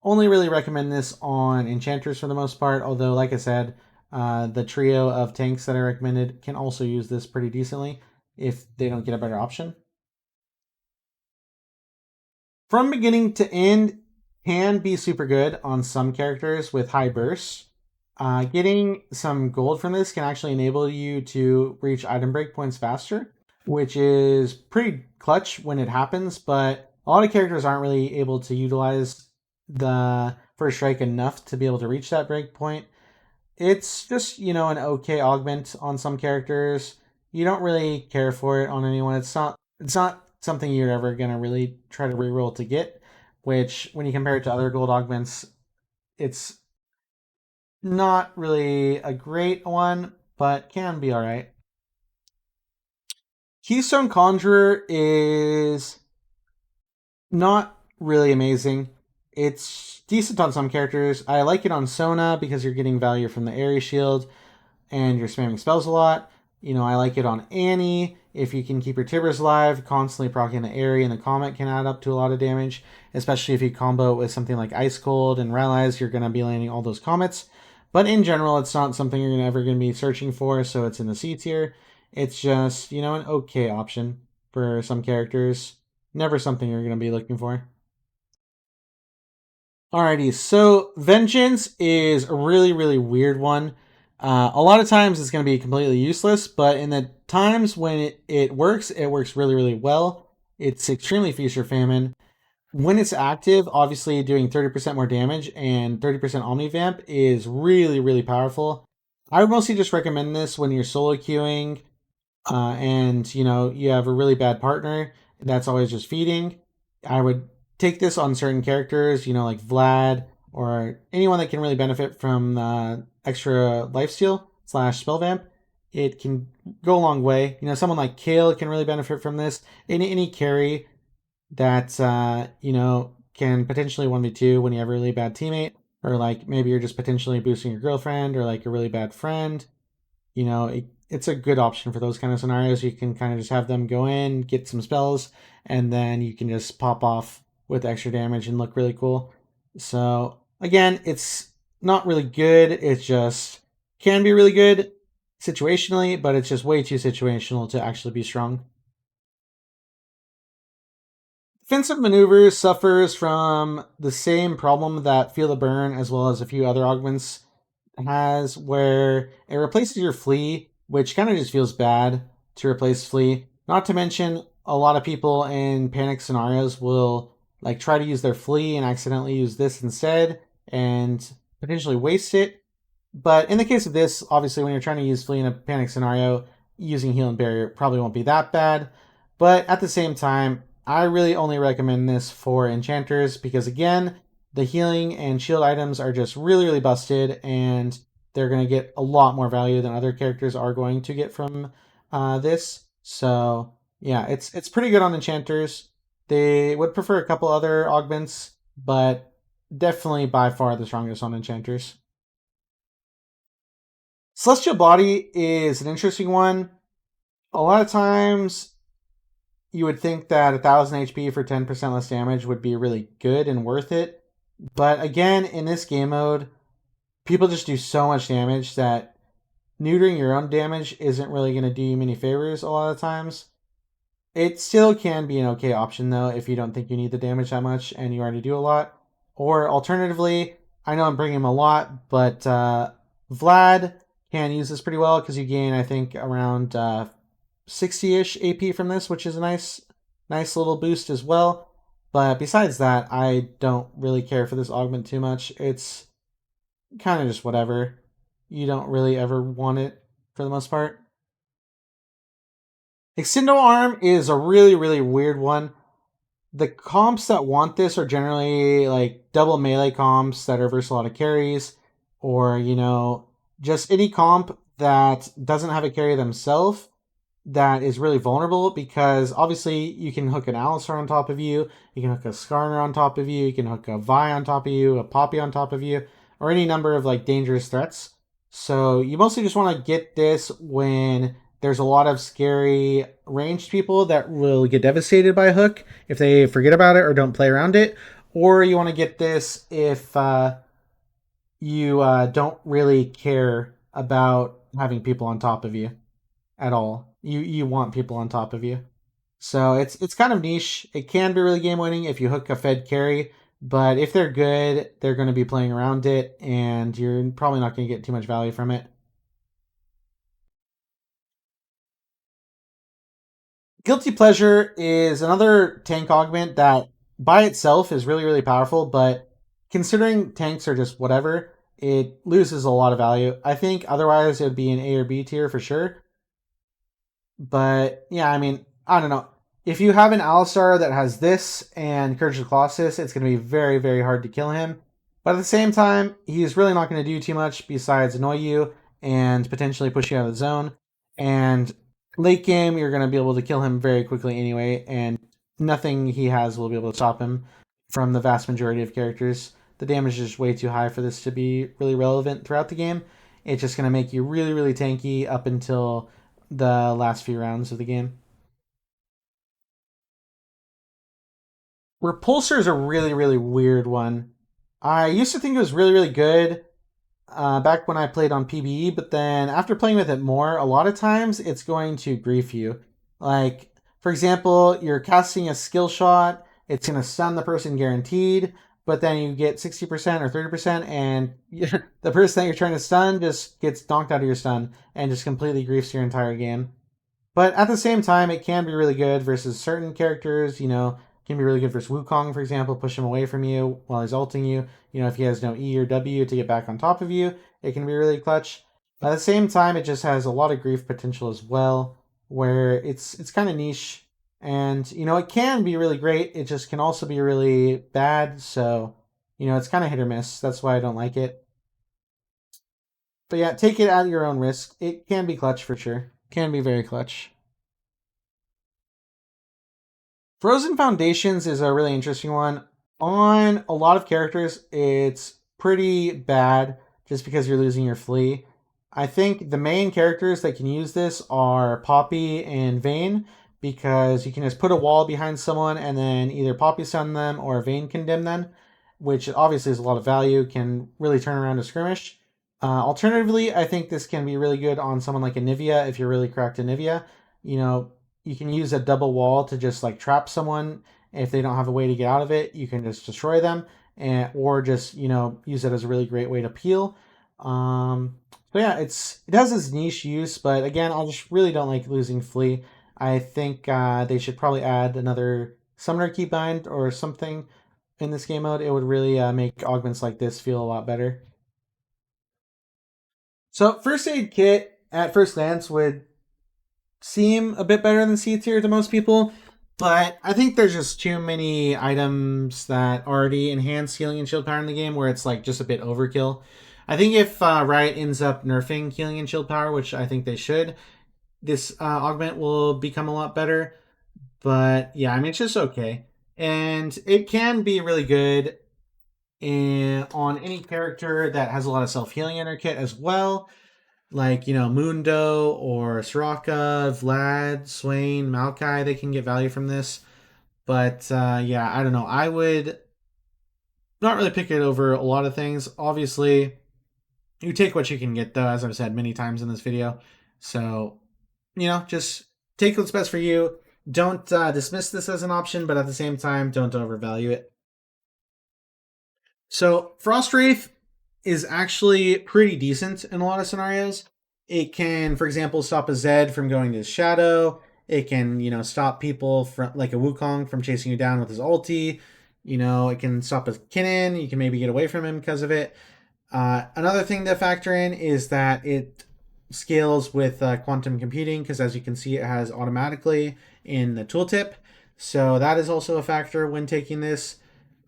only really recommend this on Enchanters for the most part. Although, like I said, the trio of tanks that I recommended can also use this pretty decently if they don't get a better option. From beginning to end, can be super good on some characters with high bursts. Getting some gold from this can actually enable you to reach item break points faster, which is pretty clutch when it happens, but a lot of characters aren't really able to utilize the first strike enough to be able to reach that break point. It's just, an okay augment on some characters. You don't really care for it on anyone. It's not something you're ever gonna really try to reroll to get, which when you compare it to other gold augments, it's not really a great one, but can be alright. Keystone Conjurer is not really amazing. It's decent on some characters. I like it on Sona because you're getting value from the Airy Shield and you're spamming spells a lot. I like it on Annie. If you can keep your Tibbers alive, constantly proccing the Airy and the Comet can add up to a lot of damage, especially if you combo it with something like Ice Cold and Realize, you're going to be landing all those Comets. But in general, it's not something you're ever going to be searching for, so it's in the C tier. It's just, an okay option for some characters. Never something you're going to be looking for. Alrighty, so Vengeance is a really, really weird one. A lot of times it's going to be completely useless, but in the times when it works really, really well. It's extremely feast or famine. When it's active, obviously doing 30% more damage and 30% Omni Vamp is really, really powerful. I would mostly just recommend this when you're solo queuing and you have a really bad partner that's always just feeding. I would take this on certain characters, like Vlad or anyone that can really benefit from extra lifesteal / spell vamp. It can go a long way. Someone like Kale can really benefit from this. Any carry that can potentially 1v2 when you have a really bad teammate, or like maybe you're just potentially boosting your girlfriend or like a really bad friend. It's a good option for those kind of scenarios. You can kind of just have them go in, get some spells, and then you can just pop off with extra damage and look really cool. So again, it's not really good. It's just can be really good situationally, but it's just way too situational to actually be strong. Defensive Maneuvers suffers from the same problem that Feel the Burn, as well as a few other augments, has, where it replaces your Flee, which kind of just feels bad to replace Flee. Not to mention, a lot of people in panic scenarios will like try to use their Flee and accidentally use this instead and potentially waste it. But in the case of this, obviously when you're trying to use Flee in a panic scenario, using Heal and Barrier probably won't be that bad. But at the same time, I really only recommend this for enchanters because, again, the healing and shield items are just really, really busted, and they're going to get a lot more value than other characters are going to get from this. So, yeah, it's pretty good on enchanters. They would prefer a couple other augments, but definitely by far the strongest on enchanters. Celestial Body is an interesting one. A lot of times you would think that 1000 HP for 10% less damage would be really good and worth it. But again, in this game mode, people just do so much damage that neutering your own damage isn't really going to do you many favors a lot of times. It still can be an okay option, though, if you don't think you need the damage that much and you already do a lot. Or alternatively, I know I'm bringing him a lot, but Vlad can use this pretty well because you gain, I think, around 60-ish AP from this, which is a nice little boost as well. But besides that, I don't really care for this augment too much. It's kind of just whatever. You don't really ever want it for the most part. Extendo Arm is a really, really weird one. The comps that want this are generally like double melee comps that reverse a lot of carries, or, just any comp that doesn't have a carry themselves that is really vulnerable, because obviously you can hook an Alistar on top of you, you can hook a Skarner on top of you, you can hook a Vi on top of you, a Poppy on top of you, or any number of like dangerous threats. So you mostly just want to get this when there's a lot of scary ranged people that will get devastated by a hook if they forget about it or don't play around it. Or you want to get this if you don't really care about having people on top of you at all. You want people on top of you. So it's kind of niche. It can be really game winning if you hook a fed carry, But if they're good, they're going to be playing around it, and you're probably not going to get too much value from it. Guilty Pleasure is another tank augment that by itself is really, really powerful, but considering tanks are just whatever, it loses a lot of value. I think otherwise it would be an A or B tier for sure. But yeah, I mean, I don't know. If you have an Alistar that has this and Courage of Colossus, it's going to be very, very hard to kill him. But at the same time, he's really not going to do too much besides annoy you and potentially push you out of the zone. And late game, you're going to be able to kill him very quickly anyway, and nothing he has will be able to stop him from the vast majority of characters. The damage is just way too high for this to be really relevant throughout the game. It's just going to make you really, really tanky up until the last few rounds of the game. Repulsor is a really, really weird one. I used to think it was really, really good back when I played on PBE, but then after playing with it more, a lot of times it's going to grief you. Like, for example, you're casting a skill shot, it's going to stun the person guaranteed, but then you get 60% or 30%, and the person that you're trying to stun just gets knocked out of your stun and just completely griefs your entire game. But at the same time, it can be really good versus certain characters. It can be really good versus Wukong, for example. Push him away from you while he's ulting you. If he has no E or W to get back on top of you, it can be really clutch. At the same time, it just has a lot of grief potential as well, where it's kind of niche, and it can be really great. It just can also be really bad. So it's kind of hit or miss. That's why I don't like it. But yeah, take it at your own risk. It can be clutch for sure. Can be very clutch. Frozen Foundations is a really interesting one. On a lot of characters, it's pretty bad just because you're losing your flea. I think the main characters that can use this are Poppy and Vayne, because you can just put a wall behind someone and then either Poppy stun them or Vayne condemn them, which obviously is a lot of value, can really turn around a skirmish. Alternatively, I think this can be really good on someone like Anivia if you're really cracked Anivia. You know, you can use a double wall to just like trap someone. If they don't have a way to get out of it, you can just destroy them, or just use it as a really great way to peel. So yeah, it has its niche use, but again, I just really don't like losing Flea. I think they should probably add another Summoner Keybind or something in this game mode. It would really make augments like this feel a lot better. So First Aid Kit at first glance would seem a bit better than C tier to most people, but I think there's just too many items that already enhance healing and shield power in the game where it's like just a bit overkill. I think if Riot ends up nerfing healing and shield power, which I think they should, this augment will become a lot better. But yeah, I mean, it's just okay. And it can be really good on any character that has a lot of self-healing in their kit as well, like Mundo or Soraka, Vlad, Swain, Maokai. They can get value from this. But yeah, I don't know. I would not really pick it over a lot of things. Obviously, you take what you can get, though, as I've said many times in this video. So just take what's best for you. Don't dismiss this as an option, but at the same time, don't overvalue it. So Frostwraith is actually pretty decent in a lot of scenarios. It can, for example, stop a Zed from going to his shadow. It can, stop people from, like a Wukong, from chasing you down with his ulti. It can stop a Kinnan. You can maybe get away from him because of it. Another thing to factor in is that it scales with quantum computing, because as you can see, it has automatically in the tooltip. So that is also a factor when taking this.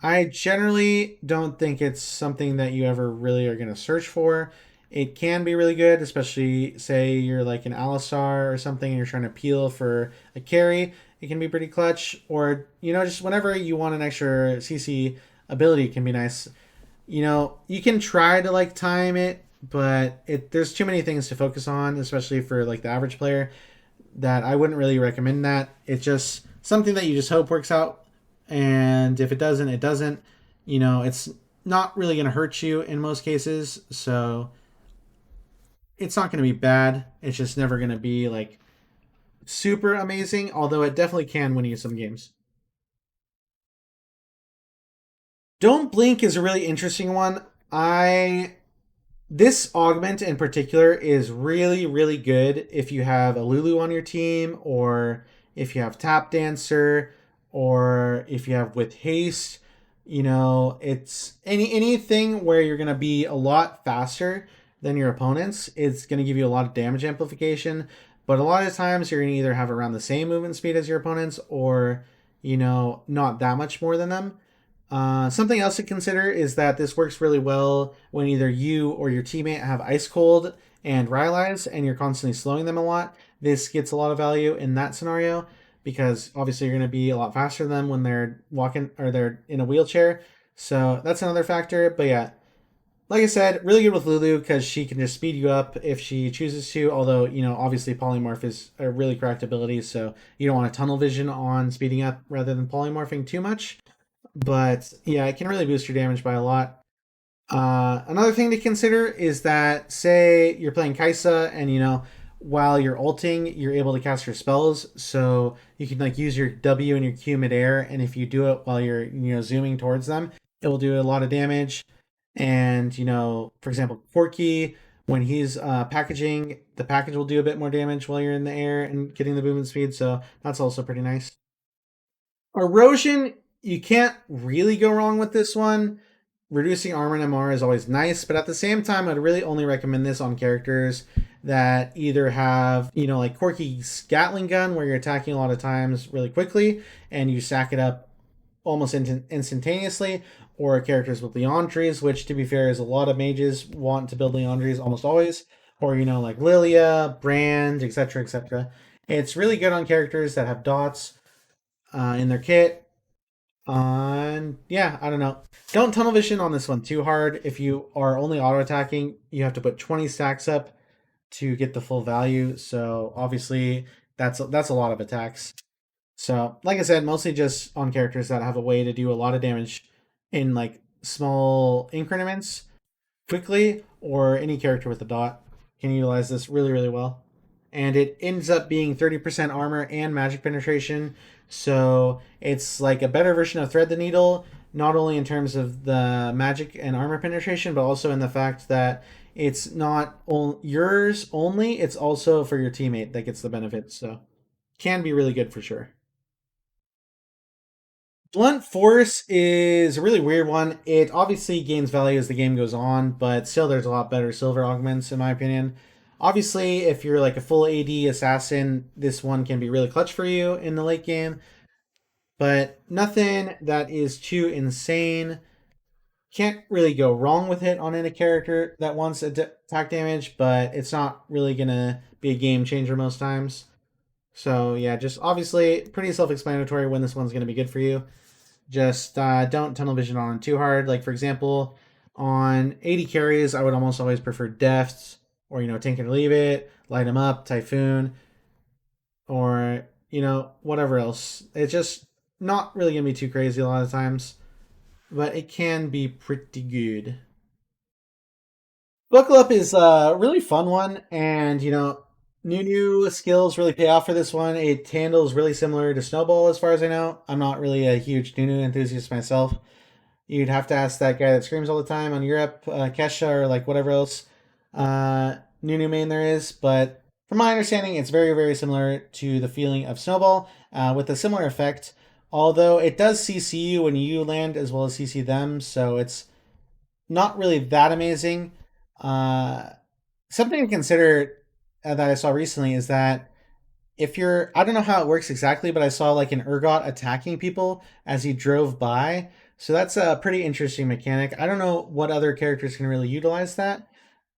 I generally don't think it's something that you ever really are going to search for. It can be really good, especially say you're like an Alistar or something and you're trying to peel for a carry. It can be pretty clutch. Or, just whenever you want an extra CC ability, it can be nice. You can try to like time it, but there's too many things to focus on, especially for like the average player, that I wouldn't really recommend that. It's just something that you just hope works out. And if it doesn't, it doesn't. It's not really going to hurt you in most cases. So it's not going to be bad. It's just never going to be like super amazing, although it definitely can win you some games. Don't Blink is a really interesting one. This augment in particular is really, really good if you have a Lulu on your team, or if you have Tap Dancer, or if you have with Haste. You know, it's anything where you're gonna be a lot faster than your opponents. It's gonna give you a lot of damage amplification, but a lot of times you're gonna either have around the same movement speed as your opponents, or not that much more than them. Something else to consider is that this works really well when either you or your teammate have Ice Cold and Rylai's and you're constantly slowing them a lot. This gets a lot of value in that scenario because obviously you're going to be a lot faster than them when they're walking or they're in a wheelchair. So that's another factor. But yeah, like I said, really good with Lulu because she can just speed you up if she chooses to. Although, obviously Polymorph is a really cracked ability, so you don't want to tunnel vision on speeding up rather than polymorphing too much. But yeah, it can really boost your damage by a lot. Another thing to consider is that, say you're playing Kaisa, and while you're ulting, you're able to cast your spells. So you can like use your W and your Q midair, and if you do it while you're zooming towards them, it will do a lot of damage. And for example, Corky, when he's packaging, the package will do a bit more damage while you're in the air and getting the movement speed. So that's also pretty nice. Erosion, you can't really go wrong with this one. Reducing armor and MR is always nice, but at the same time, I'd really only recommend this on characters that either have, like Corky's Gatling gun, where you're attacking a lot of times really quickly and you sack it up almost instantaneously, or characters with Leandries, which to be fair is a lot of mages want to build Leandries almost always, or like Lilia, Brand, etc., etc. It's really good on characters that have dots in their kit. Yeah, I don't know. Don't tunnel vision on this one too hard. If you are only auto attacking, you have to put 20 stacks up to get the full value. So obviously that's a lot of attacks. So like I said, mostly just on characters that have a way to do a lot of damage in like small increments quickly, or any character with a dot can utilize this really, really well. And it ends up being 30% armor and magic penetration. So it's like a better version of Thread the Needle, not only in terms of the magic and armor penetration, but also in the fact that it's not yours only, it's also for your teammate that gets the benefits. So can be really good for sure. Blunt Force is a really weird one. It obviously gains value as the game goes on, but still there's a lot better silver augments in my opinion. Obviously, if you're like a full AD assassin, this one can be really clutch for you in the late game, but nothing that is too insane. Can't really go wrong with it on any character that wants attack damage, but it's not really gonna be a game changer most times. So yeah, just obviously pretty self-explanatory when this one's gonna be good for you. Just don't tunnel vision on too hard. Like for example, on 80 carries, I would almost always prefer Deft, or Tank It or Leave It, Light 'em Up, Typhoon, or whatever else. It's just not really gonna be too crazy a lot of times, but it can be pretty good. Buckle Up is a really fun one, and new skills really pay off for this one. It handles really similar to Snowball as far as I know. I'm not really a huge new enthusiast myself. You'd have to ask that guy that screams all the time on Europe, Kesha, or like whatever else Nunu main there is. But from my understanding, it's very, very similar to the feeling of Snowball, with a similar effect. Although it does CC you when you land as well as CC them, so it's not really that amazing. Uh, Something to consider that I saw recently is that if you're, I don't know how it works exactly, but I saw like an Urgot attacking people as he drove by. So that's a pretty interesting mechanic. I don't know what other characters can really utilize that,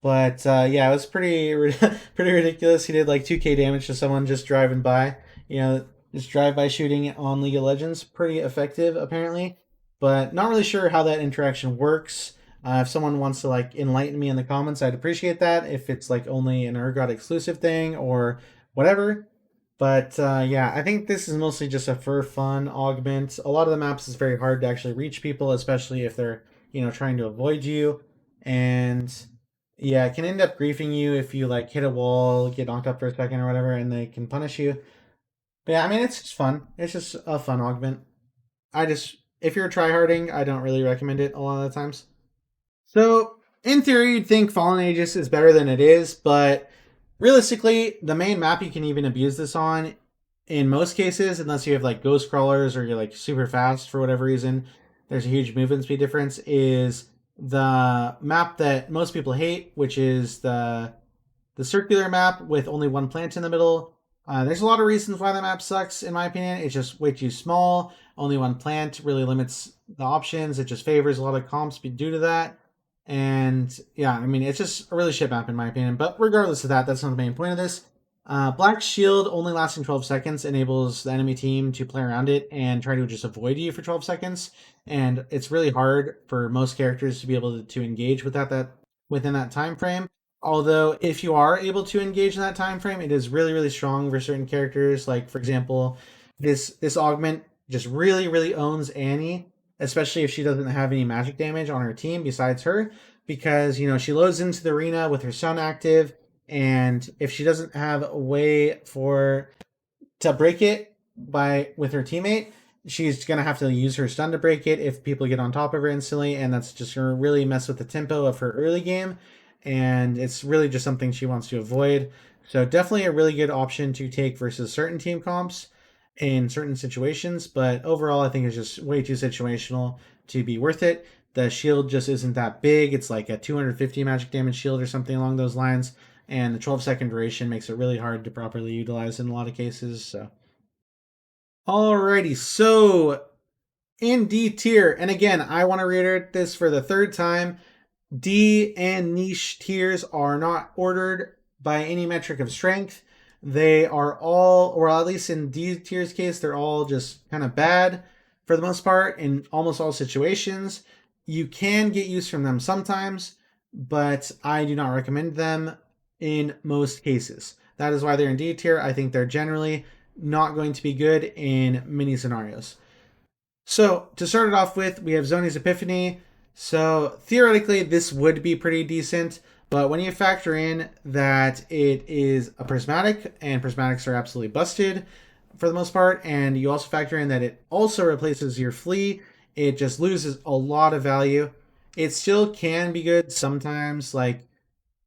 but yeah, it was pretty pretty ridiculous. He did like 2k damage to someone just driving by. Just drive-by shooting on League of Legends, pretty effective apparently, but not really sure how that interaction works. If someone wants to like enlighten me in the comments, I'd appreciate that. If it's like only an Urgot exclusive thing or whatever. But yeah, I think this is mostly just a for fun augment. A lot of the maps is very hard to actually reach people, especially if they're trying to avoid you. And yeah, it can end up griefing you if you like hit a wall, get knocked up for a second or whatever, and they can punish you. But yeah, I mean it's just fun. It's just a fun augment. I just if you're tryharding, I don't really recommend it a lot of the times. So, in theory, you'd think Fallen Aegis is better than it is, but realistically, the main map you can even abuse this on, in most cases, unless you have like ghost crawlers or you're like super fast for whatever reason, there's a huge movement speed difference, is the map that most people hate, which is the circular map with only one plant in the middle. There's a lot of reasons why that map sucks, in my opinion. It's just way too small. Only one plant really limits the options. It just favors a lot of comps due to that. And yeah, I mean, it's just a really shit map, in my opinion. But regardless of that, that's not the main point of this. Black Shield only lasting 12 seconds enables the enemy team to play around it and try to just avoid you for 12 seconds. And it's really hard for most characters to be able to engage with that within that time frame. Although, if you are able to engage in that time frame, it is really, really strong for certain characters. Like, for example, this augment just really, really owns Annie, especially if she doesn't have any magic damage on her team besides her, because she loads into the arena with her sun active, and if she doesn't have a way to break it with her teammate, she's gonna have to use her stun to break it if people get on top of her instantly, and that's just gonna really mess with the tempo of her early game, and it's really just something she wants to avoid. So definitely a really good option to take versus certain team comps in certain situations, but overall I think it's just way too situational to be worth it. The shield just isn't that big. It's like a 250 magic damage shield or something along those lines, and the 12-second duration makes it really hard to properly utilize in a lot of cases. So alrighty, so in D tier, and again, I want to reiterate this for the third time, D and niche tiers are not ordered by any metric of strength. They are all, or at least in D tier's case, they're all just kind of bad for the most part in almost all situations. You can get use from them sometimes, but I do not recommend them in most cases. That is why they're in D tier. I think they're generally not going to be good in many scenarios. So to start it off with, we have Zoni's Epiphany. So theoretically, this would be pretty decent, but when you factor in that it is a prismatic, and prismatics are absolutely busted for the most part, and you also factor in that it also replaces your flea, it just loses a lot of value. It still can be good sometimes, like,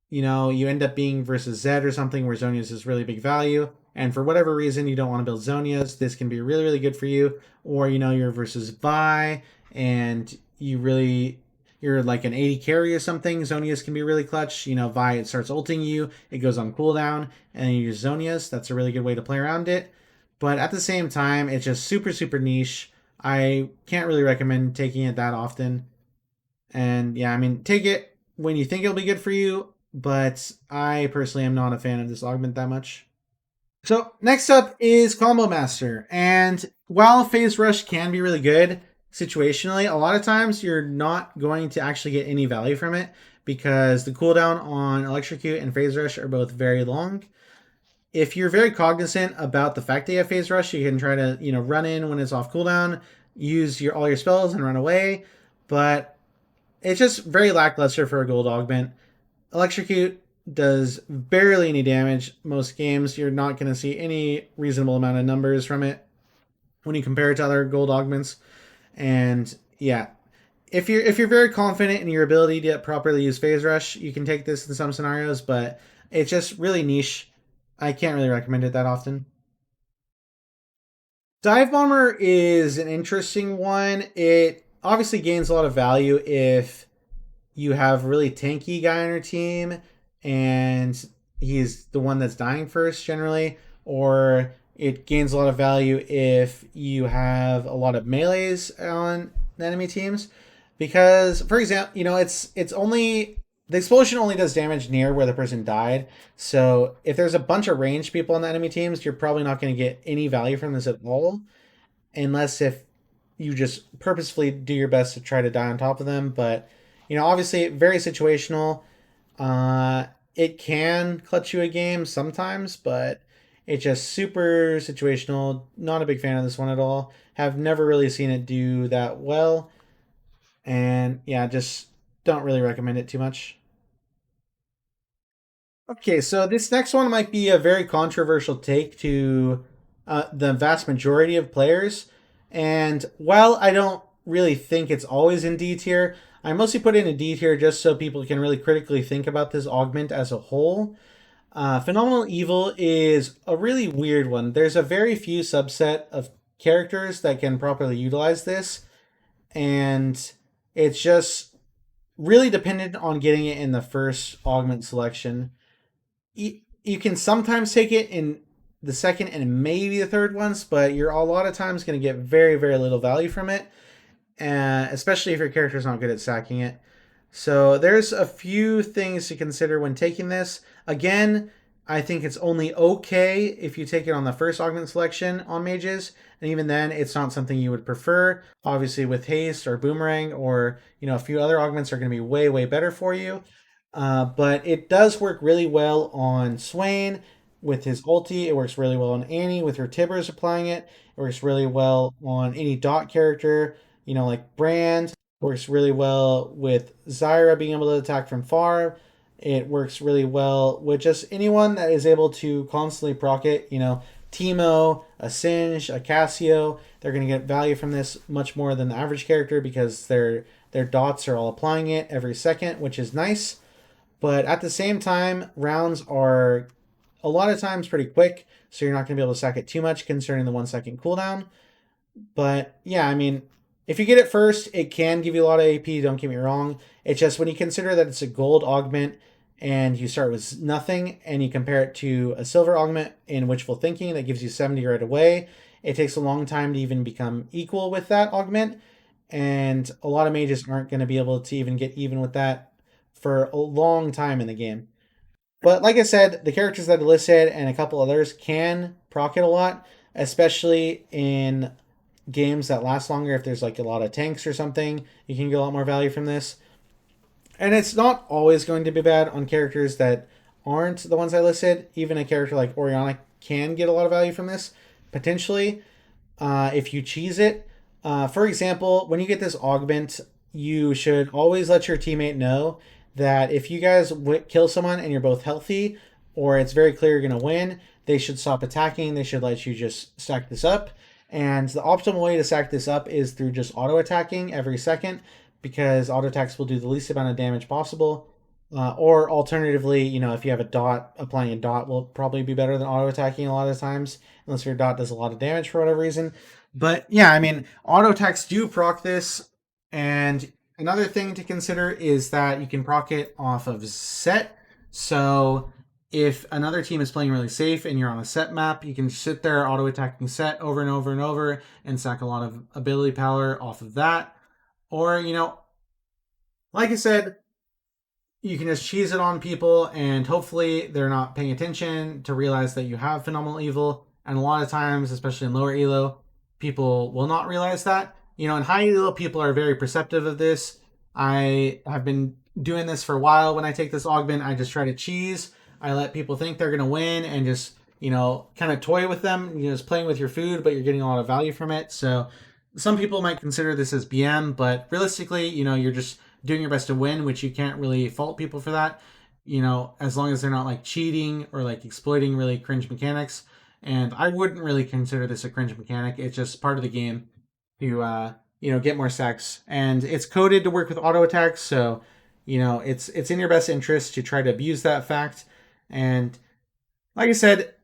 you end up being versus Zed or something where Zonia's is really big value, and for whatever reason you don't want to build Zonia's, this can be really, really good for you. Or, you're versus Vi, and you're like an 80 carry or something, Zonia's can be really clutch. Vi, it starts ulting you, it goes on cooldown, and you use Zonia's. That's a really good way to play around it. But at the same time, it's just super, super niche. I can't really recommend taking it that often. And yeah, I mean, take it when you think it'll be good for you, but I personally am not a fan of this augment that much. So next up is Combo Master, and while Phase Rush can be really good situationally, a lot of times you're not going to actually get any value from it because the cooldown on Electrocute and Phase Rush are both very long. If you're very cognizant about the fact that you have Phase Rush, you can try to run in when it's off cooldown, use all your spells and run away, but it's just very lackluster for a gold augment. Electrocute does barely any damage most games. You're not going to see any reasonable amount of numbers from it when you compare it to other gold augments. And yeah, if you're very confident in your ability to properly use Phase Rush, you can take this in some scenarios, but it's just really niche. I can't really recommend it that often. Dive Bomber is an interesting one. It obviously gains a lot of value if you have a really tanky guy on your team and he's the one that's dying first generally, or it gains a lot of value if you have a lot of melees on the enemy teams, because for example, it's only the explosion only does damage near where the person died. So if there's a bunch of ranged people on the enemy teams, you're probably not going to get any value from this at all, unless if you just purposefully do your best to try to die on top of them. But obviously very situational. It can clutch you a game sometimes, but it's just super situational. Not a big fan of this one at all. Have never really seen it do that well. And yeah, just don't really recommend it too much. Okay, so this next one might be a very controversial take to the vast majority of players. And while I don't really think it's always in D tier. I mostly put it in D tier just so people can really critically think about this augment as a whole. Phenomenal Evil is a really weird one. There's a very few subset of characters that can properly utilize this, and it's just really dependent on getting it in the first augment selection. You can sometimes take it in the second and maybe the third ones, but you're a lot of times going to get very, very little value from it, especially if your character's not good at sacking it. So there's a few things to consider when taking this. Again, I think it's only okay if you take it on the first augment selection on mages, and even then, it's not something you would prefer. Obviously, with Haste or Boomerang or a few other augments are going to be way, way better for you. But it does work really well on Swain with his ulti. It works really well on Annie with her Tibbers applying it. It works really well on any dot character, like Brand. It works really well with Zyra being able to attack from far. It works really well with just anyone that is able to constantly proc it. Teemo, a Singe, a Cassio. They're going to get value from this much more than the average character because their dots are all applying it every second, which is nice. But at the same time, rounds are a lot of times pretty quick, so you're not going to be able to sack it too much concerning the 1 second cooldown. But yeah, I mean, if you get it first, it can give you a lot of AP, don't get me wrong. It's just when you consider that it's a gold augment and you start with nothing and you compare it to a silver augment in Witchful Thinking that gives you 70 right away, it takes a long time to even become equal with that augment. And a lot of mages aren't going to be able to even get even with that for a long time in the game. But like I said, the characters that I listed and a couple others can proc it a lot, especially in games that last longer. If there's like a lot of tanks or something, you can get a lot more value from this. And it's not always going to be bad on characters that aren't the ones I listed. Even a character like Orianna can get a lot of value from this, potentially, if you cheese it. For example, when you get this augment, you should always let your teammate know that if you guys kill someone and you're both healthy, or it's very clear you're going to win, they should stop attacking. They should let you just stack this up. And the optimal way to stack this up is through just auto attacking every second, because auto attacks will do the least amount of damage possible. Or alternatively, if you have a dot, applying a dot will probably be better than auto attacking a lot of times, unless your dot does a lot of damage for whatever reason. But yeah, I mean, auto attacks do proc this, and another thing to consider is that you can proc it off of set. So if another team is playing really safe and you're on a set map, you can sit there auto attacking set over and over and over and sack a lot of ability power off of that. Or, like I said, you can just cheese it on people and hopefully they're not paying attention to realize that you have Phenomenal Evil. And a lot of times, especially in lower elo, people will not realize that. In high elo, people are very perceptive of this. I have been doing this for a while. When I take this augment, I just try to cheese. I let people think they're going to win and just, kind of toy with them. You're just playing with your food, but you're getting a lot of value from it. So some people might consider this as BM, but realistically, you're just doing your best to win, which you can't really fault people for that, as long as they're not like cheating or like exploiting really cringe mechanics. And I wouldn't really consider this a cringe mechanic. It's just part of the game to, get more stacks. And it's coded to work with auto attacks, so, it's in your best interest to try to abuse that fact. And like I said,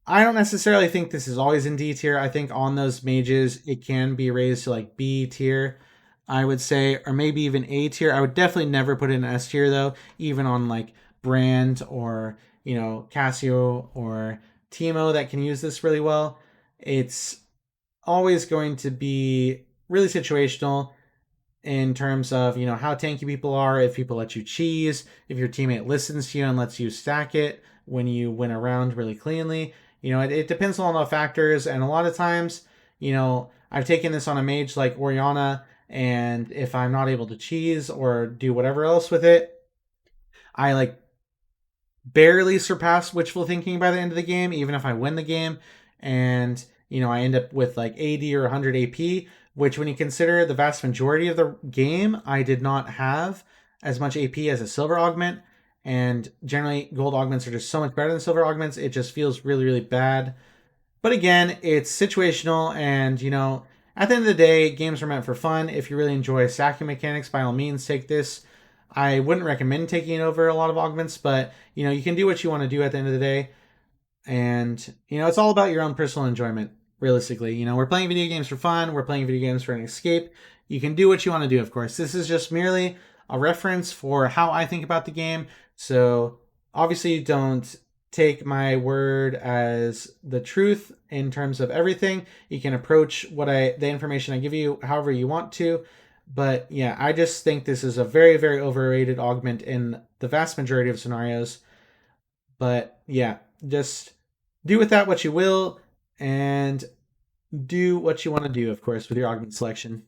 I don't necessarily think this is always in D tier. I think on those mages, it can be raised to like B tier, I would say, or maybe even A tier. I would definitely never put it in S tier though, even on like Brand or, Cassio or Teemo that can use this really well. It's always going to be really situational in terms of, how tanky people are, if people let you cheese, if your teammate listens to you and lets you stack it when you win a round really cleanly. It depends on a lot of factors, and a lot of times, I've taken this on a mage like Orianna, and if I'm not able to cheese or do whatever else with it, I like barely surpass Witchful Thinking by the end of the game, even if I win the game, and I end up with like 80 or 100 AP, which when you consider the vast majority of the game, I did not have as much AP as a silver augment. And generally, gold augments are just so much better than silver augments. It just feels really, really bad. But again, it's situational, and at the end of the day, games are meant for fun. If you really enjoy stacking mechanics, by all means, take this. I wouldn't recommend taking it over a lot of augments, but you can do what you want to do at the end of the day. And it's all about your own personal enjoyment, realistically. We're playing video games for fun, we're playing video games for an escape. You can do what you want to do, of course. This is just merely a reference for how I think about the game. So obviously don't take my word as the truth in terms of everything. You can approach the information I give you however you want to. But yeah, I just think this is a very, very overrated augment in the vast majority of scenarios. But yeah, just do with that what you will, and do what you want to do, of course, with your augment selection.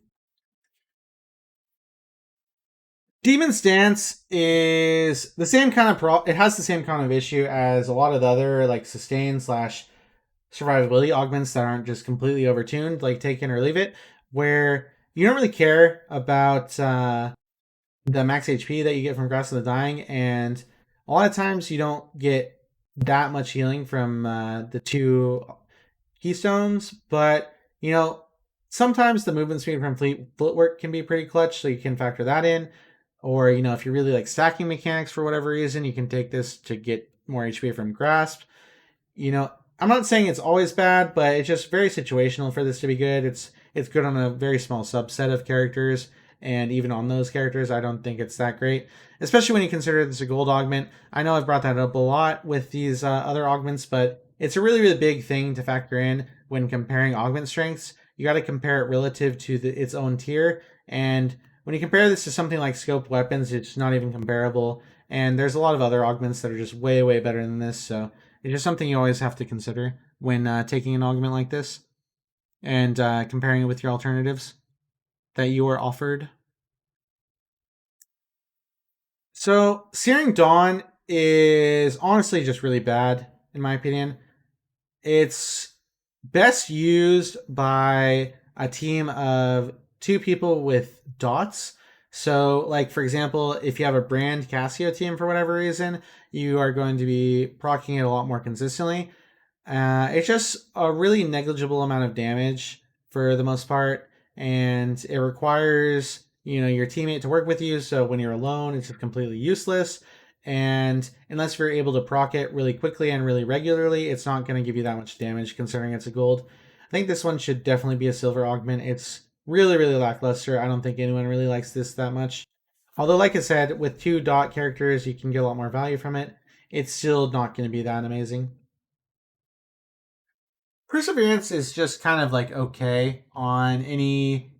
Demon's Dance is the same kind of it has the same kind of issue as a lot of the other like sustain slash survivability augments that aren't just completely overtuned, like take it or leave it, where you don't really care about the max HP that you get from Grass of the Dying, and a lot of times you don't get that much healing from the two Keystones, but sometimes the movement speed from footwork can be pretty clutch, so you can factor that in. Or, if you're really like stacking mechanics for whatever reason, you can take this to get more HP from Grasp. I'm not saying it's always bad, but it's just very situational for this to be good. It's good on a very small subset of characters, and even on those characters, I don't think it's that great. Especially when you consider this a gold augment. I know I've brought that up a lot with these other augments, but it's a really, really big thing to factor in when comparing augment strengths. You got to compare it relative to its own tier, and when you compare this to something like scoped weapons, it's not even comparable. And there's a lot of other augments that are just way, way better than this. So it's just something you always have to consider when taking an augment like this and comparing it with your alternatives that you are offered. So Searing Dawn is honestly just really bad, in my opinion. It's best used by a team of two people with dots. So, like, for example, if you have a Brand Cassio team for whatever reason, you are going to be proccing it a lot more consistently. It's just a really negligible amount of damage for the most part, and it requires your teammate to work with you. So when you're alone, it's just completely useless. And unless you're able to proc it really quickly and really regularly, it's not going to give you that much damage considering it's a gold. I think this one should definitely be a silver augment. It's really, really lackluster. I don't think anyone really likes this that much. Although, like I said, with two dot characters, you can get a lot more value from it. It's still not going to be that amazing. Perseverance is just kind of like okay on any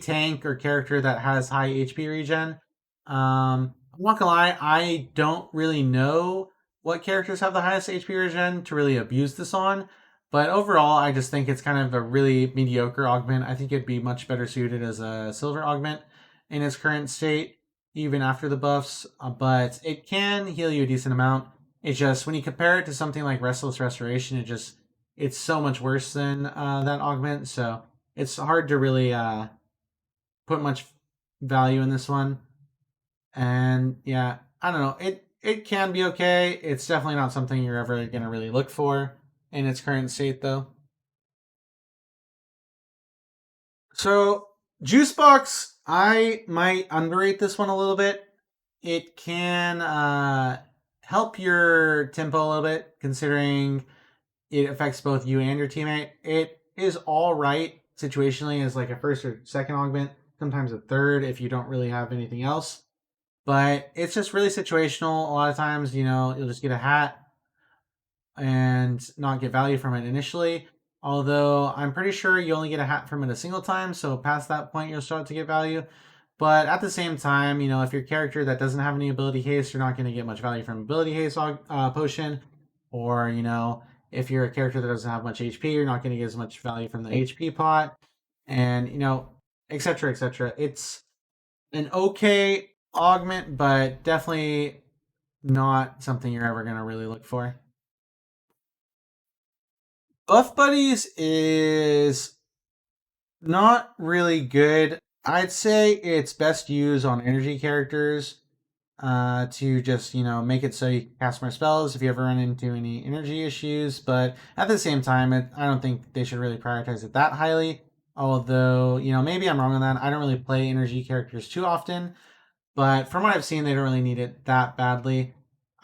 tank or character that has high HP regen. I'm not gonna lie, I don't really know what characters have the highest HP regen to really abuse this on, but overall, I just think it's kind of a really mediocre augment. I think it'd be much better suited as a silver augment in its current state, even after the buffs. But it can heal you a decent amount. It's just when you compare it to something like Restless Restoration, it's so much worse than that augment. So it's hard to really put much value in this one. And yeah, I don't know. It can be okay. It's definitely not something you're ever gonna really look for in its current state, though. So Juicebox, I might underrate this one a little bit. It can help your tempo a little bit, considering it affects both you and your teammate. It is all right situationally as like a first or second augment, sometimes a third if you don't really have anything else. But it's just really situational. A lot of times, you'll just get a hat and not get value from it initially. Although I'm pretty sure you only get a hat from it a single time, so past that point you'll start to get value. But at the same time, if your character that doesn't have any ability haste, you're not going to get much value from ability haste potion. Or, if you're a character that doesn't have much HP, you're not going to get as much value from the HP pot. And, etc., etc. It's an okay augment, but definitely not something you're ever going to really look for. Buff Buddies is not really good. I'd say it's best used on energy characters to just, make it so you can cast more spells if you ever run into any energy issues. But at the same time, I don't think they should really prioritize it that highly. Although, maybe I'm wrong on that. I don't really play energy characters too often, but from what I've seen, they don't really need it that badly.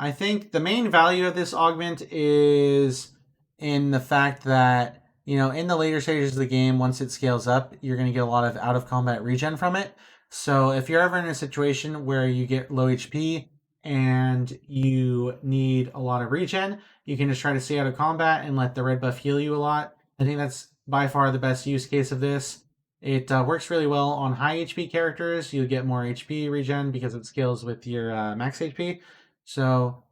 I think the main value of this augment is in the fact that, in the later stages of the game, once it scales up, you're going to get a lot of out of combat regen from it. So if you're ever in a situation where you get low HP and you need a lot of regen, you can just try to stay out of combat and let the red buff heal you a lot. I think that's by far the best use case of this. It works really well on high HP characters. You get more HP regen because it scales with your max HP. So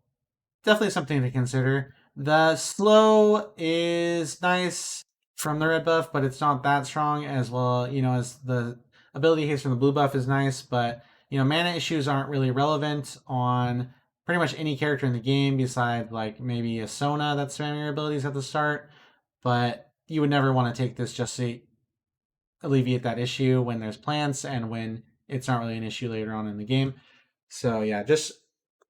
definitely something to consider. The slow is nice from the red buff, but it's not that strong as well. As the ability haste from the blue buff is nice, but mana issues aren't really relevant on pretty much any character in the game besides like maybe a Sona that's spamming your abilities at the start. But you would never want to take this just to alleviate that issue when there's plants and when it's not really an issue later on in the game. So yeah, just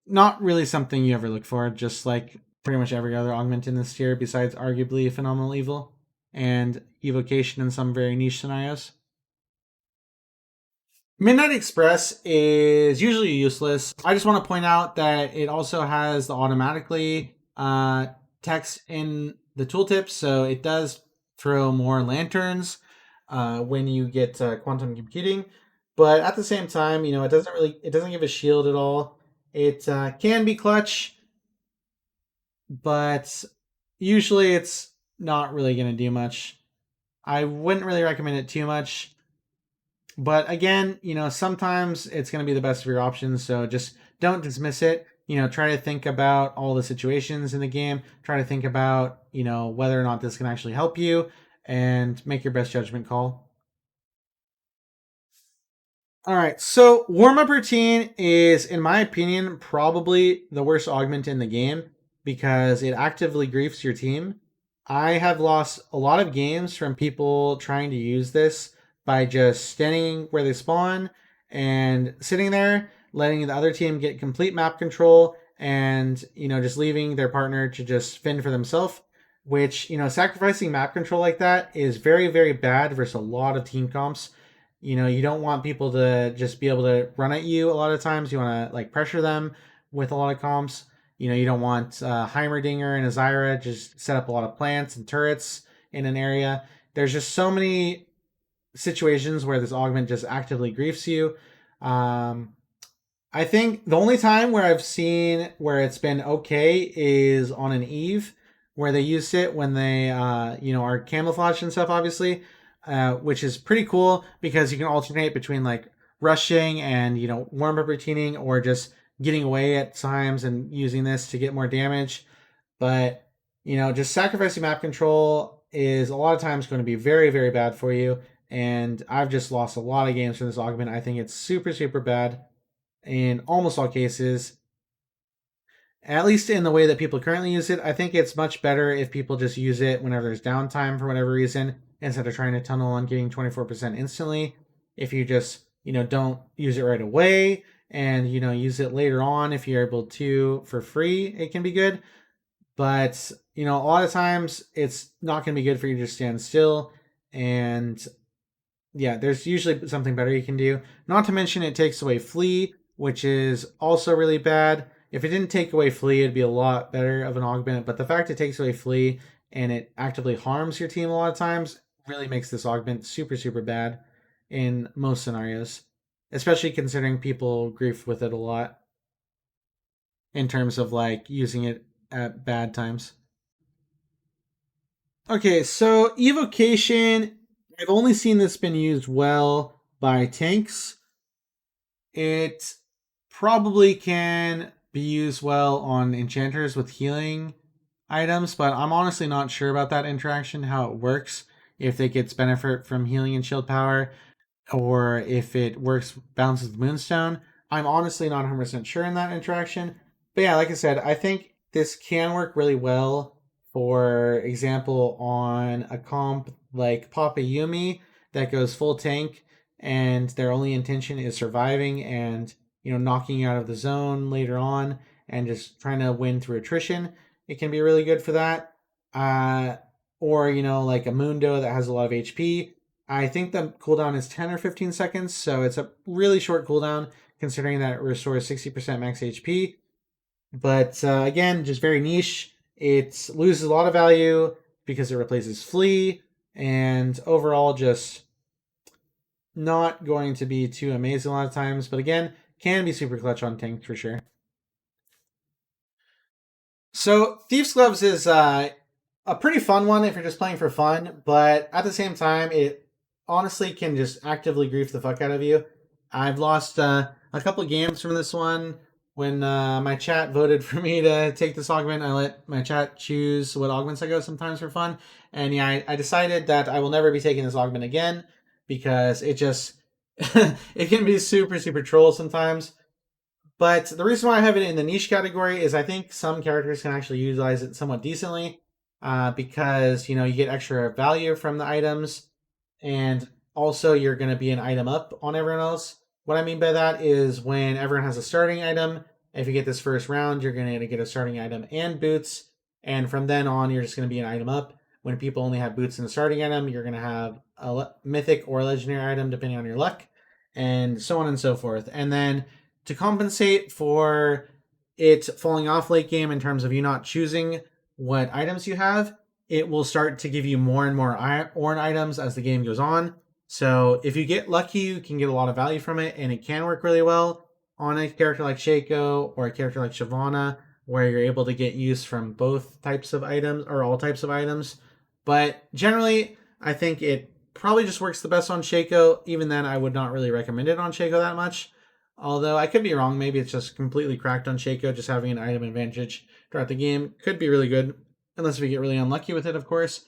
not really something you ever look for, just like pretty much every other augment in this tier besides arguably Phenomenal Evil and Evocation in some very niche scenarios. Midnight Express is usually useless. I just want to point out that it also has the automatically text in the tooltips, so it does throw more lanterns when you get quantum computing. But at the same time, it doesn't give a shield at all. It can be clutch, but usually it's not really going to do much. I wouldn't really recommend it too much. But again, sometimes it's going to be the best of your options. So just don't dismiss it. Try to think about all the situations in the game. Try to think about, whether or not this can actually help you and make your best judgment call. All right, so Warmup Routine is, in my opinion, probably the worst augment in the game because it actively griefs your team. I have lost a lot of games from people trying to use this by just standing where they spawn and sitting there, letting the other team get complete map control and, just leaving their partner to just fend for themselves, which, sacrificing map control like that is very, very bad versus a lot of team comps. You don't want people to just be able to run at you a lot of times. You want to like pressure them with a lot of comps. You don't want Heimerdinger and Azira just set up a lot of plants and turrets in an area. There's just so many situations where this augment just actively griefs you. I think the only time where I've seen where it's been okay is on an Eve, where they used it when they, are camouflaged and stuff, obviously, which is pretty cool because you can alternate between like rushing and, warm-up routining or just getting away at times and using this to get more damage. But, just sacrificing map control is a lot of times going to be very, very bad for you. And I've just lost a lot of games from this augment. I think it's super, super bad in almost all cases. At least in the way that people currently use it, I think it's much better if people just use it whenever there's downtime for whatever reason, instead of trying to tunnel on getting 24% instantly. If you just, don't use it right away and, use it later on if you're able to for free, it can be good. But, a lot of times it's not going to be good for you to just stand still. And yeah, there's usually something better you can do. Not to mention it takes away flee, which is also really bad. If it didn't take away flee, it'd be a lot better of an augment. But the fact it takes away flee and it actively harms your team a lot of times really makes this augment super, super bad in most scenarios, especially considering people grief with it a lot in terms of like using it at bad times. Okay, so evocation, I've only seen this been used well by tanks. It probably can be used well on enchanters with healing items, but I'm honestly not sure about that interaction, how it works, if it gets benefit from healing and shield power, or if it works bounces the moonstone. I'm honestly not 100% sure in that interaction. But yeah, like I said, I think this can work really well, for example, on a comp like Papa Yumi that goes full tank and their only intention is surviving and, knocking you out of the zone later on and just trying to win through attrition. It can be really good for that. Or, like a Mundo that has a lot of HP. I think the cooldown is 10 or 15 seconds, so it's a really short cooldown considering that it restores 60% max HP. But again, just very niche. It loses a lot of value because it replaces Flee, and overall just not going to be too amazing a lot of times. But again, can be super clutch on tanks for sure. So Thief's Gloves is a pretty fun one if you're just playing for fun, but at the same time, it honestly can just actively grief the fuck out of you. I've lost a couple games from this one. When my chat voted for me to take this augment, I let my chat choose what augments I go sometimes for fun. And yeah, I decided that I will never be taking this augment again because it just, it can be super, super troll sometimes. But the reason why I have it in the niche category is I think some characters can actually utilize it somewhat decently because, you know, you get extra value from the items and also you're going to be an item up on everyone else. What I mean by that is when everyone has a starting item, if you get this first round, you're going to get a starting item and boots. And from then on, you're just going to be an item up. When people only have boots and a starting item, you're going to have a mythic or legendary item depending on your luck, and so on and so forth. And then to compensate for it falling off late game in terms of you not choosing what items you have, it will start to give you more and more Ornn items as the game goes on. So if you get lucky, you can get a lot of value from it, and it can work really well on a character like Shaco or a character like Shyvana, where you're able to get use from both types of items or all types of items. But generally, I think it probably just works the best on Shaco. Even then, I would not really recommend it on Shaco that much. Although I could be wrong. Maybe it's just completely cracked on Shaco. Just having an item advantage throughout the game could be really good. Unless we get really unlucky with it, of course.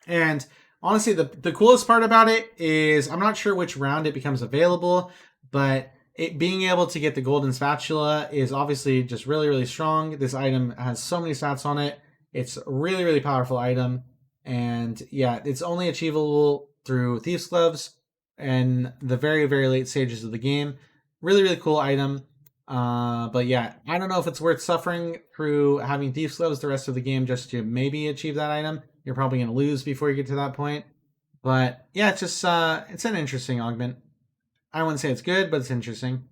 And honestly, the coolest part about it is I'm not sure which round it becomes available, but it being able to get the golden spatula is obviously just really, really strong. This item has so many stats on it. It's a really, really powerful item. And yeah, it's only achievable through Thief's Gloves and the very, very late stages of the game. Really, really cool item. But yeah, I don't know if it's worth suffering through having Thief's Gloves the rest of the game just to maybe achieve that item. You're probably going to lose before you get to that point. But yeah, it's just, it's an interesting augment. I wouldn't say it's good, but it's interesting.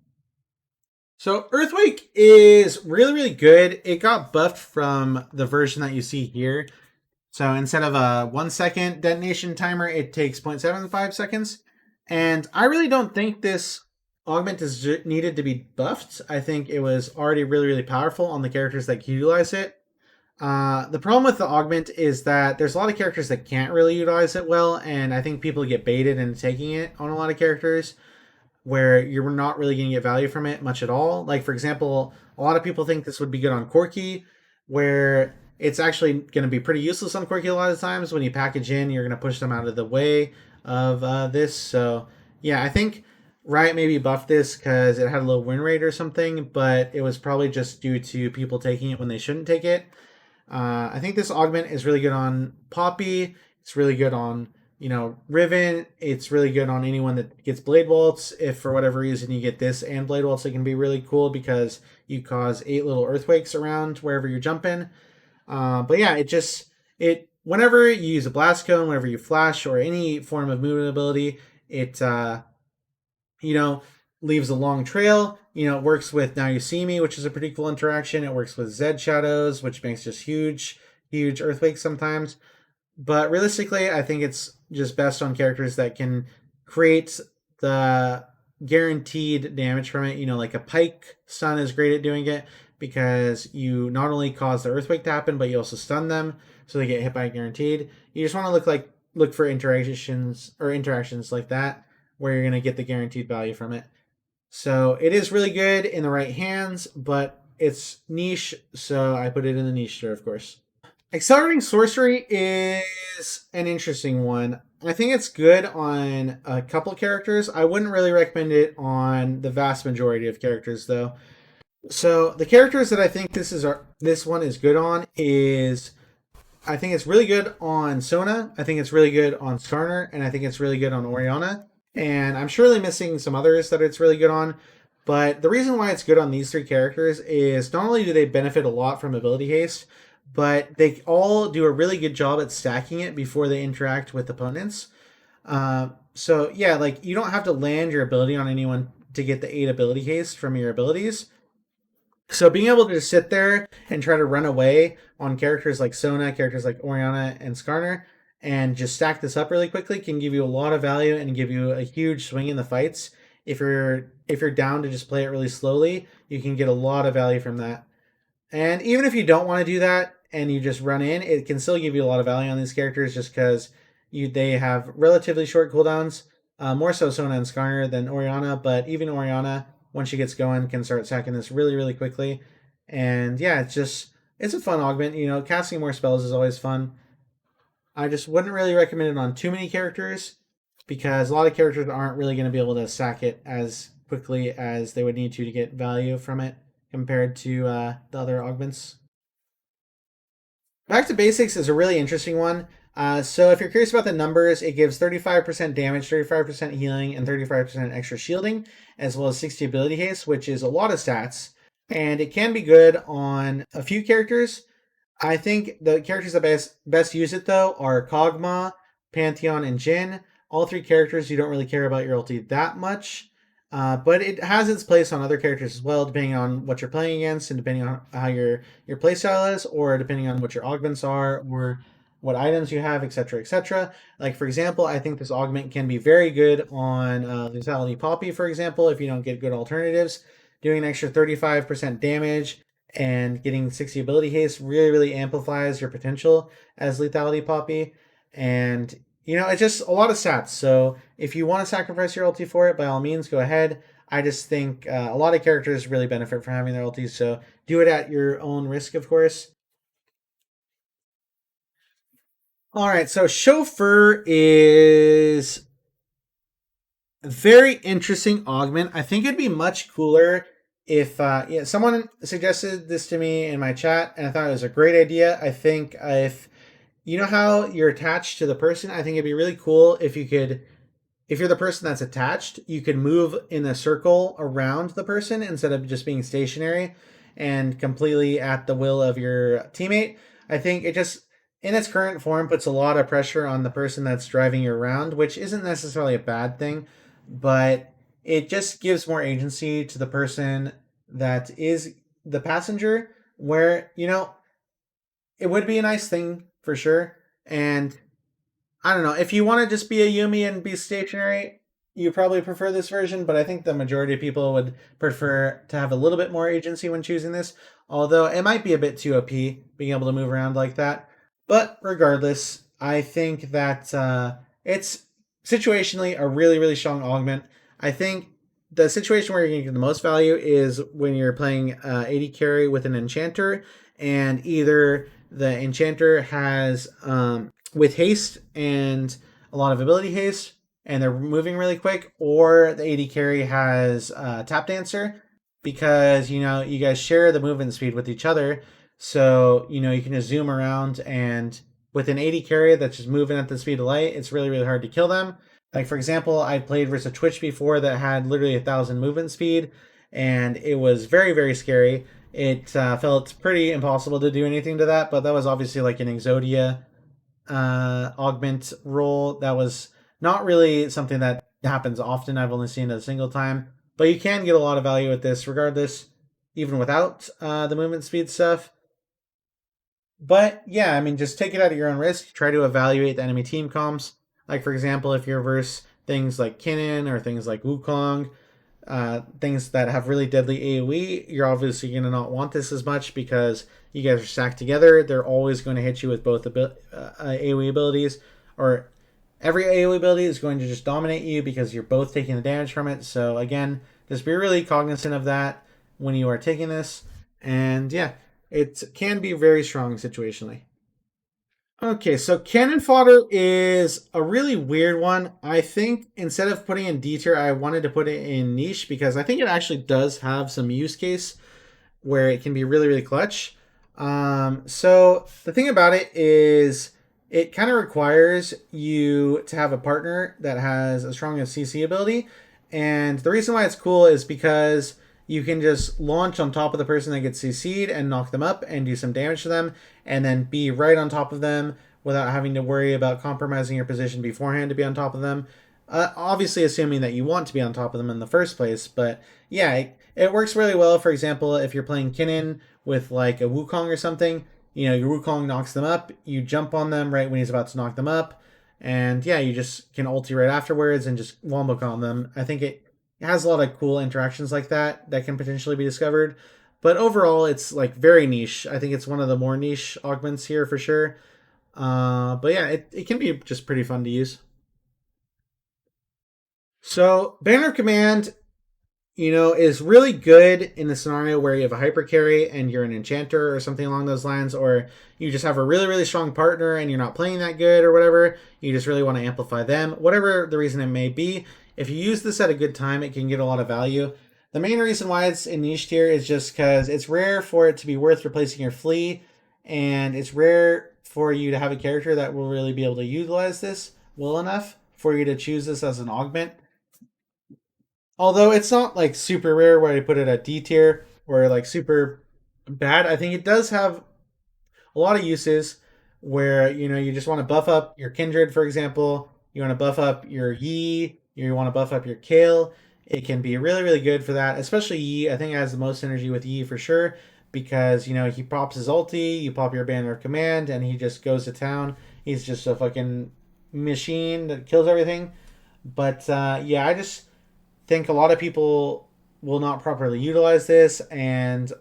So Earthquake is really, really good. It got buffed from the version that you see here. So instead of a 1 second detonation timer, it takes 0.75 seconds. And I really don't think this augment is needed to be buffed. I think it was already really, really powerful on the characters that utilize it. The problem with the augment is that there's a lot of characters that can't really utilize it well, and I think people get baited into taking it on a lot of characters where you're not really going to get value from it much at all. Like, for example, a lot of people think this would be good on Corki, where it's actually going to be pretty useless on Corki a lot of times. When you package in, you're going to push them out of the way of this. So, yeah, I think Riot maybe buffed this because it had a low win rate or something, but it was probably just due to people taking it when they shouldn't take it. I think this augment is really good on Poppy. It's really good on, Riven. It's really good on anyone that gets Blade Waltz. If for whatever reason you get this and Blade Waltz, it can be really cool because you cause 8 little earthquakes around wherever you're jumping. But yeah, whenever you use a blast cone, whenever you flash or any form of movement ability, it leaves a long trail. It works with Now You See Me, which is a pretty cool interaction. It works with Zed Shadows, which makes just huge, huge earthquakes sometimes. But realistically, I think it's just best on characters that can create the guaranteed damage from it. Like a Pike stun is great at doing it because you not only cause the earthquake to happen, but you also stun them, so they get hit by guaranteed. You just want to look for interactions like that where you're going to get the guaranteed value from it. So it is really good in the right hands, but it's niche, so I put it in the niche tier, of course. Accelerating Sorcery is an interesting one. I think it's good on a couple characters. I wouldn't really recommend it on the vast majority of characters, though. So the characters that I think this one is good on is, I think it's really good on Sona, I think it's really good on Skarner, and I think it's really good on Orianna. And I'm surely missing some others that it's really good on. But the reason why it's good on these 3 characters is not only do they benefit a lot from ability haste, but they all do a really good job at stacking it before they interact with opponents. So yeah, like you don't have to land your ability on anyone to get the 8 ability haste from your abilities. So being able to just sit there and try to run away on characters like Sona, characters like Orianna and Skarner, and just stack this up really quickly can give you a lot of value and give you a huge swing in the fights. If you're down to just play it really slowly, you can get a lot of value from that. And even if you don't want to do that and you just run in, it can still give you a lot of value on these characters just because they have relatively short cooldowns. More so Sona and Skarner than Orianna, but even Orianna, once she gets going, can start sacking this really, really quickly. And yeah, it's a fun augment. You know, casting more spells is always fun. I just wouldn't really recommend it on too many characters because a lot of characters aren't really going to be able to sack it as quickly as they would need to get value from it compared to the other augments. Back to Basics is a really interesting one. So if you're curious about the numbers, it gives 35% damage, 35% healing, and 35% extra shielding, as well as 60 ability haste, which is a lot of stats. And it can be good on a few characters. I think the characters that best use it, though, are Kog'Maw, Pantheon, and Jhin. All 3 characters, you don't really care about your ulti that much. But it has its place on other characters as well, depending on what you're playing against and depending on how your playstyle is, or depending on what your augments are, or what items you have, etc., etc. Like, for example, I think this augment can be very good on Lethality Poppy, for example, if you don't get good alternatives. Doing an extra 35% damage and getting 60 ability haste really, really amplifies your potential as Lethality Poppy. And you know, it's just a lot of stats. So if you want to sacrifice your ulti for it, by all means, go ahead. I just think a lot of characters really benefit from having their ultis, so do it at your own risk, of course. All right, so Chauffeur is a very interesting augment. I think it'd be much cooler if someone suggested this to me in my chat, and I thought it was a great idea. I think if you know how you're attached to the person, I think it'd be really cool if you could, if you're the person that's attached, you could move in a circle around the person instead of just being stationary and completely at the will of your teammate. I think it just, in its current form, puts a lot of pressure on the person that's driving you around, which isn't necessarily a bad thing, but it just gives more agency to the person that is the passenger, where, you know, it would be a nice thing for sure. And I don't know, if you want to just be a Yumi and be stationary, you probably prefer this version, but I think the majority of people would prefer to have a little bit more agency when choosing this, although it might be a bit too OP being able to move around like that. But regardless, I think that it's situationally a really, really strong augment. I think the situation where you're going to get the most value is when you're playing AD carry with an enchanter, and either the enchanter has with haste and a lot of ability haste, and they're moving really quick, or the AD carry has tap dancer, because you know you guys share the movement speed with each other, so you know you can just zoom around, and with an AD carry that's just moving at the speed of light, it's really, really hard to kill them. Like, for example, I played versus a Twitch before that had literally 1,000 movement speed, and it was very, very scary. It felt pretty impossible to do anything to that, but that was obviously like an Exodia augment roll. That was not really something that happens often. I've only seen it a single time, but you can get a lot of value with this regardless, even without the movement speed stuff. But yeah, I mean, just take it at your own risk. Try to evaluate the enemy team comps. Like, for example, if you're versus things like Kinnan or things like Wukong, things that have really deadly AoE, you're obviously going to not want this as much because you guys are stacked together. They're always going to hit you with both AoE abilities, or every AoE ability is going to just dominate you because you're both taking the damage from it. So again, just be really cognizant of that when you are taking this. And yeah, it can be very strong situationally. Okay, so Cannon Fodder is a really weird one. I think instead of putting in D tier, I wanted to put it in niche because I think it actually does have some use case where it can be really, really clutch. So the thing about it is it kind of requires you to have a partner that has a strong CC ability. And the reason why it's cool is because you can just launch on top of the person that gets CC'd and knock them up and do some damage to them, and then be right on top of them without having to worry about compromising your position beforehand to be on top of them. Obviously, assuming that you want to be on top of them in the first place. But yeah, it works really well. For example, if you're playing Kinnan with like a Wukong or something, your Wukong knocks them up, you jump on them right when he's about to knock them up, and yeah, you just can ulti right afterwards and just wombo on them. I think it has a lot of cool interactions like that can potentially be discovered. But overall, it's like very niche. I think it's one of the more niche augments here for sure. But yeah, it can be just pretty fun to use. So Banner of Command, is really good in the scenario where you have a hyper carry and you're an enchanter or something along those lines, or you just have a really, really strong partner and you're not playing that good or whatever. You just really want to amplify them. Whatever the reason it may be, if you use this at a good time, it can get a lot of value. The main reason why it's in niche tier is just because it's rare for it to be worth replacing your flea, and it's rare for you to have a character that will really be able to utilize this well enough for you to choose this as an augment. Although it's not like super rare where I put it at D tier or like super bad, I think it does have a lot of uses where you just want to buff up your Kindred, for example. You want to buff up your Yi. You want to buff up your Kale. It can be really, really good for that, especially Yi. I think it has the most synergy with Yi for sure because he pops his ulti, you pop your Banner of Command, and he just goes to town. He's just a fucking machine that kills everything. But yeah, I just think a lot of people will not properly utilize this, and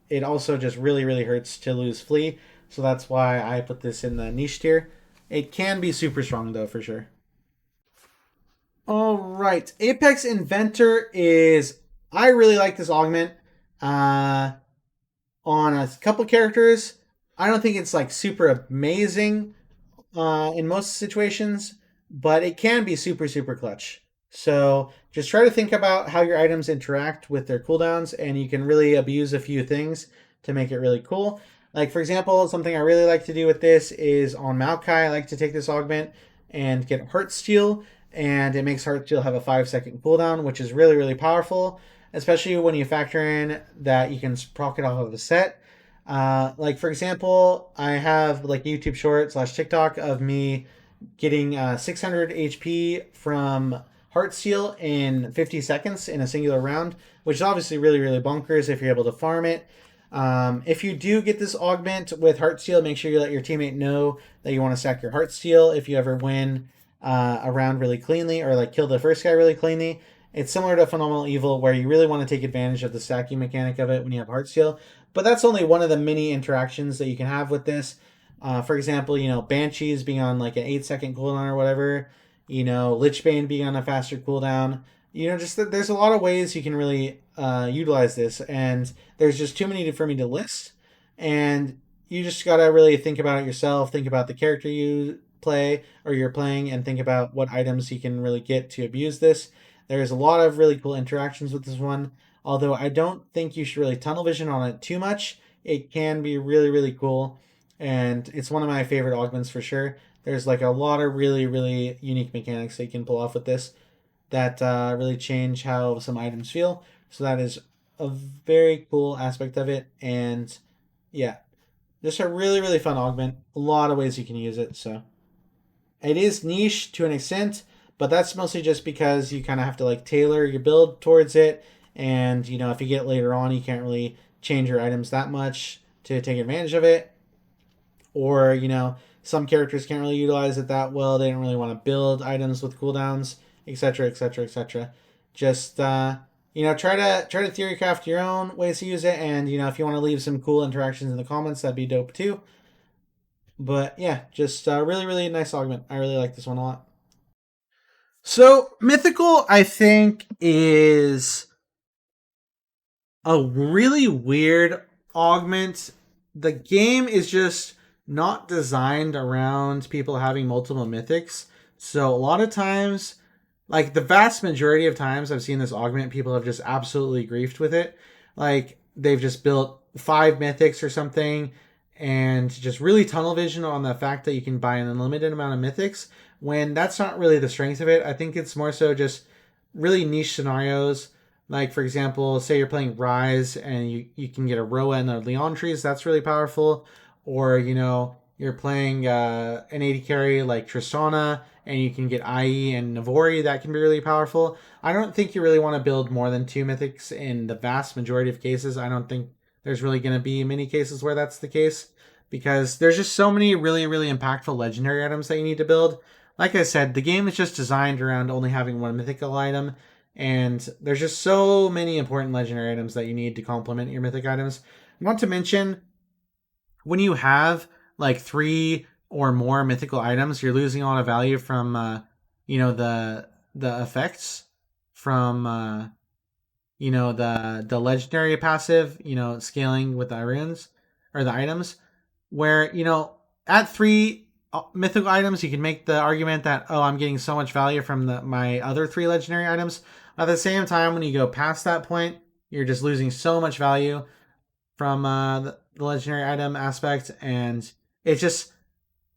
it also just really, really hurts to lose Flea. So that's why I put this in the niche tier. It can be super strong though, for sure. All right, Apex Inventor is. I really like this augment. Uh, on a couple characters, I don't think it's like super amazing in most situations, but it can be super, super clutch. So just try to think about how your items interact with their cooldowns, and you can really abuse a few things to make it really cool. Like, for example, something I really like to do with this is on Maokai, I like to take this augment and get Heartsteel, and it makes Heartsteel have a 5-second cooldown, which is really, really powerful, especially when you factor in that you can proc it off of a set. Like, for example, I have like YouTube short / TikTok of me getting 600 HP from Heartsteel in 50 seconds in a singular round, which is obviously really, really bonkers if you're able to farm it. If you do get this augment with Heartsteel, make sure you let your teammate know that you want to stack your Heartsteel if you ever win a round really cleanly or like kill the first guy really cleanly. It's similar to Phenomenal Evil where you really want to take advantage of the stacking mechanic of it when you have Heartsteel. But that's only one of the many interactions that you can have with this. For example, Banshees being on like an 8-second cooldown or whatever. Lichbane being on a faster cooldown. Just there's a lot of ways you can really utilize this, and there's just too many for me to list. And you just gotta really think about it yourself. Think about the character you play or you're playing, and think about what items you can really get to abuse this. There's a lot of really cool interactions with this one. Although I don't think you should really tunnel vision on it too much. It can be really, really cool, and it's one of my favorite augments for sure. There's like a lot of really, really unique mechanics that you can pull off with this that really change how some items feel. So that is a very cool aspect of it. And yeah, just a really, really fun augment. A lot of ways you can use it. So it is niche to an extent, but that's mostly just because you kind of have to like tailor your build towards it. And, if you get later on, you can't really change your items that much to take advantage of it. Or, some characters can't really utilize it that well. They don't really want to build items with cooldowns, etc., etc., etc. Just try to theory craft your own ways to use it, and if you want to leave some cool interactions in the comments, that'd be dope too. But yeah, just really, really nice augment. I really like this one a lot. So mythical, I think, is a really weird augment. The game is just not designed around people having multiple mythics. So a lot of times, like the vast majority of times I've seen this augment, people have just absolutely griefed with it. Like they've just built 5 mythics or something and just really tunnel vision on the fact that you can buy an unlimited amount of mythics when that's not really the strength of it. I think it's more so just really niche scenarios. Like, for example, say you're playing Rise and you can get a Roa and a Leon trees. That's really powerful. Or, you're playing an AD carry like Tristana, and you can get IE and Navori, that can be really powerful. I don't think you really want to build more than 2 mythics in the vast majority of cases. I don't think there's really going to be many cases where that's the case, because there's just so many really, really impactful legendary items that you need to build. Like I said, the game is just designed around only having one mythical item, and there's just so many important legendary items that you need to complement your mythic items. Not to mention, when you have like 3 or more mythical items, you're losing a lot of value from the effects from the legendary passive, scaling with the runes or the items, where at 3 mythical items you can make the argument that, oh, I'm getting so much value from my other 3 legendary items. At the same time, when you go past that point, you're just losing so much value from the legendary item aspect, and it's just,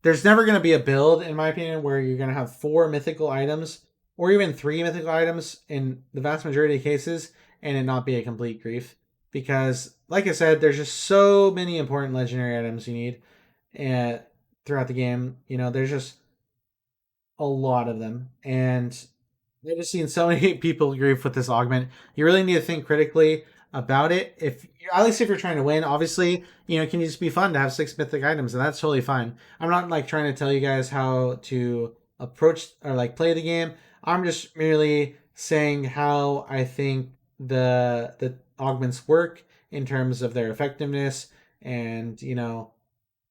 there's never going to be a build, in my opinion, where you're going to have 4 mythical items or even 3 mythical items in the vast majority of cases and it not be a complete grief, because like I said, there's just so many important legendary items you need throughout the game. There's just a lot of them, and I've just seen so many people grief with this augment. You really need to think critically about it. If at least if you're trying to win, obviously, it can just be fun to have 6 mythic items, and that's totally fine. I'm not like trying to tell you guys how to approach or like play the game. I'm just merely saying how I think the augments work in terms of their effectiveness, and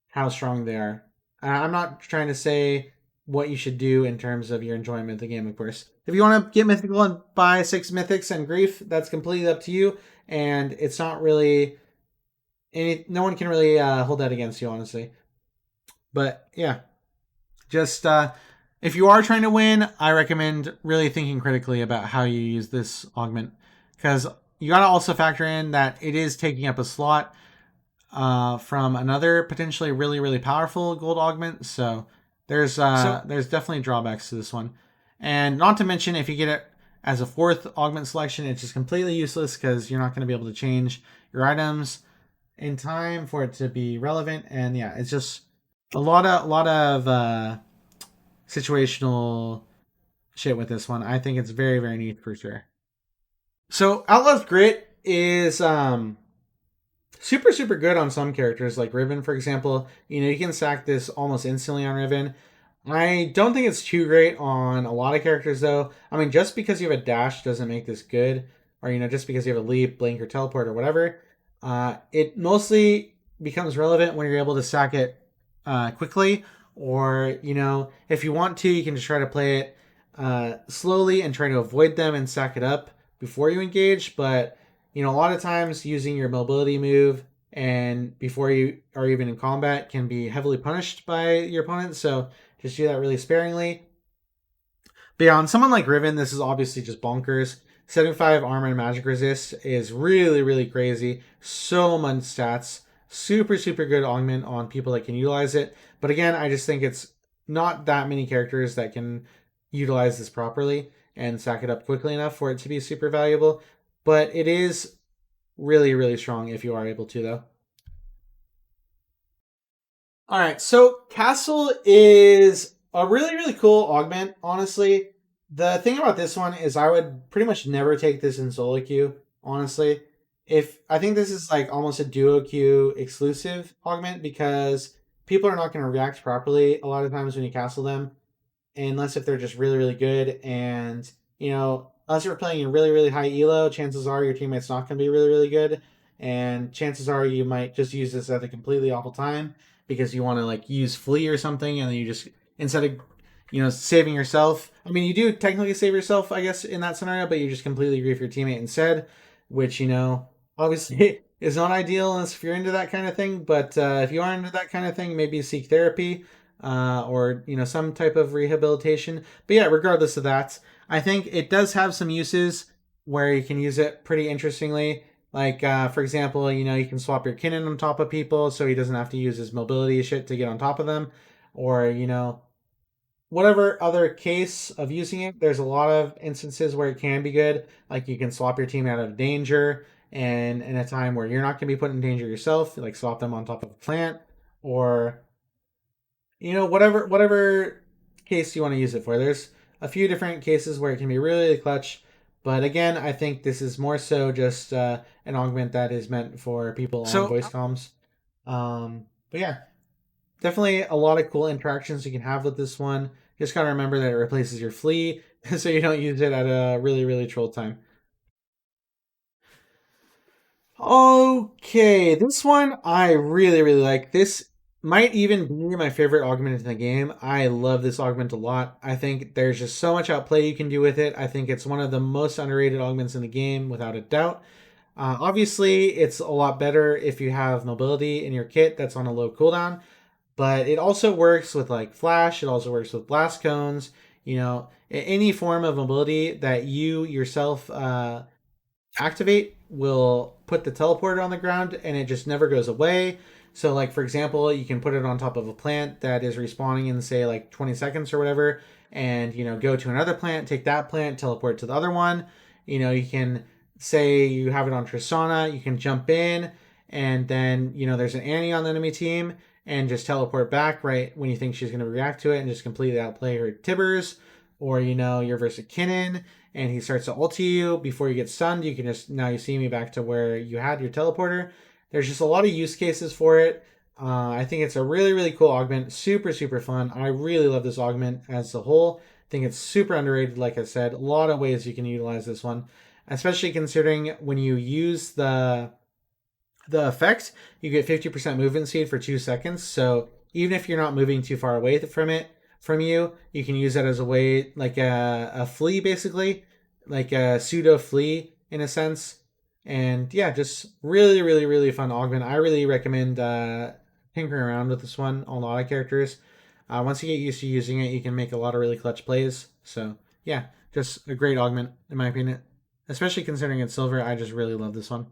how strong they are. I'm not trying to say what you should do in terms of your enjoyment of the game, of course. If you want to get mythical and buy 6 mythics and grief, that's completely up to you. And it's not really no one can really hold that against you, honestly. But yeah, just if you are trying to win, I recommend really thinking critically about how you use this augment, because you got to also factor in that it is taking up a slot from another potentially really, really powerful gold augment. So there's definitely drawbacks to this one. And not to mention, if you get it as a 4th augment selection, it's just completely useless because you're not going to be able to change your items in time for it to be relevant. And yeah, it's just a lot of situational shit with this one. I think it's very, very neat for sure. So Outlaw's Grit is super, super good on some characters, like Riven, for example. You can sack this almost instantly on Riven. I don't think it's too great on a lot of characters, though. I mean, just because you have a dash doesn't make this good, or just because you have a leap, blink, or teleport, or whatever. It mostly becomes relevant when you're able to sack it quickly, or if you want to, you can just try to play it slowly and try to avoid them and sack it up before you engage. But a lot of times using your mobility move and before you are even in combat can be heavily punished by your opponent. So just do that really sparingly. But yeah, on someone like Riven, this is obviously just bonkers. 75 armor and magic resist is really, really crazy. So much stats. Super, super good augment on people that can utilize it. But again, I just think it's not that many characters that can utilize this properly and sack it up quickly enough for it to be super valuable. But it is really, really strong if you are able to, though. All right, so Castle is a really, really cool augment, honestly. The thing about this one is I would pretty much never take this in solo queue, honestly. If I think this is like almost a duo queue exclusive augment, because people are not going to react properly a lot of times when you castle them, unless if they're just really, really good. And, unless you're playing in really, really high elo, chances are your teammate's not going to be really, really good. And chances are you might just use this at a completely awful time because you want to like use flee or something, and then you just, instead of saving yourself, I mean, you do technically save yourself, I guess, in that scenario, but you just completely grief your teammate instead, which obviously is not ideal unless if you're into that kind of thing. But if you are into that kind of thing, maybe seek therapy or some type of rehabilitation. But yeah, regardless of that, I think it does have some uses where you can use it pretty interestingly. Like for example, you can swap your Kinnan on top of people, so he doesn't have to use his mobility shit to get on top of them, or whatever other case of using it. There's a lot of instances where it can be good. Like you can swap your team out of danger, and in a time where you're not going to be put in danger yourself, like swap them on top of a plant, or whatever case you want to use it for. There's a few different cases where it can be really, really clutch, but again, I think this is more so just an augment that is meant for people on voice comms. But yeah, definitely a lot of cool interactions you can have with this one. Just gotta remember that it replaces your flea, so you don't use it at a really, really troll time. Okay, this one I really, really like. This might even be my favorite augment in the game. I love this augment a lot. I think there's just so much outplay you can do with it. I think it's one of the most underrated augments in the game, without a doubt. Obviously, it's a lot better if you have mobility in your kit that's on a low cooldown, but it also works with like flash. It also works with blast cones. Any form of mobility that you yourself activate will put the teleporter on the ground and it just never goes away. So, like, for example, you can put it on top of a plant that is respawning in, say, like 20 seconds or whatever, and, go to another plant, take that plant, teleport to the other one. You can say you have it on Tristana, you can jump in, and then, there's an Annie on the enemy team, and just teleport back right when you think she's going to react to it and just completely outplay her Tibbers. Or, you're versus Kinnan, and he starts to ulti you before you get stunned. You can just, now you see me back to where you had your teleporter. There's just a lot of use cases for it. I think it's a really, really cool augment. Super, super fun. I really love this augment as a whole. I think it's super underrated, like I said. A lot of ways you can utilize this one, especially considering when you use the effect, you get 50% movement speed for 2 seconds. So even if you're not moving too far away from you can use that as a way, like a flea, basically, like a pseudo flea in a sense. And yeah, just really, really, really fun augment. I really recommend tinkering around with this one on a lot of characters. Once you get used to using it, you can make a lot of really clutch plays. So yeah, just a great augment in my opinion, especially considering it's silver. I just really love this one.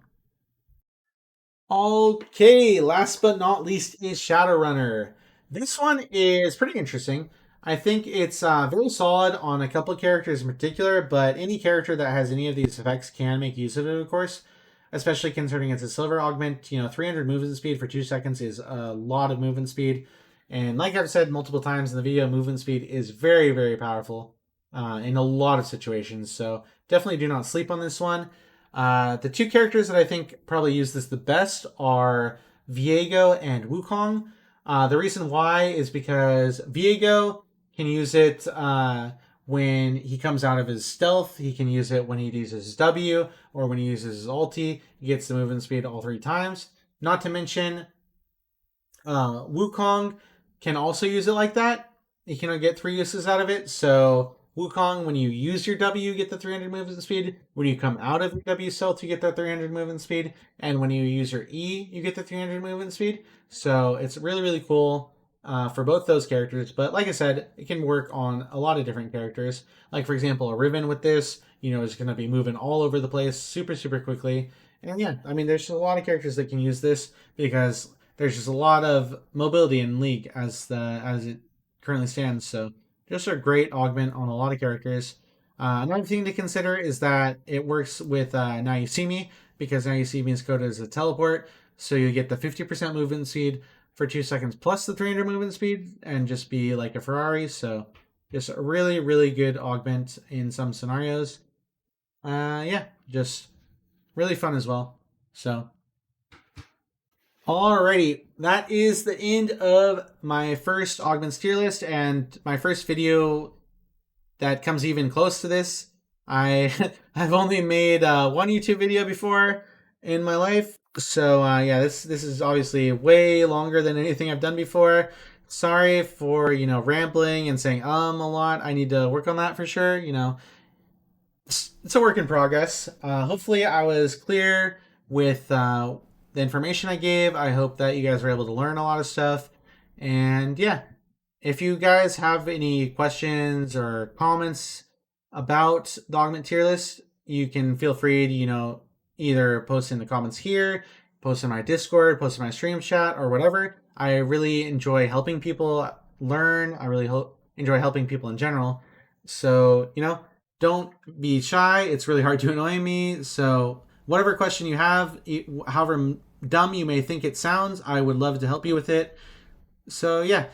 Okay, last but not least is Shadowrunner. This one is pretty interesting. I think it's very solid on a couple of characters in particular, but any character that has any of these effects can make use of it, of course, especially considering it's a silver augment. 300 movement speed for 2 seconds is a lot of movement speed. And like I've said multiple times in the video, movement speed is very, very powerful in a lot of situations. So definitely do not sleep on this one. The two characters that I think probably use this the best are Viego and Wukong. The reason why is because Viego can use it when he comes out of his stealth. He can use it when he uses his W or when he uses his ulti. He gets the movement speed all 3 times. Not to mention, Wukong can also use it like that. You can get 3 uses out of it. So Wukong, when you use your W, you get the 300 movement speed. When you come out of your W stealth, you get that 300 movement speed. And when you use your E, you get the 300 movement speed. So it's really, really cool for both those characters. But like I said, it can work on a lot of different characters. Like, for example, a Riven with this, is going to be moving all over the place super, super quickly. And yeah, I mean, there's a lot of characters that can use this because there's just a lot of mobility in League as it currently stands. So just a great augment on a lot of characters. Another thing to consider is that it works with Now You See Me, because Now You See Me is coded as a teleport. So you get the 50% movement speed for 2 seconds plus the 300 movement speed and just be like a Ferrari. So just a really, really good augment in some scenarios. Yeah, just really fun as well. So alrighty, that is the end of my first augments tier list and my first video that comes even close to this. I've only made one YouTube video before in my life, so yeah, this is obviously way longer than anything I've done before. Sorry for rambling and saying a lot. I need to work on that for sure. It's a work in progress. Hopefully, I was clear with the information I gave. I hope that you guys were able to learn a lot of stuff. And yeah, if you guys have any questions or comments about the augment tier list, you can feel free to, either post in the comments here, post in my Discord, post in my stream chat, or whatever. I really enjoy helping people learn. I really enjoy helping people in general. So, don't be shy. It's really hard to annoy me. So whatever question you have, however dumb you may think it sounds, I would love to help you with it. So yeah,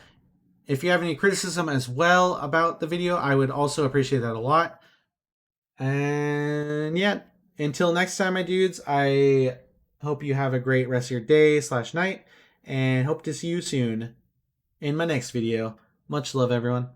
If you have any criticism as well about the video, I would also appreciate that a lot. And yeah, until next time, my dudes, I hope you have a great rest of your day / night, and hope to see you soon in my next video. Much love, everyone.